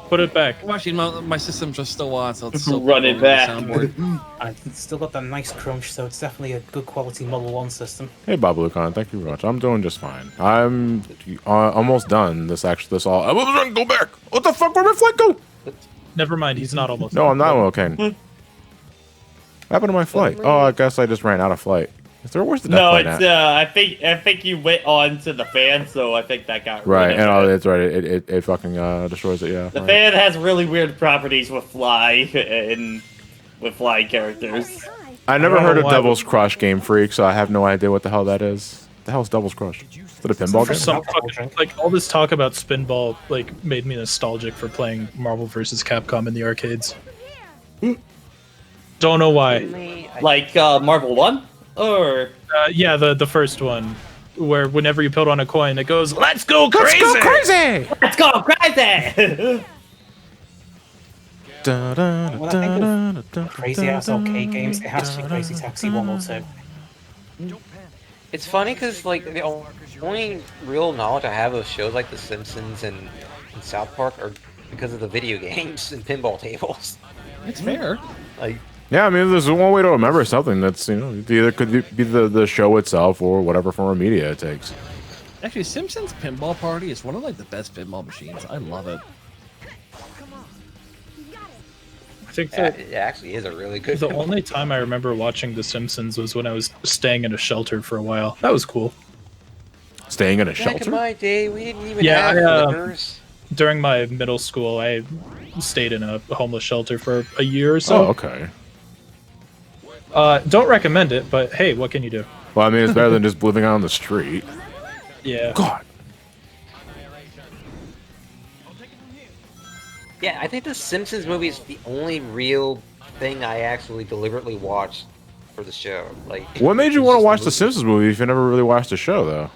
Put it back. Well, actually, my system's just still on, so it's still Run it performing the back. soundboard. It's still got that nice crunch, so it's definitely a good quality Model 1 system. Hey, Bob Lucon, thank you very much. I'm doing just fine. I'm almost done. This all. I was gonna go back. What the fuck? Where my flight go? Never mind, he's not almost. No, I'm not okay. What happened to my flight? Oh, I guess I just ran out of flight. Is there where's the No, flight it's at? I think you went on to the fan, so I think that got Right, rid and of it. it's right. It fucking destroys it. Yeah. The right. fan has really weird properties with fly and with fly characters. I never I don't heard know of why Devil's Crush Game Freak, so I have no idea what the hell that is. The hell's Devil's Crush? Is it a pinball For game? some fucking, like all this talk about Spinball like made me nostalgic for playing Marvel vs. Capcom in the arcades. Don't know why. Like Marvel 1? Or Yeah, the first one, where whenever you put on a coin, it goes, "Let's go crazy!" Let's go crazy! Let's go crazy! When I think of crazy ass arcade games, it has to be Crazy Taxi 1 or 2. It's funny because like the only real knowledge I have of shows like The Simpsons and South Park are because of the video games and pinball tables. It's fair. Like Yeah, I mean, there's one way to remember something that's, it either could be the show itself or whatever form of media it takes. Actually, Simpsons Pinball Party is one of like the best pinball machines. I love it. I think yeah, that it actually is a really good. the pinball. only time I remember watching The Simpsons was when I was staying in a shelter for a while. That was cool. Staying in a Back in shelter? my day, we didn't even Yeah, have flippers. During my middle school, I stayed in a homeless shelter for a year or so. Oh, okay. Don't recommend it, but hey, what can you do? Well, I mean, it's better than just living out on the street. Yeah. God. Yeah, I think the Simpsons movie is the only real thing I actually deliberately watched for the show. Like, What made you it's want to just watch the The Simpsons movie if you never really watched the show, though?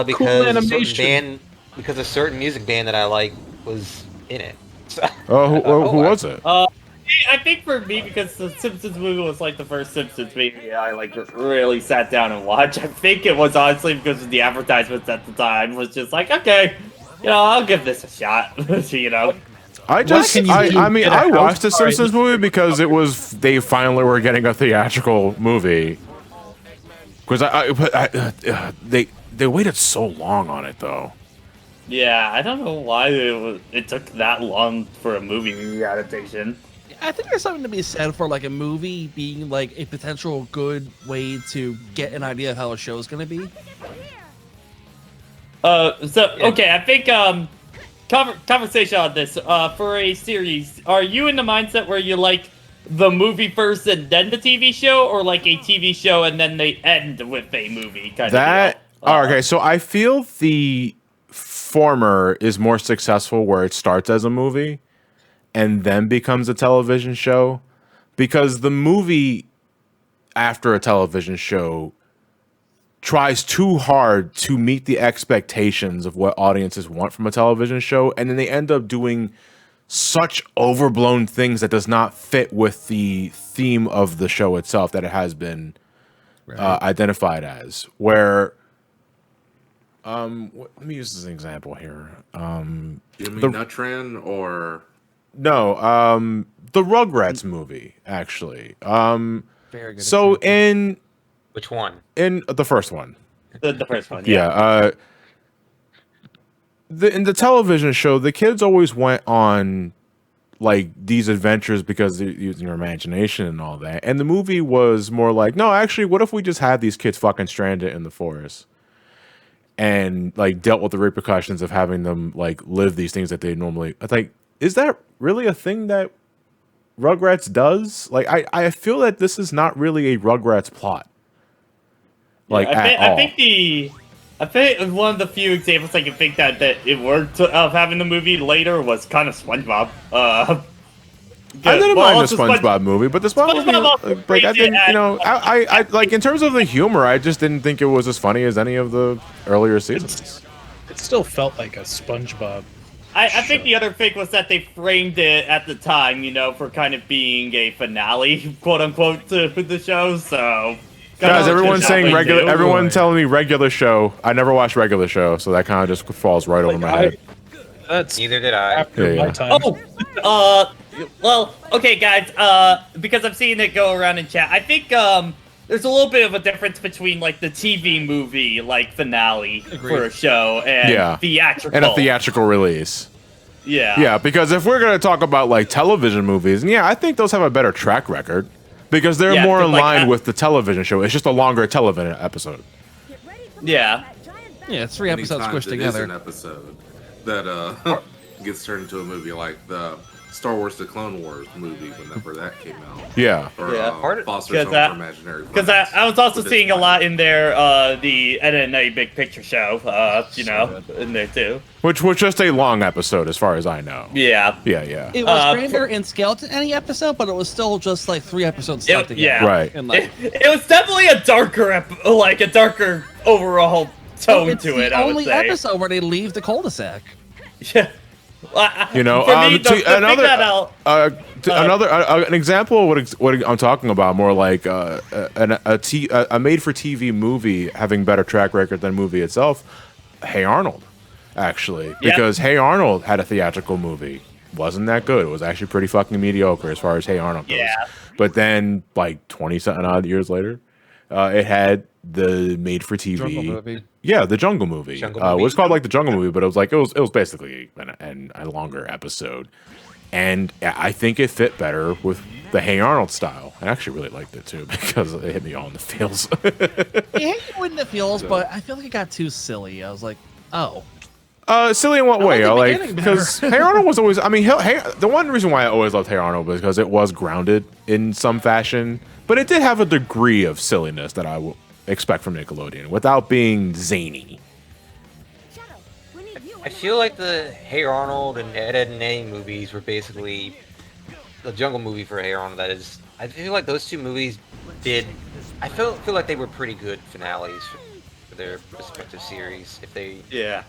Because animation. because a certain music band that I like was in it. So, Oh, who was it? I think for me, because the Simpsons movie was like the first Simpsons movie I like really sat down and watched. I think it was honestly because of the advertisements at the time was just like, okay, I'll give this a shot. I just, can you do? I mean, Get a I house watched the party. Simpsons movie because they finally were getting a theatrical movie. Because they waited so long on it, though. Yeah, I don't know why it took that long for a movie adaptation. I think there's something to be said for like a movie being like a potential good way to get an idea of how a show is going to be. Okay, I think conversation on this for a series. Are you in the mindset where you like the movie first and then the TV show, or like a TV show and then they end with a movie kind of deal? Okay, so I feel the former is more successful where it starts as a movie and then becomes a television show, because the movie after a television show tries too hard to meet the expectations of what audiences want from a television show, and then they end up doing such overblown things that does not fit with the theme of the show itself that it has been identified as. Where, let me use this example here. You mean Nutran or no, the Rugrats movie actually. Very good. So example. in which one? in the first one, The first one, yeah. In the television show, the kids always went on like these adventures because they're using your imagination and all that. And the movie was more like, no, actually, what if we just had these kids fucking stranded in the forest and like dealt with the repercussions of having them like live these things that they normally like? Is that really a thing that Rugrats does? Like, I feel that this is not really a Rugrats plot. Like, I think one of the few examples I can think that it worked of having the movie later was kind of SpongeBob. I didn't mind the SpongeBob movie, but the SpongeBob movie, like, I didn't, you know, I like in terms of the humor, I just didn't think it was as funny as any of the earlier seasons. It still felt like a SpongeBob. I think the other thing was that they framed it at the time, you know, for kind of being a finale, quote unquote, to the show. So, guys, everyone's saying regular. Everyone telling me regular show. I never watched regular show, so that kind of just falls right over my head. Neither did I. Yeah. Oh, well, okay, guys. Because I'm seeing it go around in chat, I think there's a little bit of a difference between like the TV movie like finale for a show and theatrical. And a theatrical release. Yeah. Yeah, because if we're gonna talk about like television movies, and I think those have a better track record because they're more in line with the television show. It's just a longer television episode. Yeah. Yeah, it's 3 episodes Anytime squished it together. is an episode that gets turned into a movie like the Star Wars: The Clone Wars movie whenever that came out. Yeah. Or Foster's Home for Imaginary Friends. Because I was also seeing a lot in there, the Ed and Eddie Big Picture show, you know, in there too. Which was just a long episode, as far as I know. Yeah. Yeah. It was grander in scale to any episode, but it was still just like 3 episodes stuck together. Yeah. Right. And like, it was definitely a darker, a darker overall tone it's to it. the I would only say. episode where they leave the cul-de-sac. Yeah. You know, For me, an example of what I'm talking about, more like a made-for-TV movie having better track record than movie itself. Hey Arnold, actually, because Hey Arnold had a theatrical movie, wasn't that good. It was actually pretty fucking mediocre as far as Hey Arnold goes. Yeah. But then, like 20-something odd years later, it had the made-for-TV. Jungle movie. Yeah, the Jungle Movie. Jungle It Movie. was called like the Jungle Movie, but it was basically a longer episode, and I think it fit better with the Hey Arnold style. I actually really liked it too because it hit me all in the feels. I hate it when it feels, but I feel like it got too silly. I was like, oh. Silly in what way? the Like beginning because better. Hey Arnold was always. I mean, the one reason why I always loved Hey Arnold was because it was grounded in some fashion, but it did have a degree of silliness that I would expect from Nickelodeon without being zany. I feel like the Hey Arnold and Ed, and Eddie movies were basically the Jungle movie for Hey Arnold. That is, I feel like those two movies I feel like they were pretty good finales for their respective series. If they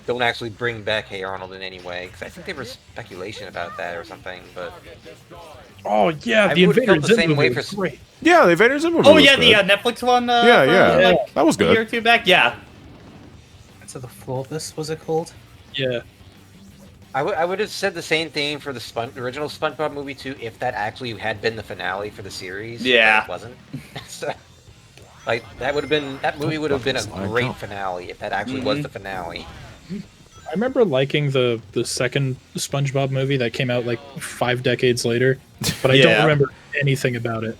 don't actually bring back Hey Arnold in any way, because I think there was speculation about that or something. But Oh yeah, the Invader Zim movie was great. Yeah, the Invader Zim movie. Oh was yeah, good. the Netflix one. That was A year or good. two back. Yeah. So the Flawless was it called? Yeah. I would have said the same thing for the original SpongeBob movie too, if that actually had been the finale for the series. Yeah. But it wasn't. So, like that movie would have been a great finale if that actually was the finale. I remember liking the second SpongeBob movie that came out like 5 decades later, but I don't remember anything about it.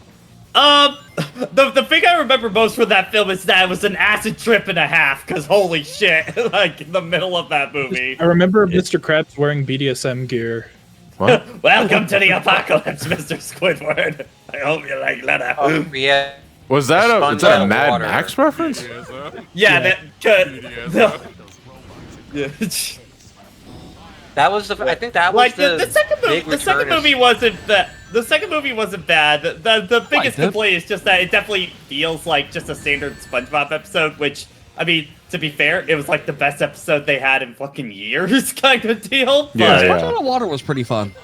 The thing I remember most from that film is that it was an acid trip and a half, because holy shit, like in the middle of that movie. I remember Mr. Krabs wearing BDSM gear. What? Welcome to the apocalypse, Mr. Squidward. I hope you like leather. Yeah. Was that is that a Mad Water. Max reference? Yeah, That was I think that was like the second movie wasn't bad. The second movie wasn't bad. The biggest complaint is just that it definitely feels like just a standard SpongeBob episode, which, I mean, to be fair, it was like the best episode they had in fucking years kind of deal. Yeah, Sponge on the Water was pretty fun.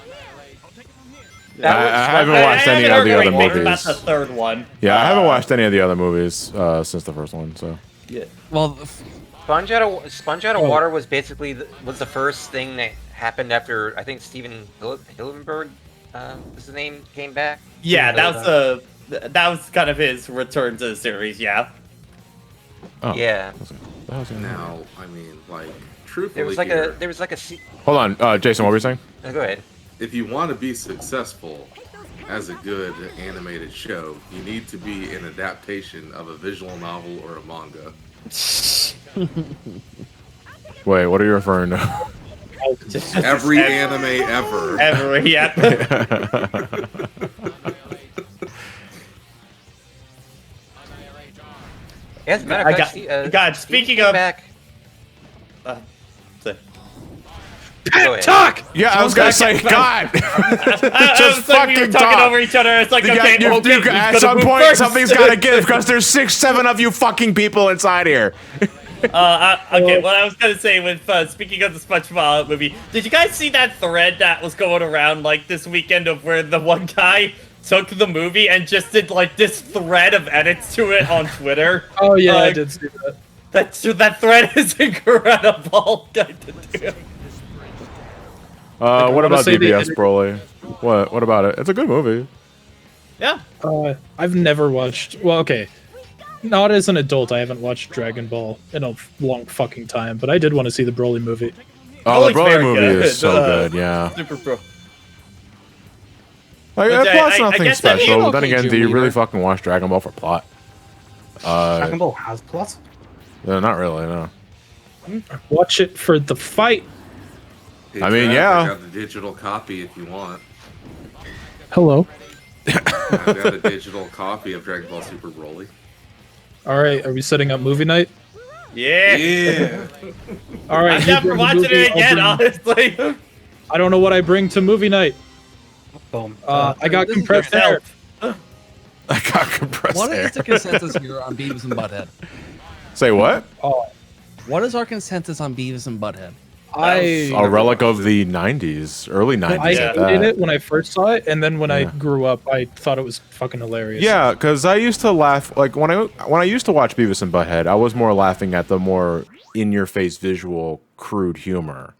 I haven't watched any of the other movies. About the third one. Yeah, I haven't watched any of the other movies since the first one. So. Yeah. Well, Sponge Out of Water was basically was the first thing that happened after I think Steven Hillenburg, his name, came back. Yeah, that was kind of his return to the series. Yeah. Oh. Yeah. Now, I mean, like, truthfully, There was like a Hold on, Jason. What were you saying? Go ahead. if you want to be successful as a good animated show, you need to be an adaptation of a visual novel or a manga. Wait, what are you referring to? Every anime ever. Ever, yeah. Yeah, as a matter of fact, God, speaking of back. Go ahead. Talk! Yeah, I was gonna say, God! I was like, we were talking talk. over each other. It's like, okay, At some point, something's gotta give because there's 6, 7 of you fucking people inside here. Okay, what I was gonna say with speaking of the SpongeBob movie, did you guys see that thread that was going around like this weekend of where the one guy took the movie and just did like this thread of edits to it on Twitter? Oh yeah, I did see that. That thread is incredible. What about say DBS, Broly? What about it? It's a good movie. Yeah. I've never watched. Well, okay, not as an adult. I haven't watched Dragon Ball in a long fucking time, but I did want to see the Broly movie. Oh, the Broly very movie good. is so good. Yeah. Super pro. Like, But, plot's I nothing guess that special. ain't Then okay, again, do Jim you really Weaver. fucking watch Dragon Ball for plot? Dragon Ball has plot. Not really. No. Watch it for the fight. Hey, I mean, Trav, yeah. I got the digital copy if you want. Hello. I've got a digital copy of Dragon Ball Super Broly. All right, are we setting up movie night? Yeah. Yeah. All right. I'm you down for bring the watching movie, it I'll again, bring- honestly. I don't know what I bring to movie night. Boom. I got this is compressed air. Yourself. I got compressed What air. is the consensus here on Beavis and Butthead? Say what? Oh, What is our consensus on Beavis and Butthead? I A relic of the 90s, early 90s. I at hated that. it when I first saw it, and then when I Yeah. grew up, I thought it was fucking hilarious. Yeah, because I used to laugh like when I used to watch Beavis and Butthead, I was more laughing at the more in-your-face visual, crude humor.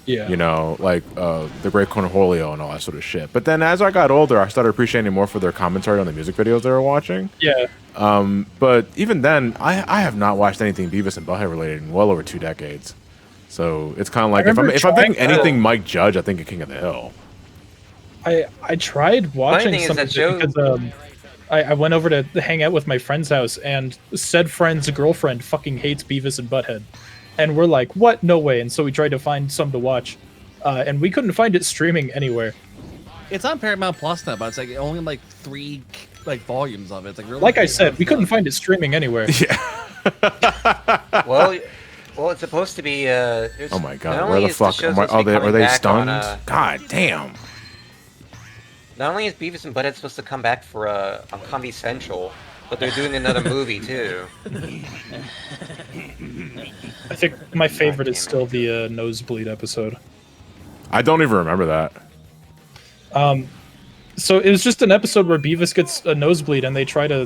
Yeah. You know, like the Great Cornholio and all that sort of shit. But then as I got older, I started appreciating more for their commentary on the music videos they were watching. Yeah. But even then, I have not watched anything Beavis and Butthead related in well over 2 decades. So it's kind of like if I'm thinking anything Mike Judge, I think of King of the Hill. I tried watching thing is some that of show- it because I went over to hang out with my friend's house, and said friend's girlfriend fucking hates Beavis and Butthead, and we're like, what? No way! And so we tried to find some to watch, and we couldn't find it streaming anywhere. It's on Paramount Plus now, but it's like only like 3 volumes of it. It's like really Like I said, we couldn't find it streaming anywhere. Well, it's supposed to be. Oh my god, where the fuck are they stunned? God damn. Not only is Beavis and Butthead supposed to come back for on Comedy Central, but they're doing another movie too. I think my favorite is still the nosebleed episode. I don't even remember that. So it was just an episode where Beavis gets a nosebleed, and they try to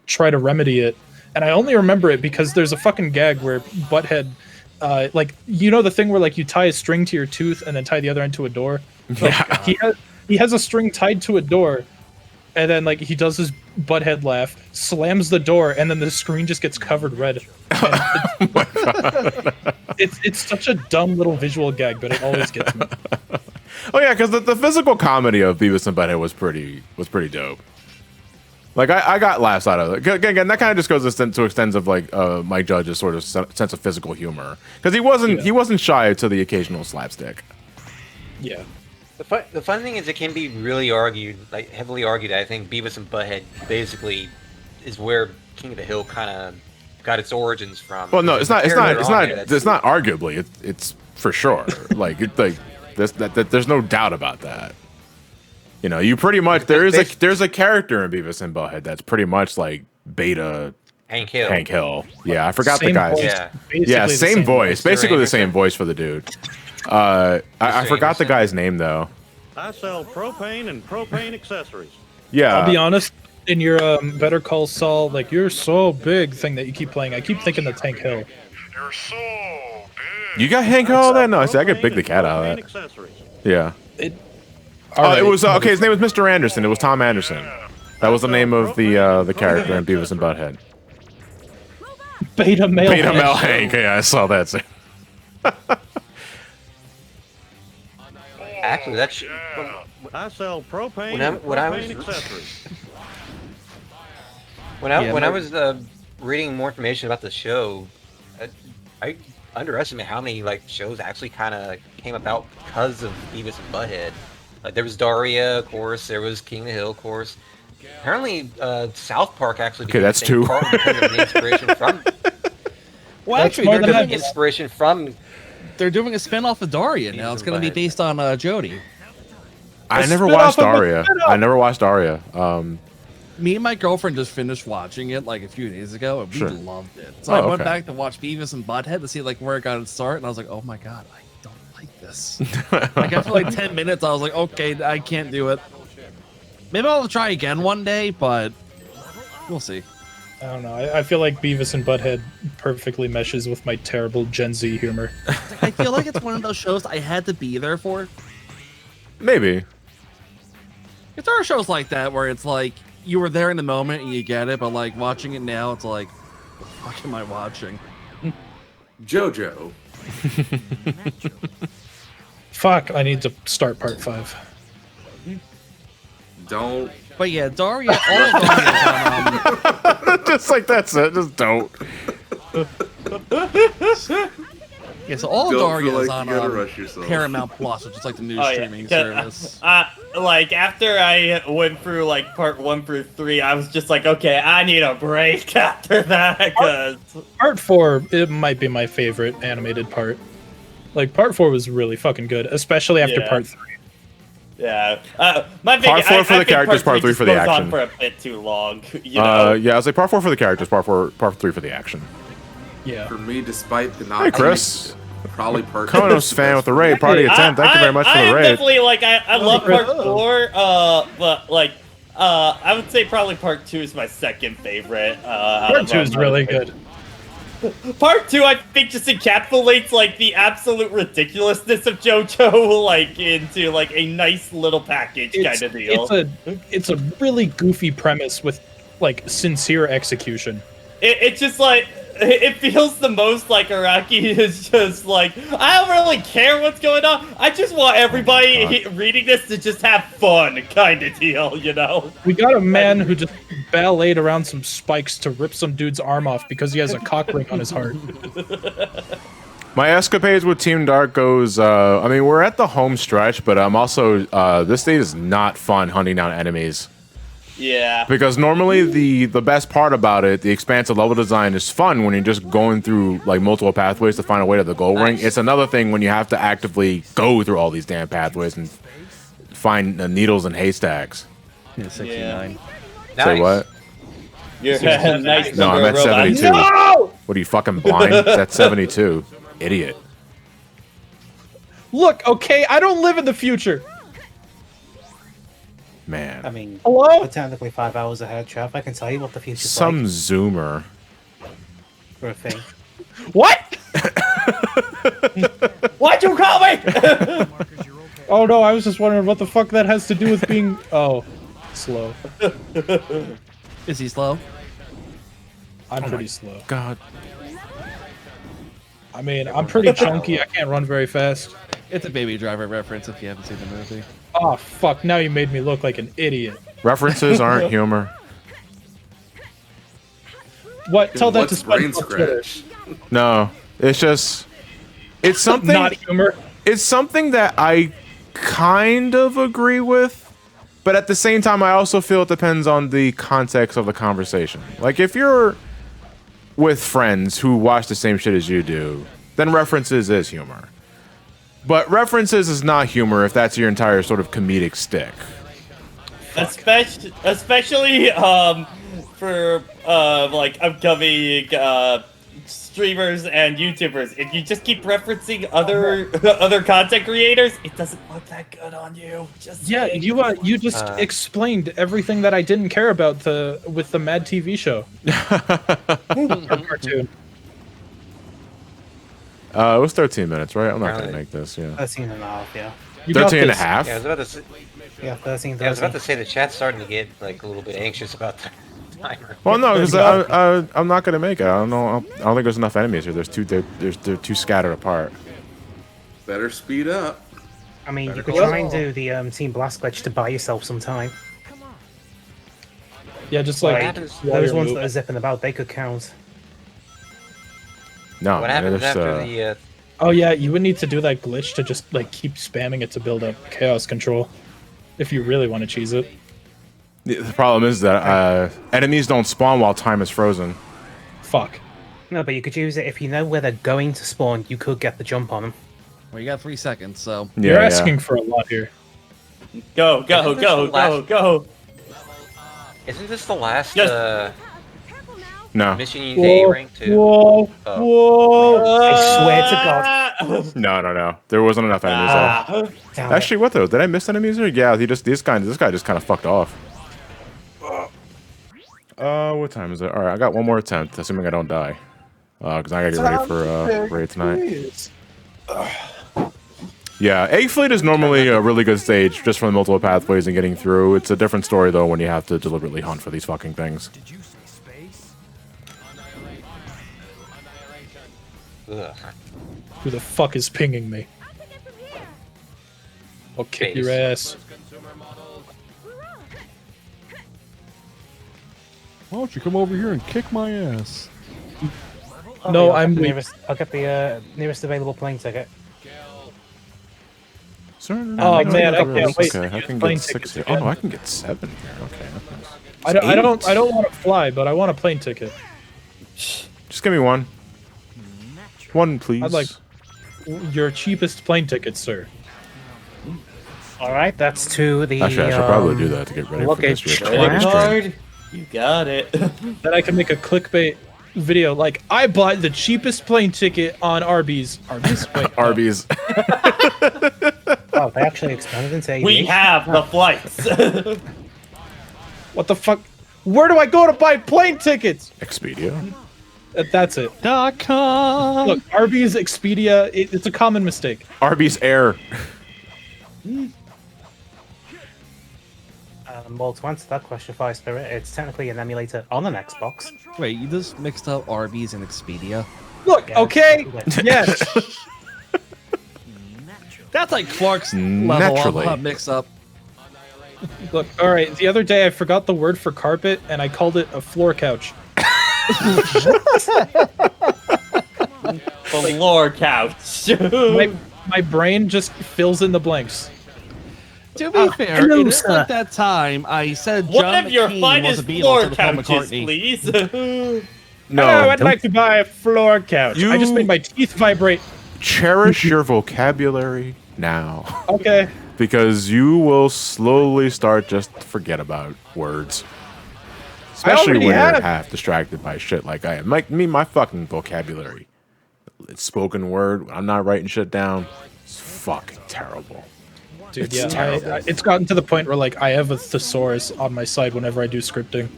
try to remedy it. And I only remember it because there's a fucking gag where Butthead, like, you know the thing where like you tie a string to your tooth and then tie the other end to a door. Like, he has a string tied to a door, and then like he does his Butthead laugh, slams the door, and then the screen just gets covered red. It's such a dumb little visual gag, but it always gets me. Oh yeah, because the physical comedy of Beavis and Butthead was pretty dope. Like I got laughs out of it. Again, that kind of just goes to extents of like Mike Judge's sort of sense of physical humor, because he wasn't shy to the occasional slapstick. Yeah. The fun thing is it can be really argued, like heavily argued. I think Beavis and Butthead basically is where King of the Hill kind of got its origins from. Well, no, it's not arguably. it's for sure. There's no doubt about that. You know, you pretty much there's a character in Beavis and Butthead that's pretty much like beta Hank Hill. Hank Hill. Yeah, I forgot Same the guy's. voice, Yeah. basically the same voice. Basically the Anderson. same voice for the dude. I forgot the Anderson. guy's name though. I sell propane and propane accessories. Yeah. I'll be honest. In your Better Call Saul, like, you're so big thing that you keep playing, I keep thinking that's Hank Hill. You're so big. You got Hank Hill there? No, see, I could big the cat out of that. Accessories. Yeah. Alright. It was okay. His name was Mr. Anderson. It was Tom Anderson. That was the name of the character in Beavis and Butthead. Beta male. Beta Mel Hank. Yeah, I saw that. Actually, that's I sell propane When I- and when I propane was- accessories. when I Yeah, when I no- was reading more information about the show. I underestimate how many like shows actually kind of came about because of Beavis and Butthead. Like there was Daria, of course. There was King of the Hill, of course. Apparently, South Park actually Okay, became that's a thing two. partly because of the inspiration from. Well, That's actually, more they're than doing, that. Inspiration from. they're doing a spin-off of Daria now. Beavis It's and going to be Butthead. based on Jody. I A never spin-off watched of a Daria. spin-off. I never watched Daria. Me and my girlfriend just finished watching it like a few days ago, and we Sure. loved it. So Oh, I went okay. back to watch Beavis and Butthead to see like where it got its start, and I was like, oh my god, I don't like this. Like after like 10 minutes, I was like, okay, I can't do it. Maybe I'll try again one day, but we'll see. I don't know. I feel like Beavis and Butthead perfectly meshes with my terrible Gen Z humor. I feel like it's one of those shows I had to be there for. Maybe. There are shows like that where it's like you were there in the moment and you get it, but like watching it now, it's like, what am I watching? Jojo. Fuck, I need to start part 5. Don't. But yeah, Daria, all of Daria's on, Just like that's it. Just don't. yeah, so all of Don't Daria feel is like on you gotta rush yourself. Paramount Plus, which is like the new Oh, streaming yeah. service. Like after I went through like part 1 through 3, I was just like, okay, I need a break after that because Part 4, it might be my favorite animated part. Like, part 4 was really fucking good, especially after Yeah. part 3. yeah. My big, Part 4 for the think characters, part 3 just for the goes on action. for a bit too long. You know. Yeah, I was like part 4 for the characters, part 3 for the action. Yeah. For me, despite the not. Hey, Chris. Probably part. Konos fan with the raid. Party of 10. Thank you very much for I the am raid. definitely like I love part 4. But like I would say probably part 2 is my second favorite. Part 2 is really good. Part 2, I think, just encapsulates like the absolute ridiculousness of JoJo, like into like a nice little package kind of deal. It's a really goofy premise with like sincere execution. It's just like it feels the most like Araki is just like, I don't really care what's going on. I just want everybody reading this to just have fun, kind of deal, you know? We got a man who just balleted around some spikes to rip some dude's arm off because he has a cock ring on his heart. My escapades with Team Dark goes, I mean, we're at the home stretch, but I'm also, this day is not fun hunting down enemies. Yeah. Because normally the best part about it, the expansive level design is fun when you're just going through like multiple pathways to find a way to the goal ring. It's another thing when you have to actively go through all these damn pathways and find needles and haystacks. Yeah, 69. Say what? You're a nice No, I'm number at of robots. 72. No! What are you, fucking blind? That's 72. Idiot. Look, okay, I don't live in the future. Man. I mean, Hello? we're technically 5 hours ahead, Trev. I can tell you what the future's Some like zoomer. for a thing. What? Why'd you call me? Oh no, I was just wondering what the fuck that has to do with being slow. Is he slow? I'm pretty slow. God. I mean, I'm pretty chunky. I can't run very fast. It's a Baby Driver reference if you haven't seen the movie. Oh fuck! Now you made me look like an idiot. References aren't humor. What? Tell that to What's brain SpongeBob Twitter. scratch? No, it's just, it's something. Not humor. It's something that I kind of agree with, but at the same time, I also feel it depends on the context of the conversation. Like if you're with friends who watch the same shit as you do, then references is humor. But references is not humor if that's your entire sort of comedic stick. Especially for like upcoming streamers and YouTubers. If you just keep referencing other content creators, it doesn't look that good on you. Just Yeah, you just explained everything that I didn't care about with the Mad TV show. Or cartoon. It was 13 minutes, right? I'm not gonna make this. Yeah. 13 and a half, yeah. You got 13 and a this. half. Yeah, I was about to say. Yeah, 13, Yeah, I was about 13. to say the chat's starting to get like a little bit anxious about the timer. Well, no, because I'm not gonna make it. I don't know. I don't think there's enough enemies here. They're too scattered apart. Better speed up. I mean, you Better could call try and us. do the Team Blast glitch to buy yourself some time. Yeah, just What like happens? while Those you're ones that moving. are zipping about, they could count. No, What man, happens it's, after the? Oh yeah, you would need to do that glitch to just like keep spamming it to build up chaos control, if you really want to cheese it. the problem is that enemies don't spawn while time is frozen. Fuck. No, but you could use it if you know where they're going to spawn. You could get the jump on them. Well, you got 3 seconds, so. Yeah, You're asking for a lot here. Go, go, Isn't this go, the go, last- go. Isn't this the last No. mission you need to A rank to? Whoa, Oh. whoa! I swear to God. No. There wasn't enough enemies there. Damn it. Actually, what though? Did I miss enemies there? Yeah, this guy just kind of fucked off. What time is it? All right, I got one more attempt, assuming I don't die. Because I gotta get ready for raid tonight. Yeah, Egg Fleet is normally a really good stage, just from the multiple pathways and getting through. It's a different story though when you have to deliberately hunt for these fucking things. Ugh. Who the fuck is pinging me? I'll kick your ass. Why don't you come over here and kick my ass? No, I'll I'm get the weak. nearest available plane ticket. Sir, Oh, man, I can't wait Okay, to I get can plane get 6 tickets here. again. Oh, no, I can get 7 here. Okay, that's nice. I don't want to fly, but I want a plane ticket. Just give me one. One, please. I'd like your cheapest plane ticket, sir. All right, that's to the. Actually, I should probably do that to get ready for luggage this year's class. stream. Card. You got it. Then I can make a clickbait video like, I bought the cheapest plane ticket on Arby's. Arby's? Wait, no. Arby's. Oh, they actually expanded into aviation. We have the flights. What the fuck? Where do I go to buy plane tickets? Expedia. That's it. .com. Look, Arby's, Expedia, it's a common mistake. Arby's Air. Well, to answer that question, Fire Spirit, it's technically an emulator on an Xbox. Wait, you just mixed up Arby's and Expedia? Look, Yeah, okay? it's- Yes. That's like Clark's level Naturally. of mix up. Look, all right. The other day I forgot the word for carpet and I called it a floor couch. Floor couch. My brain just fills in the blanks. To be fair, hello, it is sir. like that time I said One John of your McCain finest was a Beatle floor to the Paul couches, McCartney. please. No, Hello, I'd don't- like to buy a floor couch. I just You- made my teeth vibrate. cherish your vocabulary now. Okay. Because you will slowly start just to forget about words. Especially already when you're have. half distracted by shit like I am. My fucking vocabulary. It's spoken word. I'm not writing shit down. It's fucking terrible. Dude, It's yeah, terrible. it's gotten to the point where like I have a thesaurus on my side whenever I do scripting.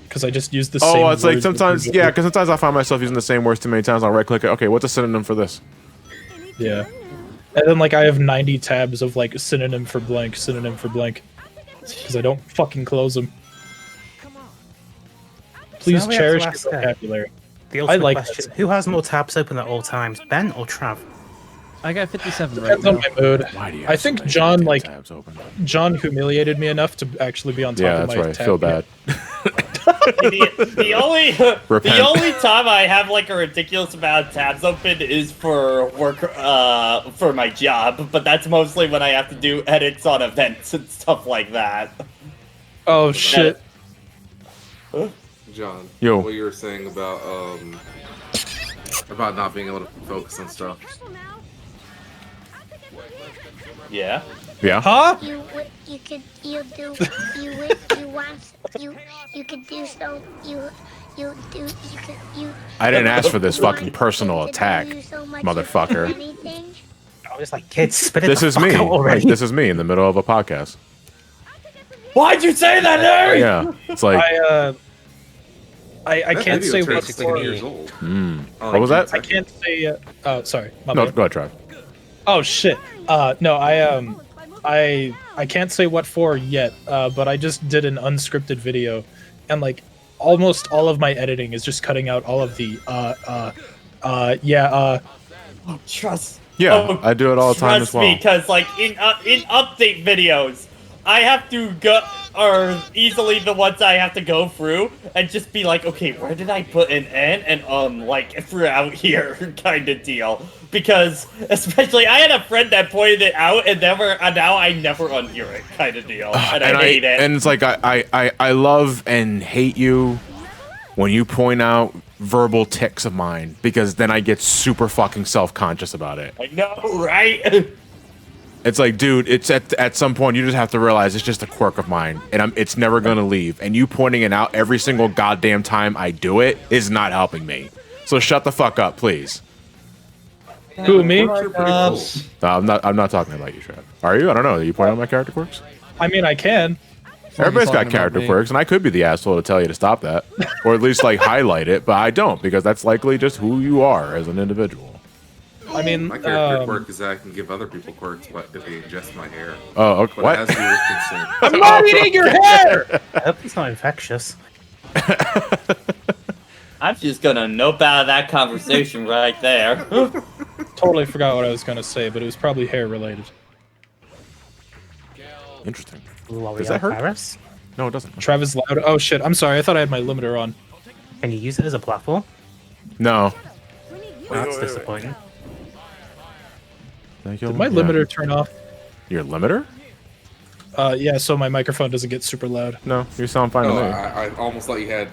Because I just use the same Oh, it's like words sometimes, repeatedly. yeah, because sometimes I find myself using the same words too many times. I'll right click it. Okay, what's a synonym for this? Yeah. And then like I have 90 tabs of like synonym for blank, because I don't fucking close them. Please So we have to cherish ask your her. vocabulary. The ultimate like question: this. who has more tabs open at all times, Ben or Trav? I got 57 right Depends on now. my mood. Why do you I have so think many John goddamn like tabs open? John humiliated me enough to actually be on top Yeah, of that's my right. tab. Feel bad. the only Repent. the only time I have like a ridiculous amount of tabs open is for work for my job, but that's mostly when I have to do edits on events and stuff like that. Oh shit. John, Yo. what you were saying about not being able to focus on stuff. Yeah. Yeah. Huh? You could do you could do so I didn't ask for this fucking personal attack, motherfucker. anything. I was like, kids, spit it This the is fuck me. out already. Like, this is me in the middle of a podcast. Why'd you say that, Harry? Yeah. It's like, I That can't video say turned what 16 years old. what was that? I can't say oh sorry. My No, bad. go ahead, Trav. Oh shit. No, I can't say what for yet, but I just did an unscripted video, and like almost all of my editing is just cutting out all of the Yeah, I do it all the time as Trust well. me, because like in update videos, I have to go, or easily the ones I have to go through and just be like, okay, where did I put an N and like throughout here kind of deal. Because especially I had a friend that pointed it out and now I never unhear it kind of deal, and I hate it. And it's like I love and hate you when you point out verbal tics of mine, because then I get super fucking self-conscious about it. I know, right? It's like, dude, it's at some point you just have to realize it's just a quirk of mine, and it's never gonna leave. And you pointing it out every single goddamn time I do it is not helping me. So shut the fuck up, please. Who, me? I'm not talking about you, Trev. Are you? I don't know. Are you pointing out my character quirks? I mean, I can. Everybody's got character quirks, and I could be the asshole to tell you to stop that, or at least like highlight it, but I don't, because that's likely just who you are as an individual. I mean, My character quirk is that I can give other people quirks if they ingest my hair. Oh, okay. But What? it has to do with consent. I'm not eating your hair! I hope it's not infectious. I'm just gonna nope out of that conversation right there. Totally forgot what I was gonna say, but it was probably hair related. Interesting. L'Oreal Does that hurt? Paris? No, it doesn't. Travis loud. Oh shit! I'm sorry. I thought I had my limiter on. Can you use it as a platform? No. That's disappointing. Thank you. Did my limiter turn off? Your limiter? Yeah. So my microphone doesn't get super loud. No, you sound fine No, to me. I almost thought you had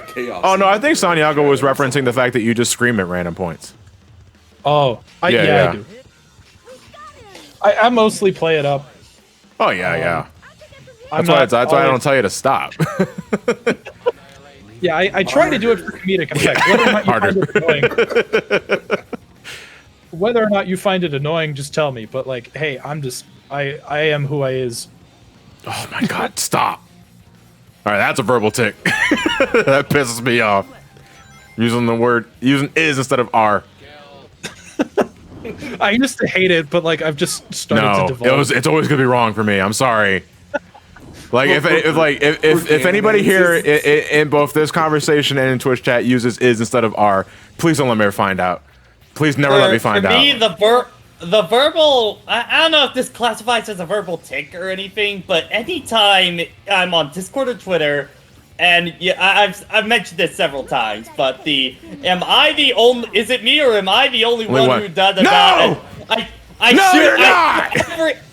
chaos. Oh no, I think Santiago was referencing the fact that you just scream at random points. Oh, yeah, I do. I mostly play it up. Oh yeah. I'm That's not why I always- don't tell you to stop. Yeah, I try to do it for comedic effect. Whether or not you find it annoying, just tell me. But like, hey, I am who I is. Oh my god, stop. All right, that's a verbal tick. That pisses me off. Using is instead of are. I used to hate it, but like I've just started to develop. It's always gonna be wrong for me. I'm sorry. Like if anybody here in both this conversation and in Twitch chat uses is instead of are, please don't let me ever find out. Please never let me find out. For me, the verbal, I don't know if this classifies as a verbal tick or anything, but anytime I'm on Discord or Twitter, and yeah, I've mentioned this several times, but is it me or am I the only one who does that?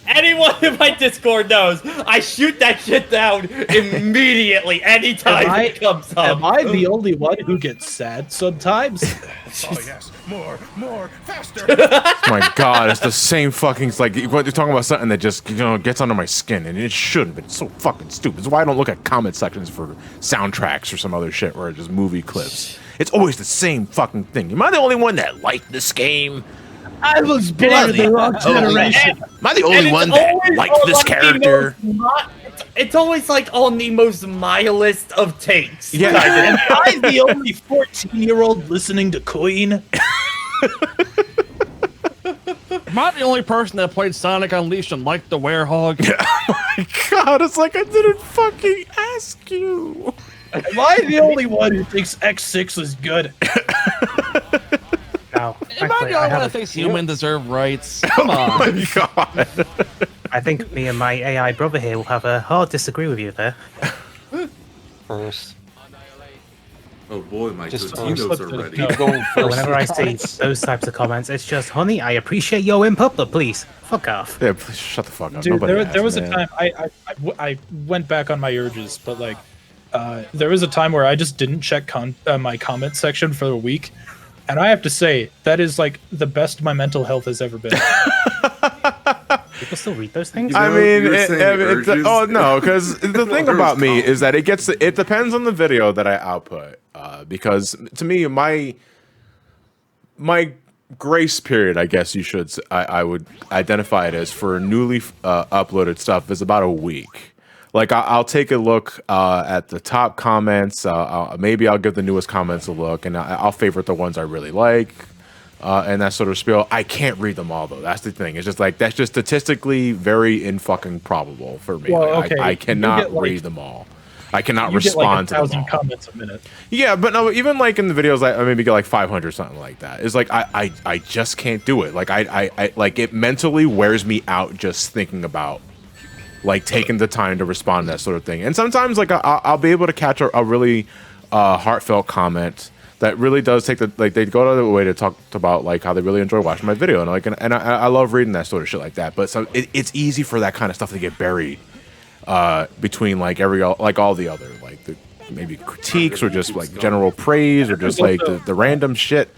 Anyone in my Discord knows, I shoot that shit down immediately anytime it comes up. Am I the only one who gets sad sometimes? Oh yes, more, faster. Oh my god, it's the same fucking. It's like you're talking about something that just gets under my skin, and it shouldn't. But it's so fucking stupid. It's why I don't look at comment sections for soundtracks or some other shit, or just movie clips. It's always the same fucking thing. Am I the only one that liked this game? I was born in the wrong generation. Am I the only one that liked this character? It's always like on the most mildest of takes. Yeah. Am I the only 14-year-old listening to Queen? Am I the only person that played Sonic Unleashed and liked the Werehog? Oh my god, it's like I didn't fucking ask you. Am I the only one who thinks X6 is good? No. Am I the only one that thinks humans deserve rights? Come on. Oh my god. I think me and my AI brother here will have a hard disagree with you there. First. Oh boy, my Just Totinos are ready. Keep going first. Whenever I see those types of comments, it's just, honey, I appreciate your input, but please, fuck off. Yeah, please shut the fuck up. Dude, Nobody there was asked, a man. time I went back on my urges, but like there was a time where I just didn't check my comment section for a week, and I have to say that is like the best my mental health has ever been. People still read those things? I mean, oh no, because the thing about me is that it depends on the video that I output. Because to me, my grace period, I guess I would identify it as for newly uploaded stuff is about a week. Like I'll take a look at the top comments. Maybe I'll give the newest comments a look, and I'll favorite the ones I really like. And that sort of spiel. I can't read them all though. That's the thing. It's just like that's just statistically very fucking probable for me. Well, Like, okay, I you cannot get, like- read them all. I cannot You get like respond to them 1,000 all. comments a minute. Yeah, but no, even like in the videos, I maybe get like 500 something like that. It's like I just can't do it. Like I like it mentally wears me out just thinking about like taking the time to respond to that sort of thing. And sometimes like I'll be able to catch a really heartfelt comment that really does take the like they go out of their way to talk about like how they really enjoy watching my video and like and I love reading that sort of shit like that. But so it's easy for that kind of stuff to get buried between like all the other like the maybe critiques or just like general praise or just like the random shit,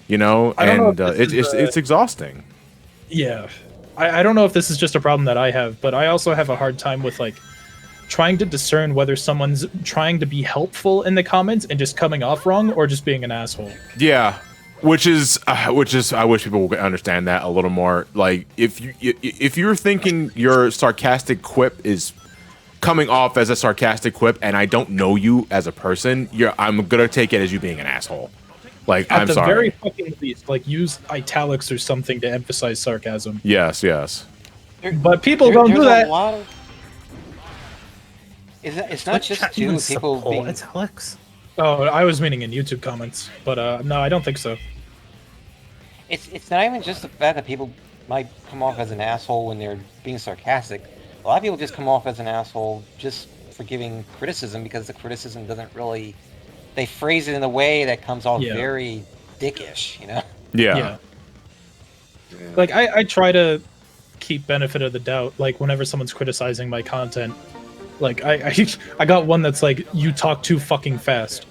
you know. And it's exhausting. Yeah, I don't know if this is just a problem that I have, but I also have a hard time with like trying to discern whether someone's trying to be helpful in the comments and just coming off wrong or just being an asshole. Yeah, which is I wish people would understand that a little more. Like if you're thinking your sarcastic quip is coming off as a sarcastic quip and I don't know you as a person, I'm gonna take it as you being an asshole. Like I'm sorry. At the very fucking least, like use italics or something to emphasize sarcasm. Yes. But people don't do that. A lot of... It's not just two people being italics. Oh, I was meaning in YouTube comments, but no, I don't think so. It's not even just the fact that people might come off as an asshole when they're being sarcastic. A lot of people just come off as an asshole just for giving criticism because the criticism doesn't really... They phrase it in a way that comes off very dickish, you know? Yeah. Like, I try to keep benefit of the doubt, like, whenever someone's criticizing my content. Like, I got one that's like, you talk too fucking fast.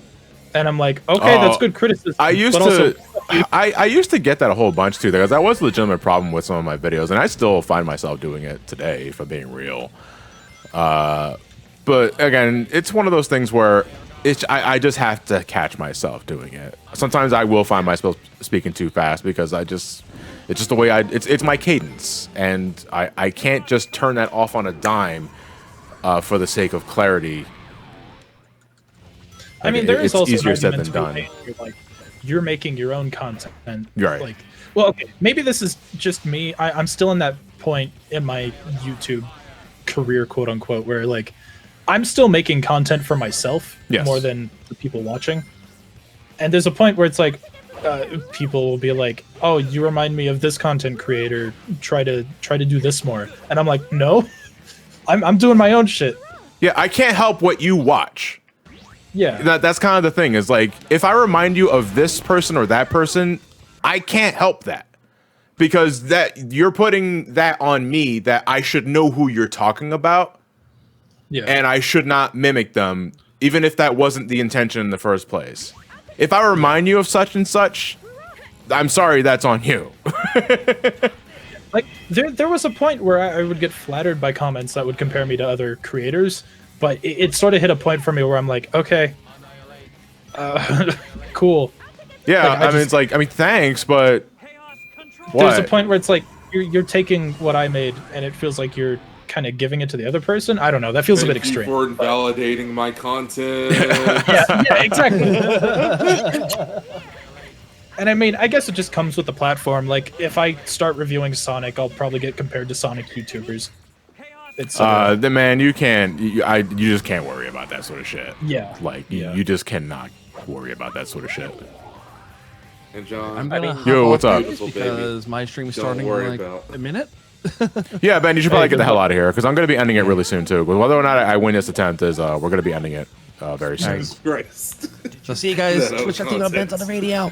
And I'm like, okay, that's good criticism. I used to get that a whole bunch too, because that was a legitimate problem with some of my videos, and I still find myself doing it today, if I'm being real. But again, it's one of those things where I just have to catch myself doing it. Sometimes I will find myself speaking too fast because it's just the way it's my cadence, and I can't just turn that off on a dime for the sake of clarity. I mean, there is also easier said than done. You're making your own content, and right. Like, well, okay, maybe this is just me. I'm still in that point in my YouTube career, quote unquote, where like I'm still making content for myself more than the people watching. And there's a point where it's like people will be like, "Oh, you remind me of this content creator. Try to do this more." And I'm like, "No, I'm doing my own shit." Yeah, I can't help what you watch. Yeah, that's kind of the thing. Is like if I remind you of this person or that person, I can't help that because that you're putting that on me that I should know who you're talking about. Yeah, and I should not mimic them, even if that wasn't the intention in the first place. If I remind you of such and such, I'm sorry, that's on you. Like there was a point where I would get flattered by comments that would compare me to other creators. But it sort of hit a point for me where I'm like, okay, cool. Yeah, like, I mean, thanks, but what? There's a point where it's like you're taking what I made, and it feels like you're kind of giving it to the other person. I don't know. That feels a bit extreme. For invalidating my content. yeah, exactly. And I mean, I guess it just comes with the platform. Like, if I start reviewing Sonic, I'll probably get compared to Sonic YouTubers. It's the man, you just can't worry about that sort of shit. Yeah, like you just cannot worry about that sort of shit. And John, I'm gonna yo, what's up? Because my stream is starting in like a minute. Yeah, Ben, you should probably get the hell out of here because I'm going to be ending it really soon too. But whether or not I win this attempt is we're going to be ending it very soon. Jesus Christ. So see you guys. Twitch TV on Ben's on the radio.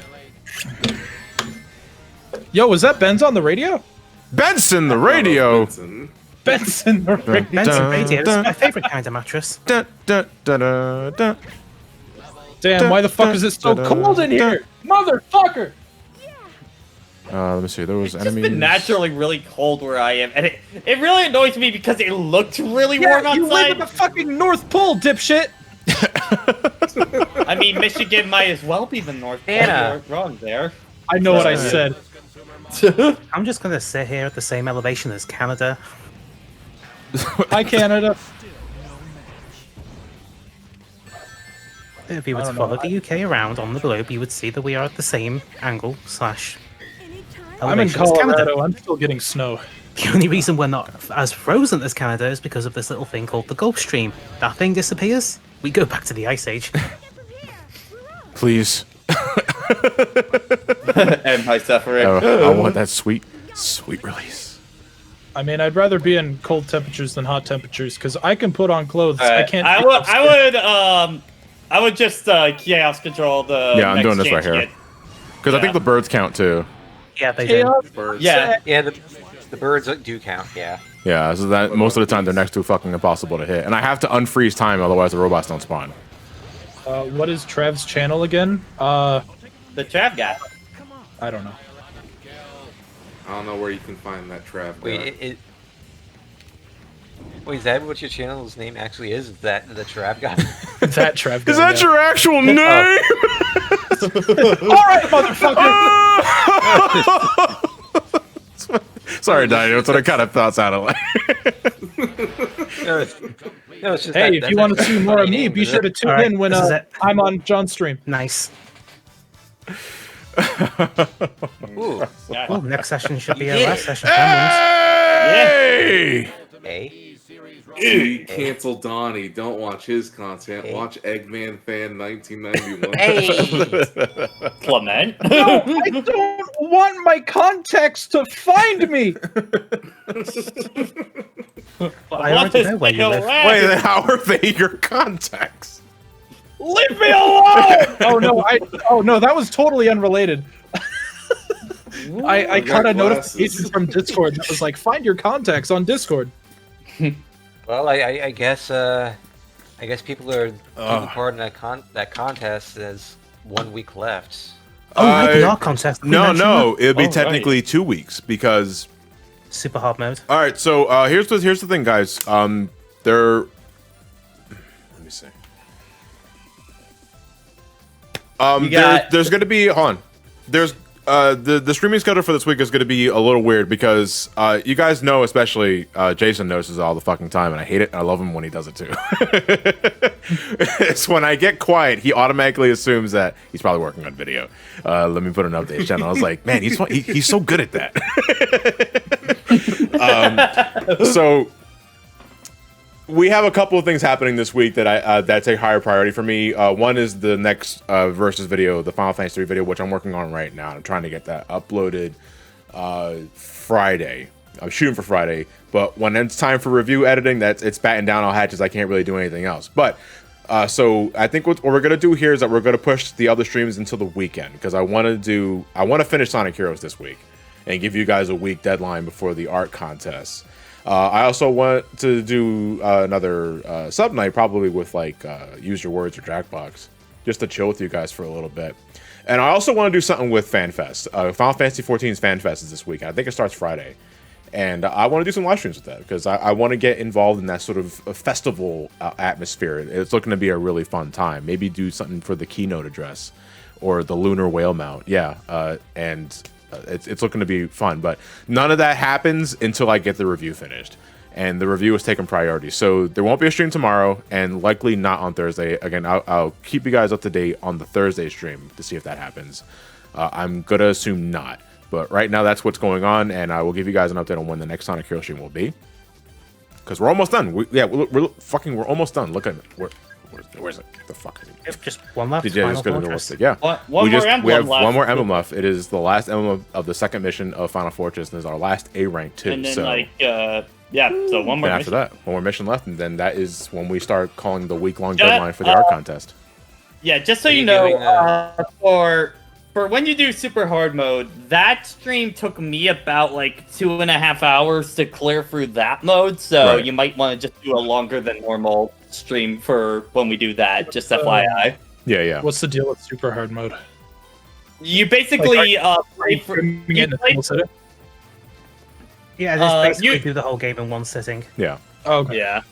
Yo, was that Ben's on the radio? Benson the radio. Benson the radio. Benson radio is my favorite kind of mattress. Damn, why the fuck is it so cold in here? Motherfucker! Let me see. There was It's enemies. just been naturally really cold where I am, and it really annoys me because it looked really warm outside. You live in the fucking North Pole, dipshit! I mean, Michigan might as well be the North Pole. Anna. You're wrong there. I know what I said. I'm just going to sit here at the same elevation as Canada. Hi, Canada. If you were to follow the UK around on the globe, you would see that we are at the same angle / I'm in elevation as Canada. Colorado. I'm still getting snow. The only reason we're not as frozen as Canada is because of this little thing called the Gulf Stream. That thing disappears, we go back to the Ice Age. Please. End my suffering. I want that sweet release. I mean, I'd rather be in cold temperatures than hot temperatures because I can put on clothes. I can't. I would just chaos control the. Yeah, I'm next doing this right change here. Because I think the birds count too. Yeah, they do. Yeah. The birds do count. Yeah. Yeah, so that most of the time they're next to fucking impossible to hit, and I have to unfreeze time, otherwise the robots don't spawn. What is Trav's channel again? The Trav guy. I don't know. I don't know where you can find that Trav guy. Wait, is that what your channel's name actually is? Is that the Trav guy? That Trav guy. Is that your actual name? All right, motherfucker. Sorry, Dino. That's what I kind of thought sounded like. No, it's just hey, if you want to see more of me, be sure to tune in when I'm on John's stream. Nice. Ooh. Oh, next session should be our last session. Hey! Hey. Dude, cancel Donnie. Don't watch his content. Watch Eggman Fan 1991. Hey. Clement. No, I don't want my contacts to find me. I already know where you live. Wait, then how are they your contacts? Leave me alone! Oh no, that was totally unrelated. I got a notification from Discord that was like, find your contacts on Discord. Well, I guess people are taking part in that contest. There's 1 week left. Oh, right, the art contest. No, it'll be technically 2 weeks because super hard mode. All right, so here's the thing, guys. Let me see. There's gonna be there's the streaming schedule for this week is going to be a little weird because you guys know, especially Jason notices all the fucking time, and I hate it. And I love him when he does it too. It's when I get quiet, he automatically assumes that he's probably working on video. Let me put an update channel. I was like, man, he's so good at that. So we have a couple of things happening this week that that take higher priority for me. One is the next versus video, the Final Fantasy 3 video, which I'm working on right now. I'm trying to get that uploaded Friday. I'm shooting for Friday, but when it's time for review editing, it's batting down all hatches. I can't really do anything else. But so I think what we're gonna do here is that we're gonna push the other streams until the weekend because I want to finish Sonic Heroes this week and give you guys a week deadline before the art contest. I also want to do another sub night, probably with like Use Your Words or Jackbox, just to chill with you guys for a little bit. And I also want to do something with FanFest. Final Fantasy XIV's FanFest is this week. I think it starts Friday. And I want to do some live streams with that because I want to get involved in that sort of a festival atmosphere. It's looking to be a really fun time. Maybe do something for the keynote address or the lunar whale mount. Yeah, it's looking to be fun, but none of that happens until I get the review finished, and the review is taking priority. So there won't be a stream tomorrow, and likely not on Thursday. Again, I'll keep you guys up to date on the Thursday stream to see if that happens. I'm gonna assume not, but right now that's what's going on, and I will give you guys an update on when the next Sonic Hero stream will be. Because we're almost done. We're almost done. Look at it. Where's it? The fuck is it? Just one left. Yeah, just gonna go with it. Yeah. We have one more emblem left. It is the last emblem of the second mission of Final Fortress, and it's our last A rank too. And then so one more. And after that, one more mission left, and then that is when we start calling the week-long deadline for the art contest. Yeah, just so you know, for when you do super hard mode, that stream took me about like 2.5 hours to clear through that mode. So you might want to just do a longer than normal stream for when we do that. Just FYI. Yeah. What's the deal with super hard mode? You basically Yeah, just basically do the whole game in one sitting. Yeah. Okay. Yeah.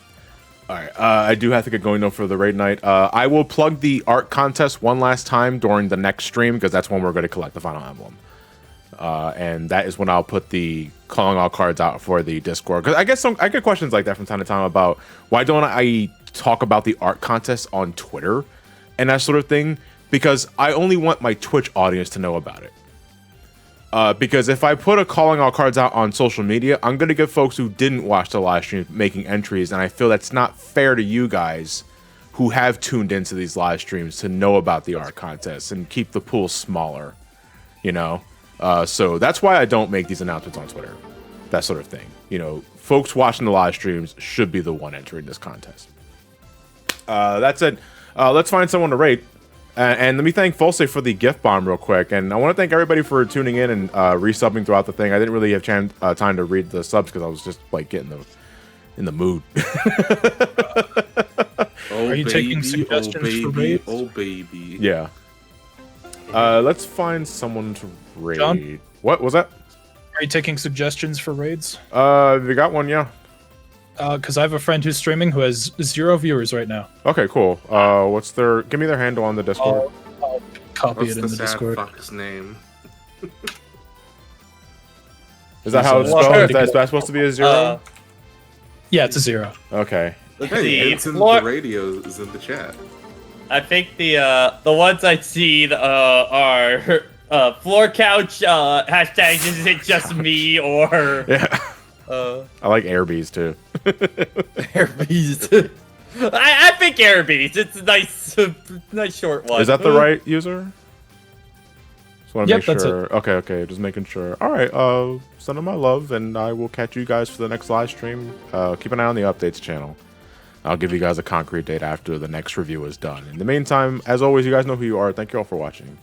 All right. I do have to get going though for the raid night. I will plug the art contest one last time during the next stream because that's when we're going to collect the final emblem. And that is when I'll put the calling all cards out for the Discord. Because I get questions like that from time to time about why don't I talk about the art contest on Twitter and that sort of thing, because I only want my Twitch audience to know about it. Because if I put a calling all cards out on social media, I'm gonna get folks who didn't watch the live stream making entries, and I feel that's not fair to you guys who have tuned into these live streams to know about the art contest and keep the pool smaller, you know. So that's why I don't make these announcements on Twitter, that sort of thing. You know, folks watching the live streams should be the one entering this contest. That's it. Let's find someone to rate. And let me thank Folse for the gift bomb real quick. And I want to thank everybody for tuning in and resubbing throughout the thing. I didn't really have time to read the subs because I was just like getting in the mood. Are you taking suggestions for raids? Oh baby. Yeah. Let's find someone to raid. John? What was that? Are you taking suggestions for raids? We got one, yeah. Because I have a friend who's streaming who has 0 viewers right now. Okay, cool. What's their? Give me their handle on the Discord. I'll copy What's it in the the sad Discord. fuck's name? Is that how it's spelled? Is that supposed to be a 0? Yeah, it's a 0. Okay. Let's Hey, see. Ensign Floor- the radio is in the chat. I think the ones I've seen are floor couch hashtags. Is it just me or? Yeah. I like Airbees too. Airbees. I think Airbees. It's a nice, nice short one. Is that the right user? Just want to Yep, make that's sure. Okay, just making sure. All right, send them my love, and I will catch you guys for the next live stream. Keep an eye on the updates channel. I'll give you guys a concrete date after the next review is done. In the meantime, as always, you guys know who you are. Thank you all for watching.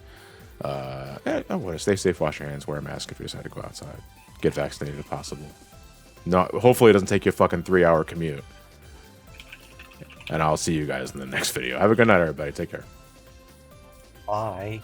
Stay safe, wash your hands, wear a mask if you decide to go outside. Get vaccinated if possible. No, hopefully it doesn't take you a fucking 3-hour commute. And I'll see you guys in the next video. Have a good night, everybody. Take care. Bye.